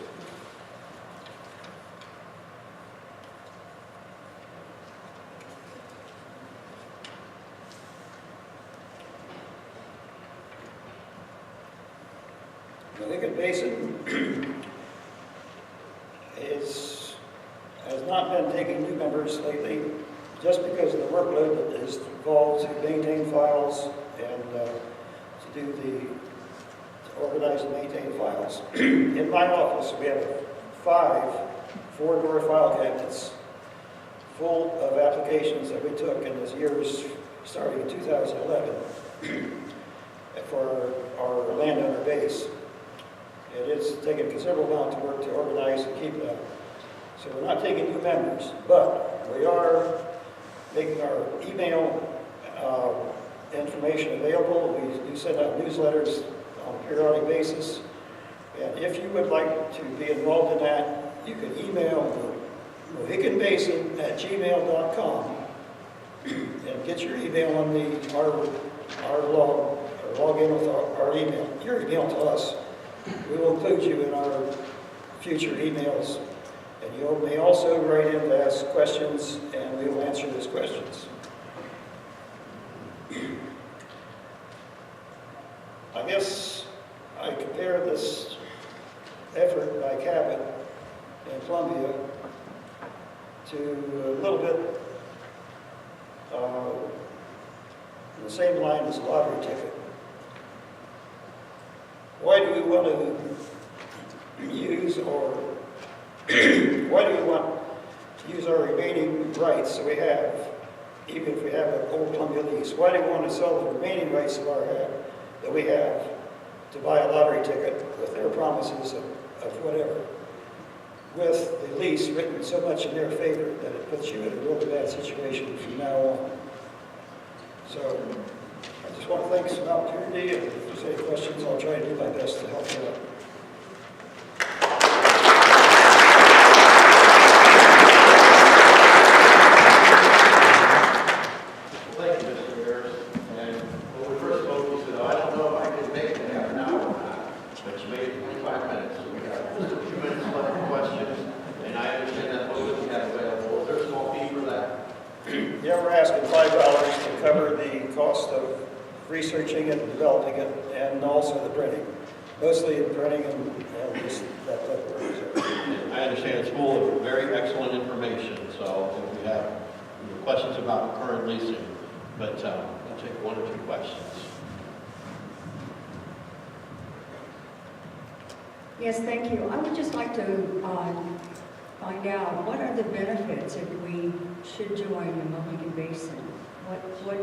The Mohican Basin has not been taking new members lately, just because of the workload that is involved to maintain files and to organize and maintain files. In my office, we have 5 4-door file cabinets full of applications that we took in those years starting in 2011 for our landowner base. It is taking considerable amount of work to organize and keep that. So we're not taking new members, but we are making our email information available. We do send out newsletters on a periodic basis. And if you would like to be involved in that, you can email mohicanbasin@gmail.com and get your email on log in with our email, your email to us. We will include you in our future emails. And you may also write in to ask questions, and we will answer those questions. I guess I compare this effort by Cabot in Columbia to a little bit in the same line as a lottery ticket. Why do we want to use our remaining rights that we have, even if we have an old Columbia lease? Why do we want to sell the remaining rights that we have to buy a lottery ticket with their promises of whatever, with the lease written so much in their favor that it puts you in a really bad situation from now on? So I just want to thank you for the opportunity, and if there's any questions, I'll try to do my best to help you out. And I understand that's what we have available. Is there a small fee for that? Yeah, we're asking $5 to cover the cost of researching it and developing it, and also the printing. Mostly the printing and just that type of work. I understand it's full of very excellent information, so if we have questions about current leasing, but I'll take one or two questions. Yes, thank you. I would just like to find out, what are the benefits if we should join the Mohican Basin? What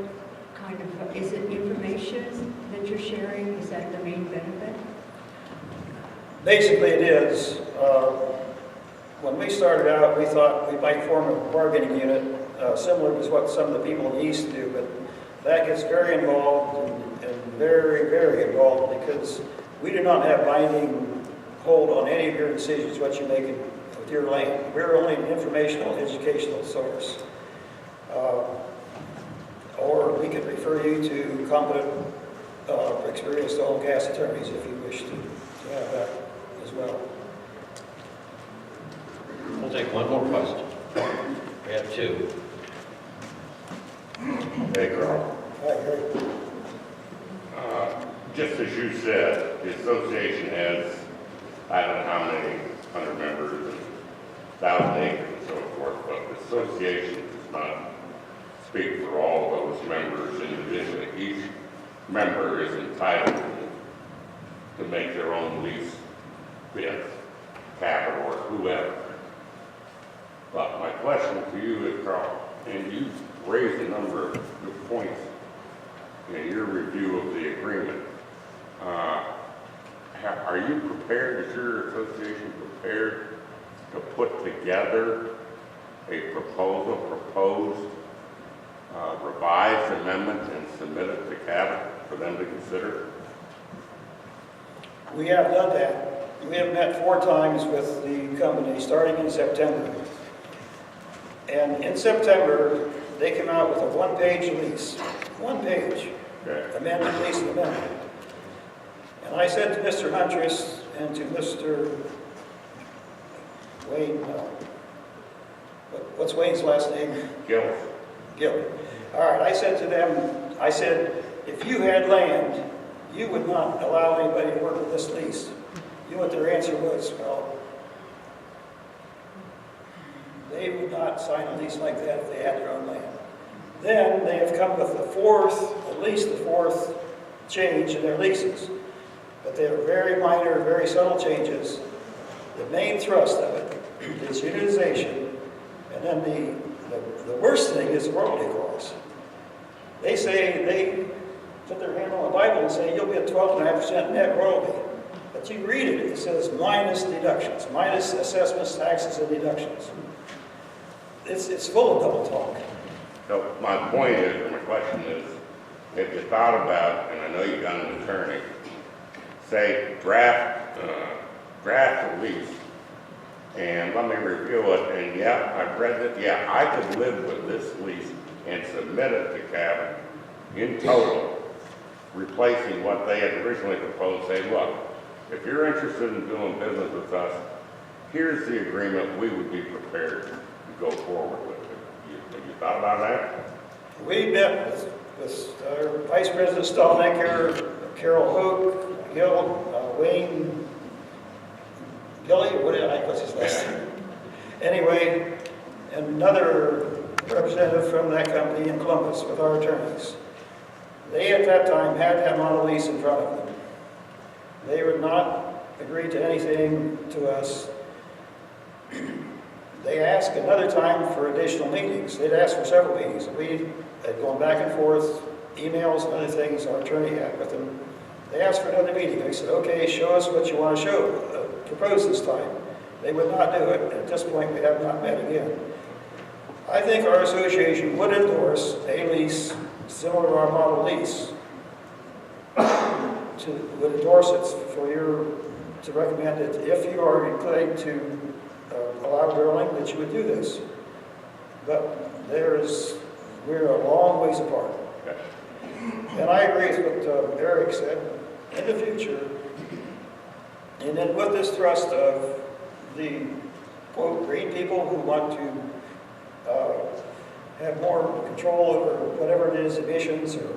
kind of, is it information that you're sharing? Is that the main benefit? Basically it is. When we started out, we thought we might form a bargaining unit similar to what some of the people in the East do, but that gets very involved and very, very involved because we do not have binding hold on any of your decisions, what you make with your land. We're only an informational, educational source. Or we could refer you to competent, experienced oil and gas attorneys if you wish to have that as well. We'll take one more question. We have two. Hey, Carl. Hi, Gary. Just as you said, the association has, I don't know how many 100 members and 1,000 acres and so forth, but the association does not speak for all those members individually. Each member is entitled to make their own lease with Cabot or whoever. But my question to you is, Carl, and you raised a number of good points in your review of the agreement. Are you prepared, is your association prepared to put together a proposed revised amendment and submit it to Cabot for them to consider? We have done that. We have met 4 times with the company starting in September. And in September, they came out with a 1-page lease. 1 page. Okay. Amended lease amendment. And I said to Mr. Huntress and to Mr. Wayne, what's Wayne's last name? Gill. Gill. All right, I said to them, I said, if you had land, you would not allow anybody to work with this lease. You know what their answer was? Well, they would not sign a lease like that if they had their own land. Then they have come with the 4th, at least the 4th change in their leases. But they are very minor, very subtle changes. The main thrust of it is unitization, and then the worst thing is the royalty clause. They say, they put their hand on the Bible and say, you'll be at 12.5% net royalty. But you read it, it says minus deductions, minus assessments, taxes, and deductions. It's full of double talk. So my point is, or my question is, if you thought about, and I know you got an attorney, say draft a lease, and let me review it, and yeah, I've read it, yeah, I could live with this lease and submit it to Cabot in total, replacing what they had originally proposed. Say, look, if you're interested in doing business with us, here's the agreement we would be prepared to go forward with it. Have you thought about that? We met with our Vice President Stallnecker, Carol Hoke, Gil, Wayne, Gilly, what's his last name? Anyway, another representative from that company in Columbus with our attorneys. They at that time had that model lease in front of them. They would not agree to anything to us. They asked another time for additional meetings. They'd asked for several meetings. We had gone back and forth, emails and other things our attorney had with them. They asked for another meeting. I said, okay, show us what you want to show, propose this time. They would not do it. At this point, we have not met again. I think our association would endorse a lease similar to our model lease. Would endorse it for to recommend it if you are inclined to allow drilling, that you would do this. But we're a long ways apart. And I agree with what Eric said. In the future, and then with this thrust of the quote, green people who want to have more control over whatever it is, emissions or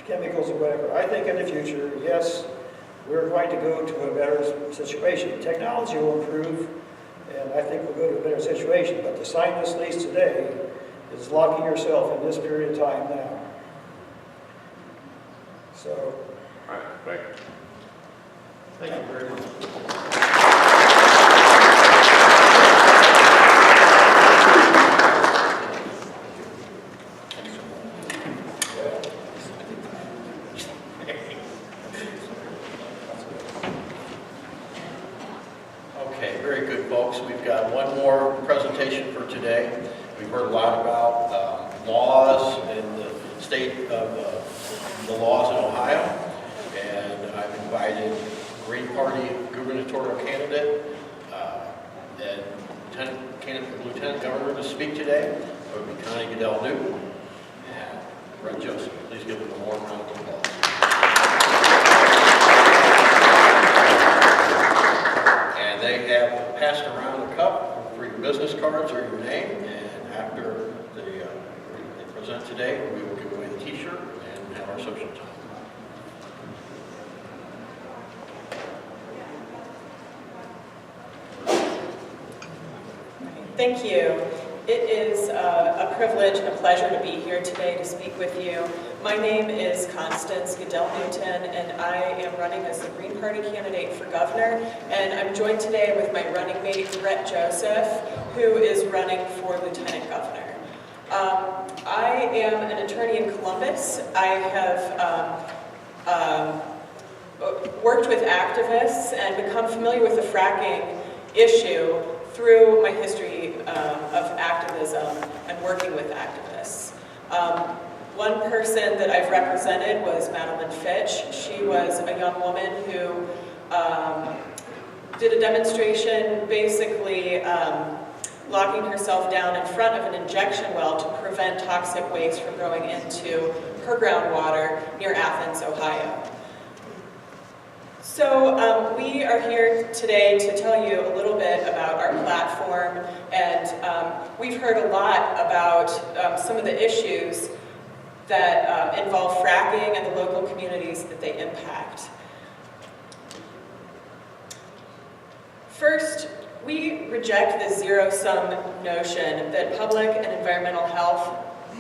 chemicals or whatever. I think in the future, yes, we're going to go to a better situation. Technology will improve, and I think we'll go to a better situation. But to sign this lease today is locking yourself in this period of time now. So. All right, thank you. Thank you very much. Okay, very good, folks. We've got one more presentation for today. We've heard a lot about laws in the state of the laws in Ohio, and I've invited Green Party gubernatorial candidate and Lieutenant Governor to speak today. It would be Connie Gadell-Newton and Brett Joseph. Please give them a warm round of applause. And they have passed around a cup for your business cards or your name, and after they present today, we will give away the t-shirt and have our social time. Thank you. It is a privilege and a pleasure to be here today to speak with you. My name is Constance Gadell-Newton, and I am running as the Green Party candidate for governor. And I'm joined today with my running mate, Brett Joseph, who is running for lieutenant governor. I am an attorney in Columbus. I have worked with activists and become familiar with the fracking issue through my history of activism and working with activists. One person that I've represented was Madeline Fitch. She was a young woman who did a demonstration basically locking herself down in front of an injection well to prevent toxic waste from going into her groundwater near Athens, Ohio. So we are here today to tell you a little bit about our platform, and we've heard a lot about some of the issues that involve fracking and the local communities that they impact. First, we reject the zero-sum notion that public and environmental health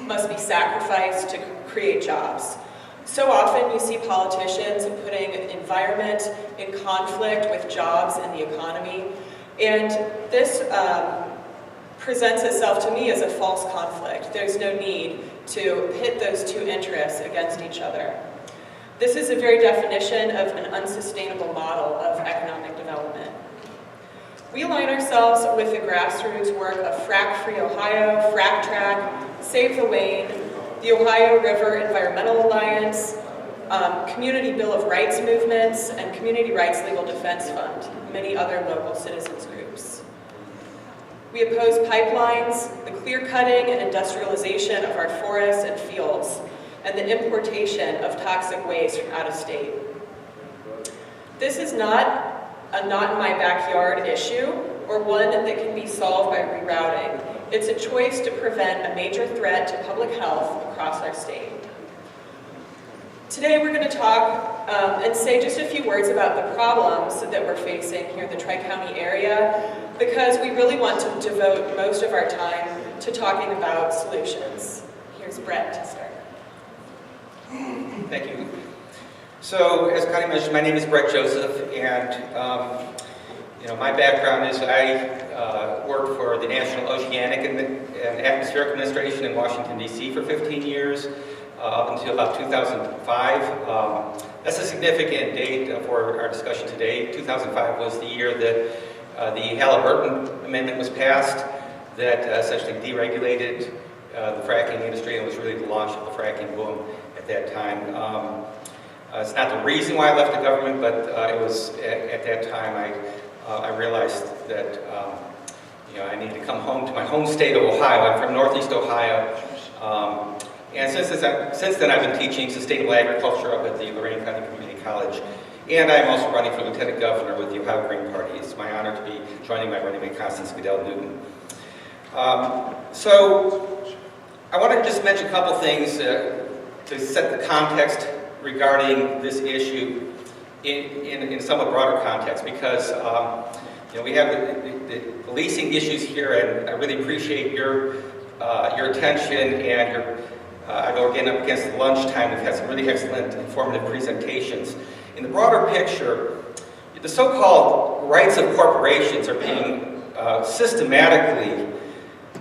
must be sacrificed to create jobs. So often you see politicians putting environment in conflict with jobs and the economy, and this presents itself to me as a false conflict. There's no need to pit those two interests against each other. This is a very definition of an unsustainable model of economic development. We align ourselves with the grassroots work of Frack Free Ohio, Frack Track, Save the Wayne, the Ohio River Environmental Alliance, Community Bill of Rights movements, and Community Rights Legal Defense Fund, many other local citizens groups. We oppose pipelines, the clear-cutting and industrialization of our forests and fields, and the importation of toxic waste from out of state. This is not a not-in-my-backyard issue, or one that can be solved by rerouting. It's a choice to prevent a major threat to public health across our state. Today we're going to talk and say just a few words about the problems that we're facing here in the Tri-County area, because we really want to devote most of our time to talking about solutions. Here's Brett to start. Thank you. So, as Connie mentioned, my name is Brett Joseph, and my background is I worked for the National Oceanic and Atmospheric Administration in Washington, D.C. for 15 years, up until about 2005. That's a significant date for our discussion today. 2005 was the year that the Halliburton Amendment was passed that essentially deregulated the fracking industry, and was really the launch of the fracking boom at that time. It's not the reason why I left the government, but it was at that time I realized that I needed to come home to my home state of Ohio. I'm from Northeast Ohio, and since then I've been teaching sustainable agriculture up at the Lorain County Community College And I'm also running for Lieutenant Governor with the Ohio Green Party. It's my honor to be joining my running mate, Constance Gadell-Newton. So I want to just mention a couple things to set the context regarding this issue in somewhat broader context, because we have the leasing issues here, and I really appreciate your attention and your. I go again up against the lunchtime. We've had some really excellent, informative presentations. In the broader picture, the so-called rights of corporations are being systematically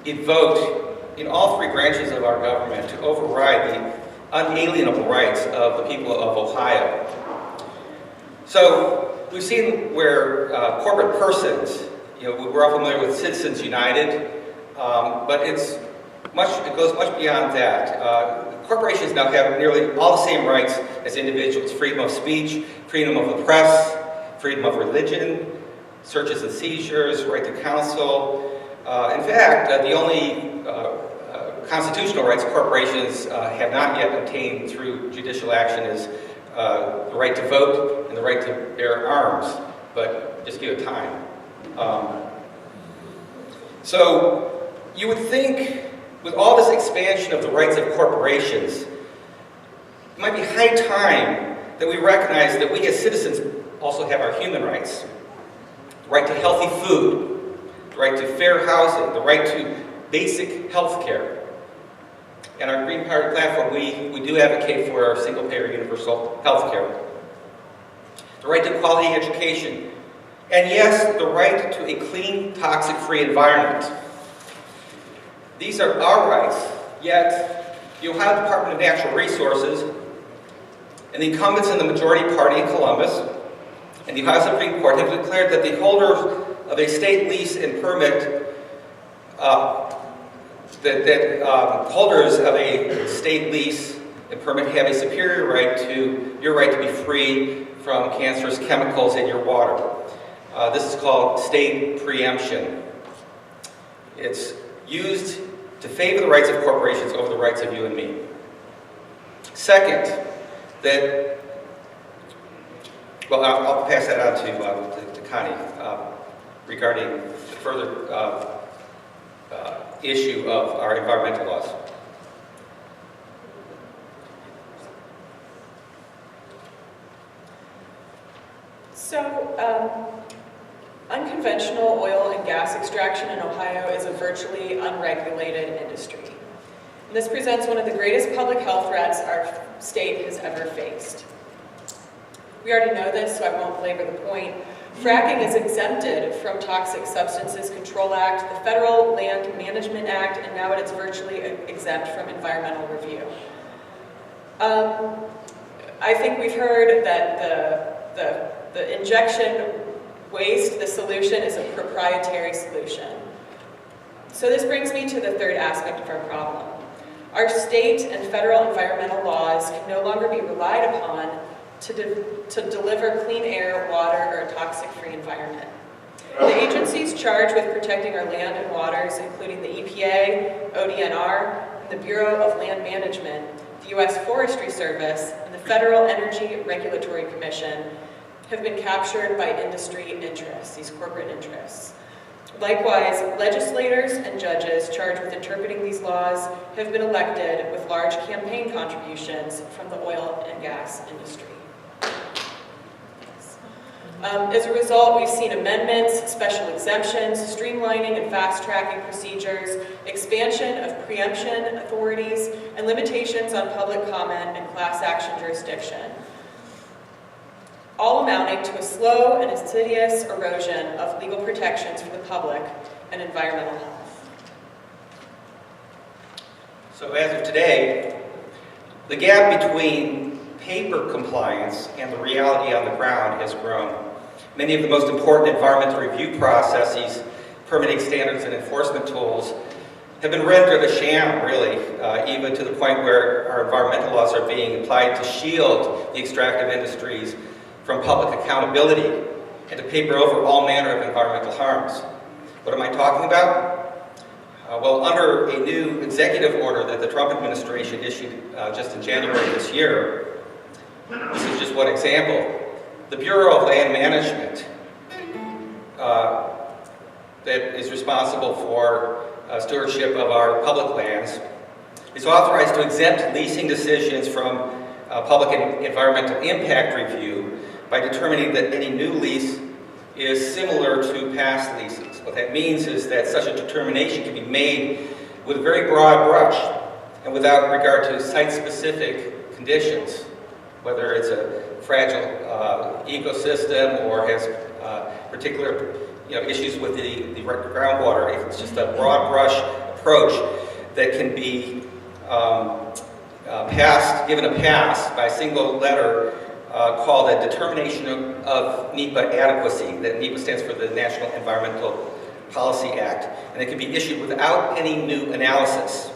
invoked in all three branches of our government to override the unalienable rights of the people of Ohio. So we've seen where corporate persons, we're all familiar with Citizens United, but it goes much beyond that. Corporations now have nearly all the same rights as individuals: freedom of speech, freedom of the press, freedom of religion, searches and seizures, right to counsel. In fact, the only constitutional rights corporations have not yet obtained through judicial action is the right to vote and the right to bear arms, but just give it time. So you would think, with all this expansion of the rights of corporations, it might be high time that we recognize that we as citizens also have our human rights. The right to healthy food, the right to fair housing, the right to basic health care. In our Green Party platform, we do advocate for our single-payer universal health care. The right to quality education. And yes, the right to a clean, toxic-free environment. These are our rights, yet the Ohio Department of Natural Resources and the incumbents in the majority party in Columbus and the Ohio Supreme Court have declared that the holders of a state lease and permit, holders of a state lease and permit have a superior right to your right to be free from cancerous chemicals in your water. This is called state preemption. It's used to favor the rights of corporations over the rights of you and me. Second, I'll pass that on to Connie regarding the further issue of our environmental laws. So, unconventional oil and gas extraction in Ohio is a virtually unregulated industry. And this presents one of the greatest public health threats our state has ever faced. We already know this, so I won't belabor the point. Fracking is exempted from Toxic Substances Control Act, the Federal Land Management Act, and now it's virtually exempt from environmental review. I think we've heard that the injection waste, the solution, is a proprietary solution. So this brings me to the third aspect of our problem. Our state and federal environmental laws can no longer be relied upon to deliver clean air, water, or a toxic-free environment. The agencies charged with protecting our land and waters, including the EPA, ODNR, and the Bureau of Land Management, the U.S. Forestry Service, and the Federal Energy Regulatory Commission, have been captured by industry interests, these corporate interests. Likewise, legislators and judges charged with interpreting these laws have been elected with large campaign contributions from the oil and gas industry. As a result, we've seen amendments, special exemptions, streamlining and fast-tracking procedures, expansion of preemption authorities, and limitations on public comment and class action jurisdiction, all amounting to a slow and insidious erosion of legal protections for the public and environmental health. So as of today, the gap between paper compliance and the reality on the ground has grown. Many of the most important environmental review processes, permitting standards, and enforcement tools have been rendered a sham, really, even to the point where our environmental laws are being applied to shield the extractive industries from public accountability and to paper over all manner of environmental harms. What am I talking about? Well, under a new executive order that the Trump administration issued just in January this year, this is just one example. the Bureau of Land Management that is responsible for stewardship of our public lands is authorized to exempt leasing decisions from public and environmental impact review by determining that any new lease is similar to past leases. What that means is that such a determination can be made with a very broad brush and without regard to site-specific conditions, whether it's a fragile ecosystem or has particular issues with the groundwater. It's just a broad brush approach that can be given a pass by a single letter called a determination of NEPA adequacy. That NEPA stands for the National Environmental Policy Act, and it can be issued without any new analysis.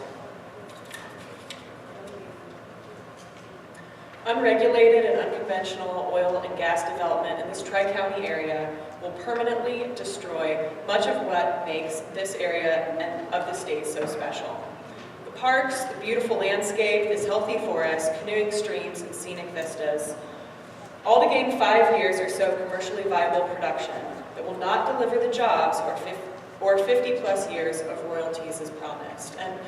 Unregulated and unconventional oil and gas development in this Tri-County area will permanently destroy much of what makes this area of the state so special. The parks, the beautiful landscape, this healthy forest, canoeing streams, and scenic vistas, all to gain 5 years or so of commercially viable production that will not deliver the jobs or 50-plus years of royalties as promised. And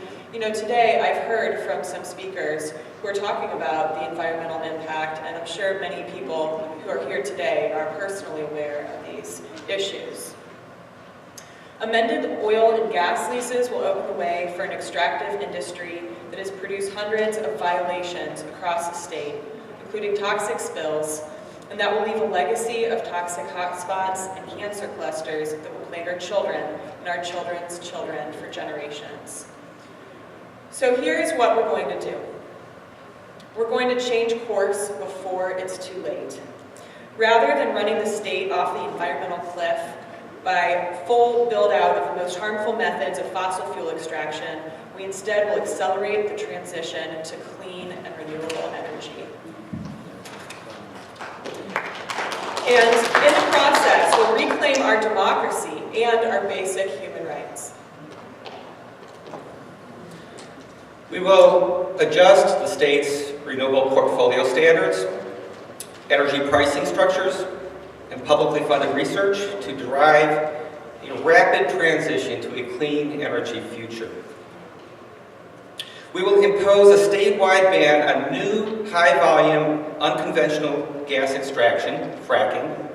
today I've heard from some speakers who are talking about the environmental impact, and I'm sure many people who are here today are personally aware of these issues. Amended oil and gas leases will open the way for an extractive industry that has produced hundreds of violations across the state, including toxic spills, and that will leave a legacy of toxic hotspots and cancer clusters that will plague our children and our children's children for generations. So here is what we're going to do. We're going to change course before it's too late. Rather than running the state off the environmental cliff by full build-out of the most harmful methods of fossil fuel extraction, we instead will accelerate the transition to clean and renewable energy. And in the process, we'll reclaim our democracy and our basic human rights. We will adjust the state's renewable portfolio standards, energy pricing structures, and publicly funded research to drive a rapid transition to a clean energy future. We will impose a statewide ban on new high-volume unconventional gas extraction, fracking,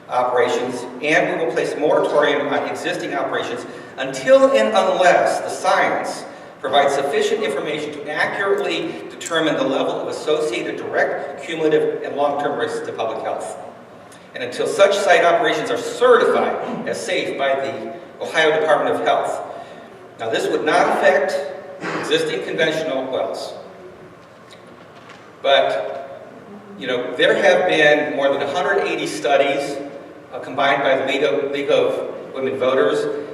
operations, and we will place a moratorium on existing operations until and unless the science provides sufficient information to accurately determine the level of associated direct, cumulative, and long-term risks to public health. And until such site operations are certified as safe by the Ohio Department of Health. Now, this would not affect existing conventional wells. But, there have been more than 180 studies combined by the League of Women Voters.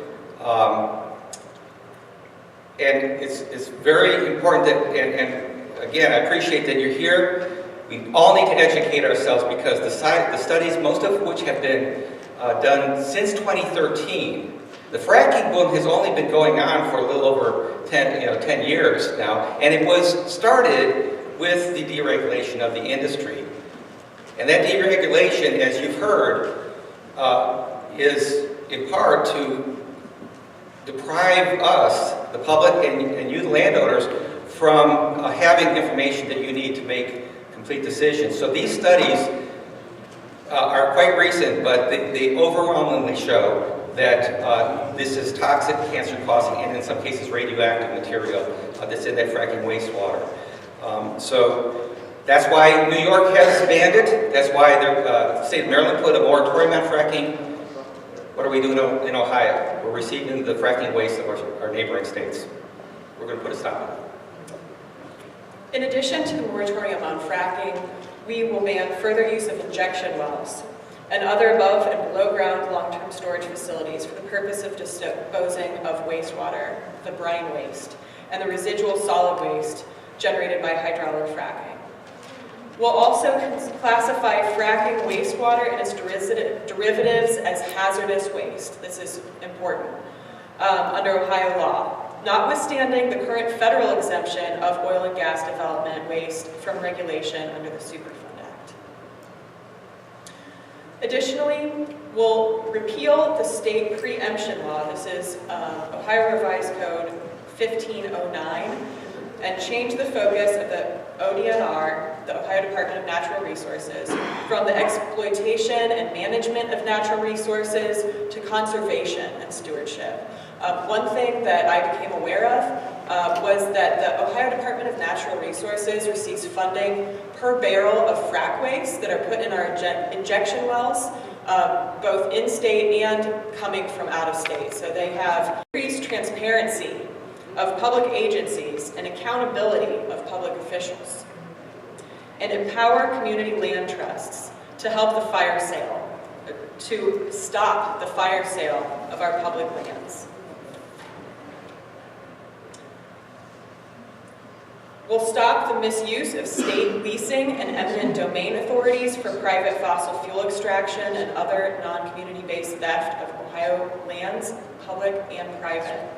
And it's very important that, and again, I appreciate that you're here. We all need to educate ourselves because the studies, most of which have been done since 2013, the fracking boom has only been going on for a little over 10 years now, and it was started with the deregulation of the industry. And that deregulation, as you've heard, is in part to deprive us, the public, and you, the landowners, from having information that you need to make complete decisions. So these studies are quite recent, but they overwhelmingly show that this is toxic, cancer-causing, and in some cases radioactive material that's in that fracking wastewater. So that's why New York has banned it. That's why the state of Maryland put a moratorium on fracking. What are we doing in Ohio? We're receiving the fracking waste of our neighboring states. We're going to put a stop on it. In addition to the moratorium on fracking, we will ban further use of injection wells and other above and below ground long-term storage facilities for the purpose of disposing of wastewater, the brine waste, and the residual solid waste generated by hydraulic fracking. We'll also classify fracking wastewater and its derivatives as hazardous waste. This is important under Ohio law, notwithstanding the current federal exemption of oil and gas development waste from regulation under the Superfund Act. Additionally, we'll repeal the state preemption law. This is Ohio Revised Code 1509, and change the focus of the ODNR, the Ohio Department of Natural Resources, from the exploitation and management of natural resources to conservation and stewardship. One thing that I became aware of was that the Ohio Department of Natural Resources receives funding per barrel of frack waste that are put in our injection wells, both in-state and coming from out of state. So they have increased transparency of public agencies and accountability of public officials, and empower community land trusts to help the fire sale, to stop the fire sale of our public lands. We'll stop the misuse of state leasing and eminent domain authorities for private fossil fuel extraction and other non-community-based theft of Ohio lands, public and private,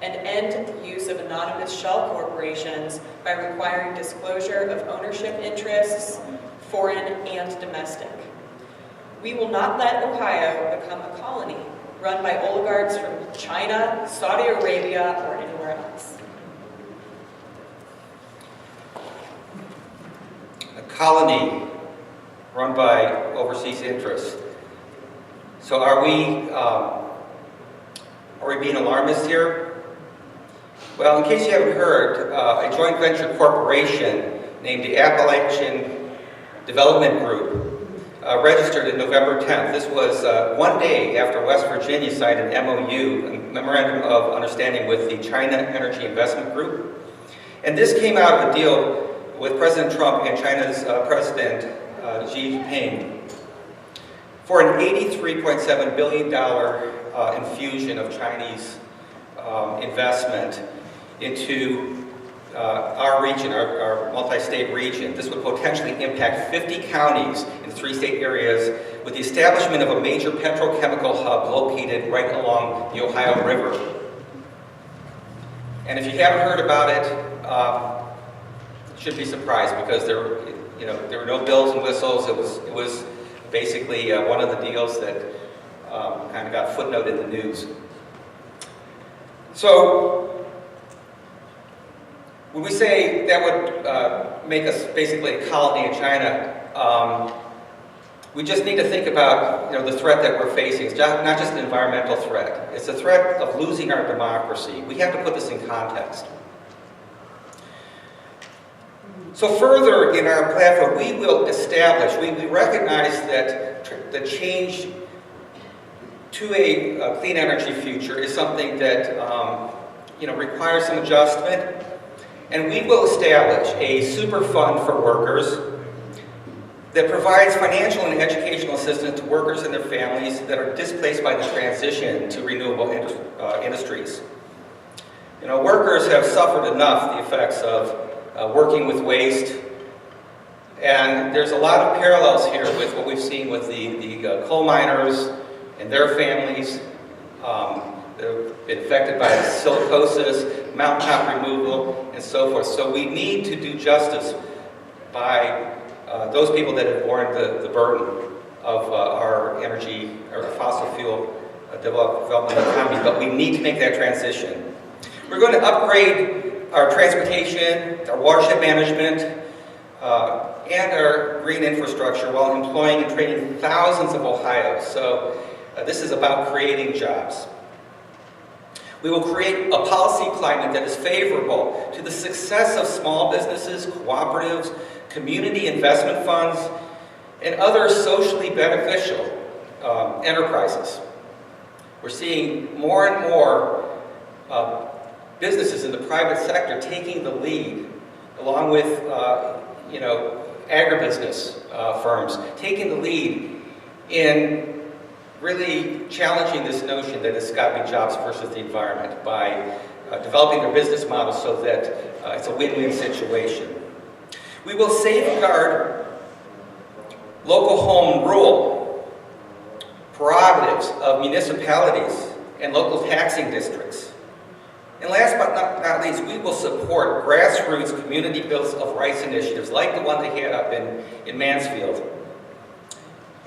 and end the use of anonymous shell corporations by requiring disclosure of ownership interests, foreign and domestic. We will not let Ohio become a colony run by oligarchs from China, Saudi Arabia, or anywhere else. Colony run by overseas interests. So are we being alarmist here? Well, in case you haven't heard, a joint venture corporation named the Appalachian Development Group registered in November 10th. This was one day after West Virginia signed an MOU, a Memorandum of Understanding, with the China Energy Investment Group. And this came out of a deal with President Trump and China's President Xi Jinping for an $83.7 billion infusion of Chinese investment into our region, our multi-state region. This would potentially impact 50 counties in 3 state areas with the establishment of a major petrochemical hub located right along the Ohio River. And if you haven't heard about it, should be surprised, because there were no bells and whistles. It was basically one of the deals that kind of got footnoted in the news. So when we say that would make us basically a colony in China, we just need to think about the threat that we're facing. It's not just an environmental threat. It's a threat of losing our democracy. We have to put this in context. So further in our platform, we will establish, we recognize that the change to a clean energy future is something that requires some adjustment, and we will establish a super fund for workers that provides financial and educational assistance to workers and their families that are displaced by the transition to renewable industries. Workers have suffered enough the effects of working with waste, and there's a lot of parallels here with what we've seen with the coal miners and their families that have been affected by silicosis, mountaintop removal, and so forth. So we need to do justice by those people that have borne the burden of our energy, or fossil fuel development economy, but we need to make that transition. We're going to upgrade our transportation, our watershed management, and our green infrastructure while employing and training thousands of Ohioans. So this is about creating jobs. We will create a policy climate that is favorable to the success of small businesses, cooperatives, community investment funds, and other socially beneficial enterprises. We're seeing more and more businesses in the private sector taking the lead, along with agribusiness firms taking the lead in really challenging this notion that it's got to be jobs versus the environment by developing their business models so that it's a win-win situation. We will safeguard local home rule prerogatives of municipalities and local taxing districts. And last but not least, we will support grassroots community bills of rights initiatives like the one they had up in Mansfield.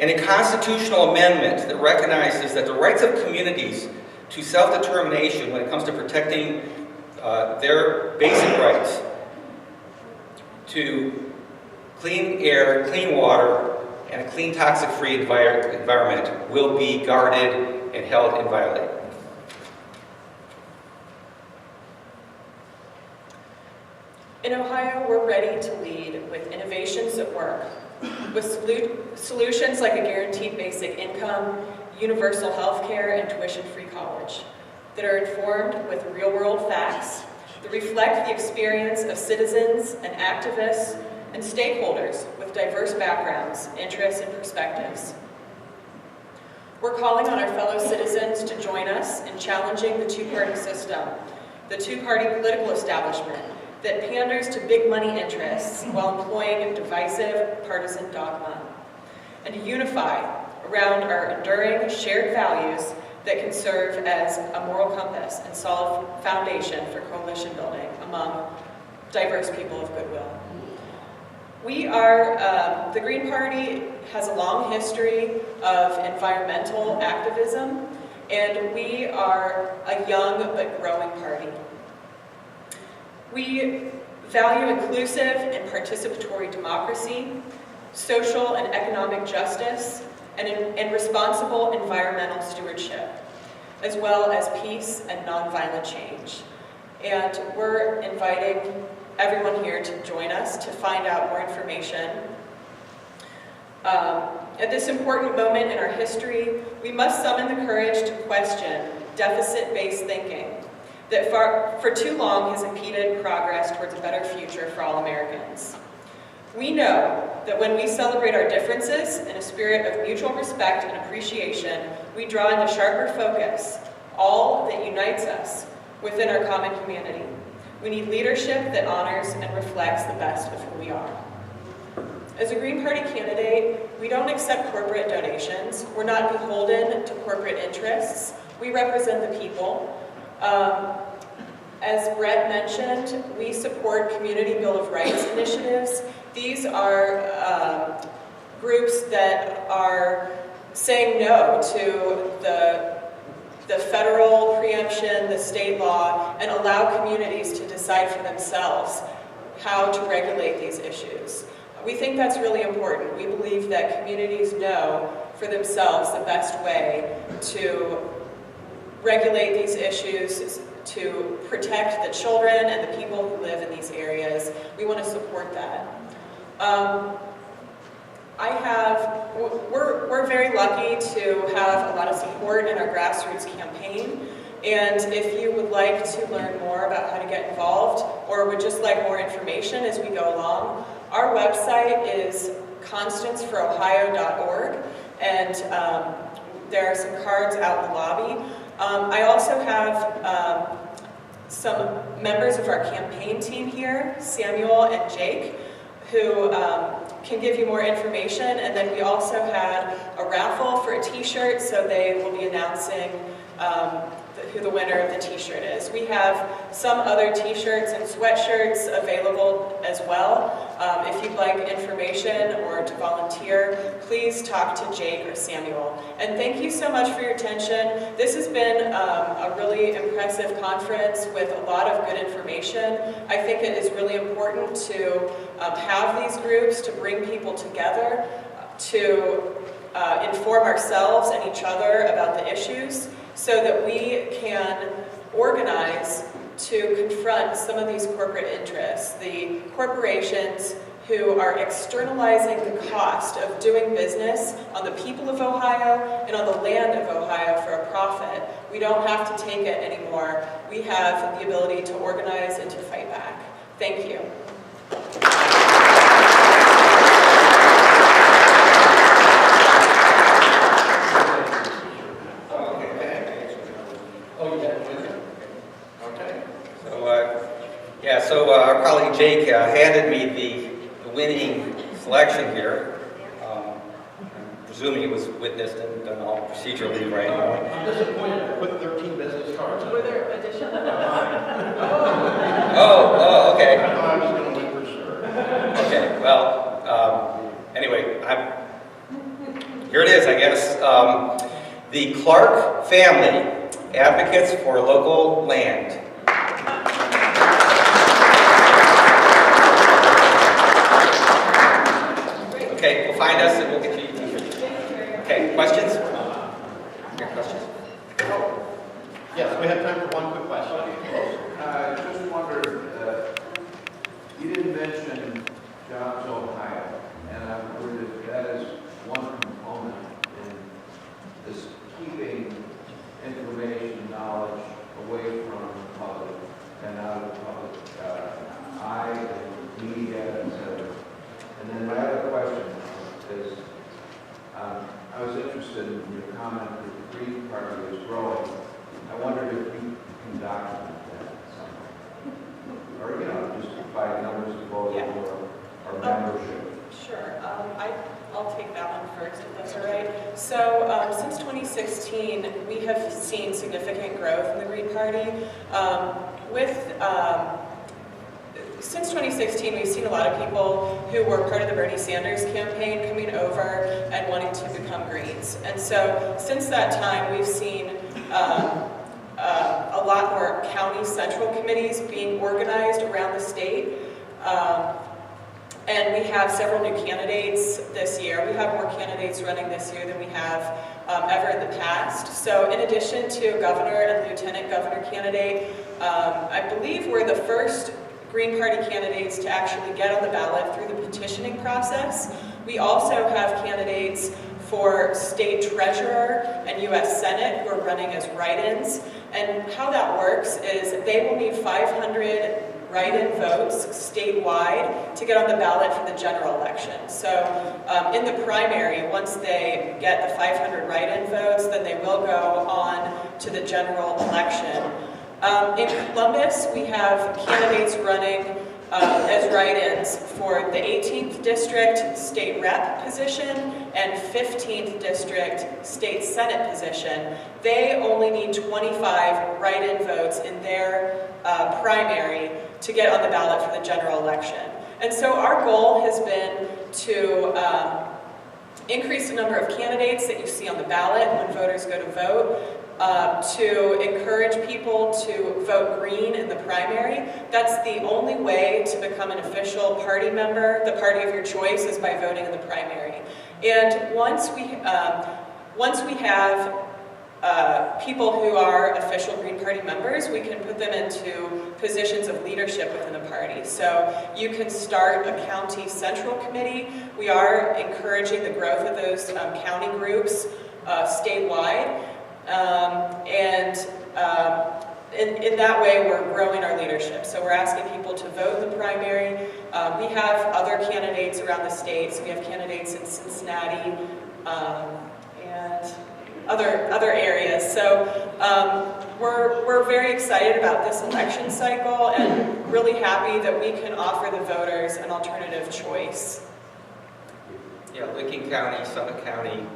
and a constitutional amendment that recognizes that the rights of communities to self-determination when it comes to protecting their basic rights to clean air, clean water, and a clean toxic-free environment will be guarded and held inviolate. In Ohio, we're ready to lead with innovations that work, with solutions like a guaranteed basic income, universal health care, and tuition-free college that are informed with real-world facts that reflect the experience of citizens and activists and stakeholders with diverse backgrounds, interests, and perspectives. We're calling on our fellow citizens to join us in challenging the two-party system, the two-party political establishment that panders to big money interests while employing divisive partisan dogma, and to unify around our enduring shared values that can serve as a moral compass and solid foundation for coalition building among diverse people of goodwill. We are, the Green Party has a long history of environmental activism, and we are a young but growing party. We value inclusive and participatory democracy, social and economic justice, and responsible environmental stewardship, as well as peace and nonviolent change. And we're inviting everyone here to join us to find out more information. At this important moment in our history, we must summon the courage to question deficit-based thinking that for too long has impeded progress towards a better future for all Americans. We know that when we celebrate our differences in a spirit of mutual respect and appreciation, we draw into sharper focus all that unites us within our common humanity. We need leadership that honors and reflects the best of who we are. As a Green Party candidate, we don't accept corporate donations. We're not beholden to corporate interests. We represent the people. As Brett mentioned, we support Community Bill of Rights initiatives. These are groups that are saying no to the federal preemption, the state law, and allow communities to decide for themselves how to regulate these issues. We think that's really important. We believe that communities know for themselves the best way to regulate these issues, to protect the children and the people who live in these areas. We want to support that. We're very lucky to have a lot of support in our grassroots campaign. And if you would like to learn more about how to get involved or would just like more information as we go along, our website is constanceforohio.org, and there are some cards out in the lobby. I also have some members of our campaign team here, Samuel and Jake, who can give you more information. And then we also had a raffle for a t-shirt, so they will be announcing who the winner of the t-shirt is. We have some other t-shirts and sweatshirts available as well. If you'd like information or to volunteer, please talk to Jake or Samuel. And thank you so much for your attention. This has been a really impressive conference with a lot of good information. I think it is really important to have these groups, to bring people together, to inform ourselves and each other about the issues, so that we can organize to confront some of these corporate interests, the corporations who are externalizing the cost of doing business on the people of Ohio and on the land of Ohio for a profit. We don't have to take it anymore. We have the ability to organize and to fight back. Thank you. So our colleague Jake handed me the winning selection here. I'm presuming it was witnessed and done all procedurally right. I'm disappointed I put 13 business cards. Were there additional? Oh, okay. I thought I was going to win for sure. Okay, well, anyway, is, I guess. The Clark family, advocates for local land. Okay, we'll find us and we'll get you. Okay, questions? Your questions? Yes, we have time for one quick question. Just wondered, you didn't mention Jobs Ohio, and I wondered if that is one component in this keeping information, knowledge away from the public and out of the public eye and media, etc. And then my other question is, I was interested in your comment that the Green Party is growing. I wondered if you can document that somehow. Or, just by numbers of voters or membership. Sure. I'll take that one first, if that's all right. So since 2016, we have seen significant growth in the Green Party. Since 2016, we've seen a lot of people who were part of the Bernie Sanders campaign coming over and wanting to become Greens. And so since that time, we've seen a lot more county central committees being organized around the state. And we have several new candidates this year. We have more candidates running this year than we have ever in the past. So in addition to governor and lieutenant governor candidate, I believe we're the first Green Party candidates to actually get on the ballot through the petitioning process. We also have candidates for state treasurer and U.S. Senate who are running as write-ins. And how that works is they will need 500 write-in votes statewide to get on the ballot for the general election. So in the primary, once they get the 500 write-in votes, then they will go on to the general election. In Columbus, we have candidates running as write-ins for the 18th District State Rep position and 15th District State Senate position. They only need 25 write-in votes in their primary to get on the ballot for the general election. And so our goal has been to increase the number of candidates that you see on the ballot when voters go to vote, to encourage people to vote green in the primary. That's the only way to become an official party member. The party of your choice is by voting in the primary. And once we have people who are official Green Party members, we can put them into positions of leadership within the party. So you can start a county central committee. We are encouraging the growth of those county groups statewide. In that way, we're growing our leadership. So we're asking people to vote in the primary. We have other candidates around the state. So we have candidates in Cincinnati and other areas. So we're very excited about this election cycle and really happy that we can offer the voters an alternative choice. Yeah, Licking County, Summit County,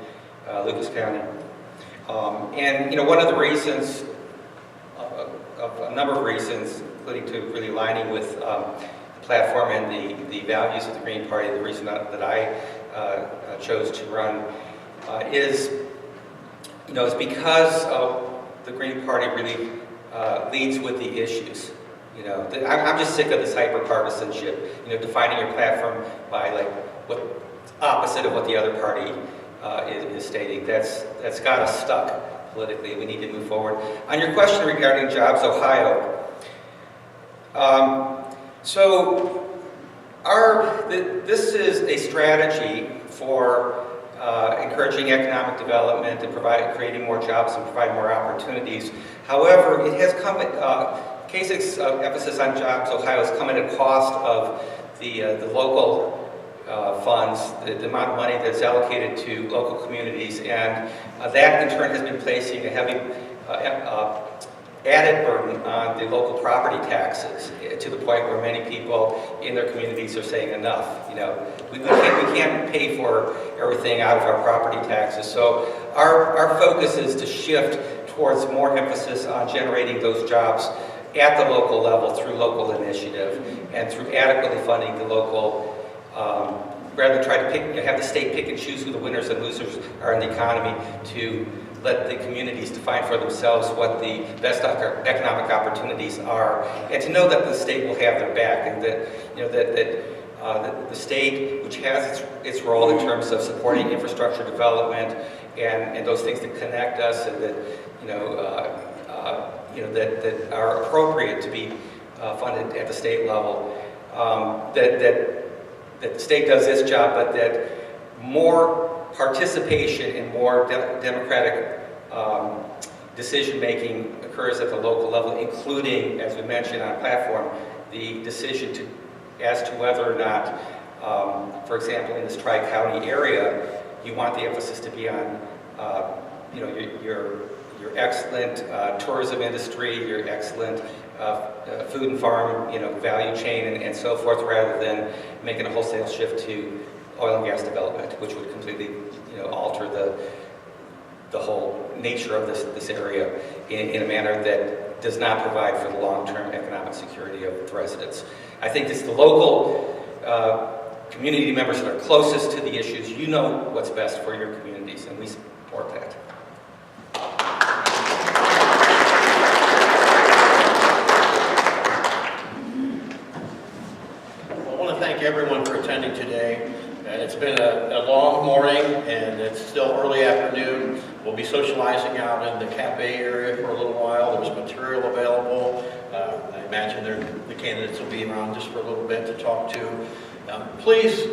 Lucas County. And one of the reasons, of a number of reasons, including to really aligning with the platform and the values of the Green Party, the reason that I chose to run is because the Green Party really leads with the issues. I'm just sick of this hyper-partisanship, defining your platform by what opposite of what the other party is stating. That's got us stuck politically. We need to move forward. On your question regarding Jobs Ohio, this is a strategy for encouraging economic development and creating more jobs and providing more opportunities. However, it has come Kasich's emphasis on Jobs Ohio has come at a cost of the local funds, the amount of money that's allocated to local communities, and that in turn has been placing a heavy added burden on the local property taxes, to the point where many people in their communities are saying enough. We can't pay for everything out of our property taxes. So our focus is to shift towards more emphasis on generating those jobs at the local level through local initiative and through adequately funding the local rather than try to have the state pick and choose who the winners and losers are in the economy, to let the communities define for themselves what the best economic opportunities are, and to know that the state will have their back, and that that the state, which has its role in terms of supporting infrastructure development and those things that connect us, and that that are appropriate to be funded at the state level, that the state does its job, but that more participation and more democratic decision-making occurs at the local level, including, as we mentioned on a platform, the decision as to whether or not, for example, in this Tri-County area, you want the emphasis to be on, your excellent tourism industry, your excellent food and farm, value chain and so forth, rather than making a wholesale shift to oil and gas development, which would completely, alter the whole nature of this area in a manner that does not provide for the long-term economic security of the residents. I think it's the local community members that are closest to the issues. You know what's best for your communities, and we support that. I want to thank everyone for attending today. It's been a long morning, and it's still early afternoon. We'll be socializing out in the cafe area for a little while. There's material available. I imagine the candidates will be around just for a little bit to talk to. Please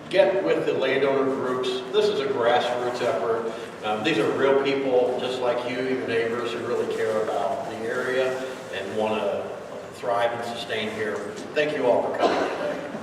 get with the landowner groups. This is a grassroots effort. These are real people just like you, your neighbors, who really care about the area and want to thrive and sustain here. Thank you all for coming today.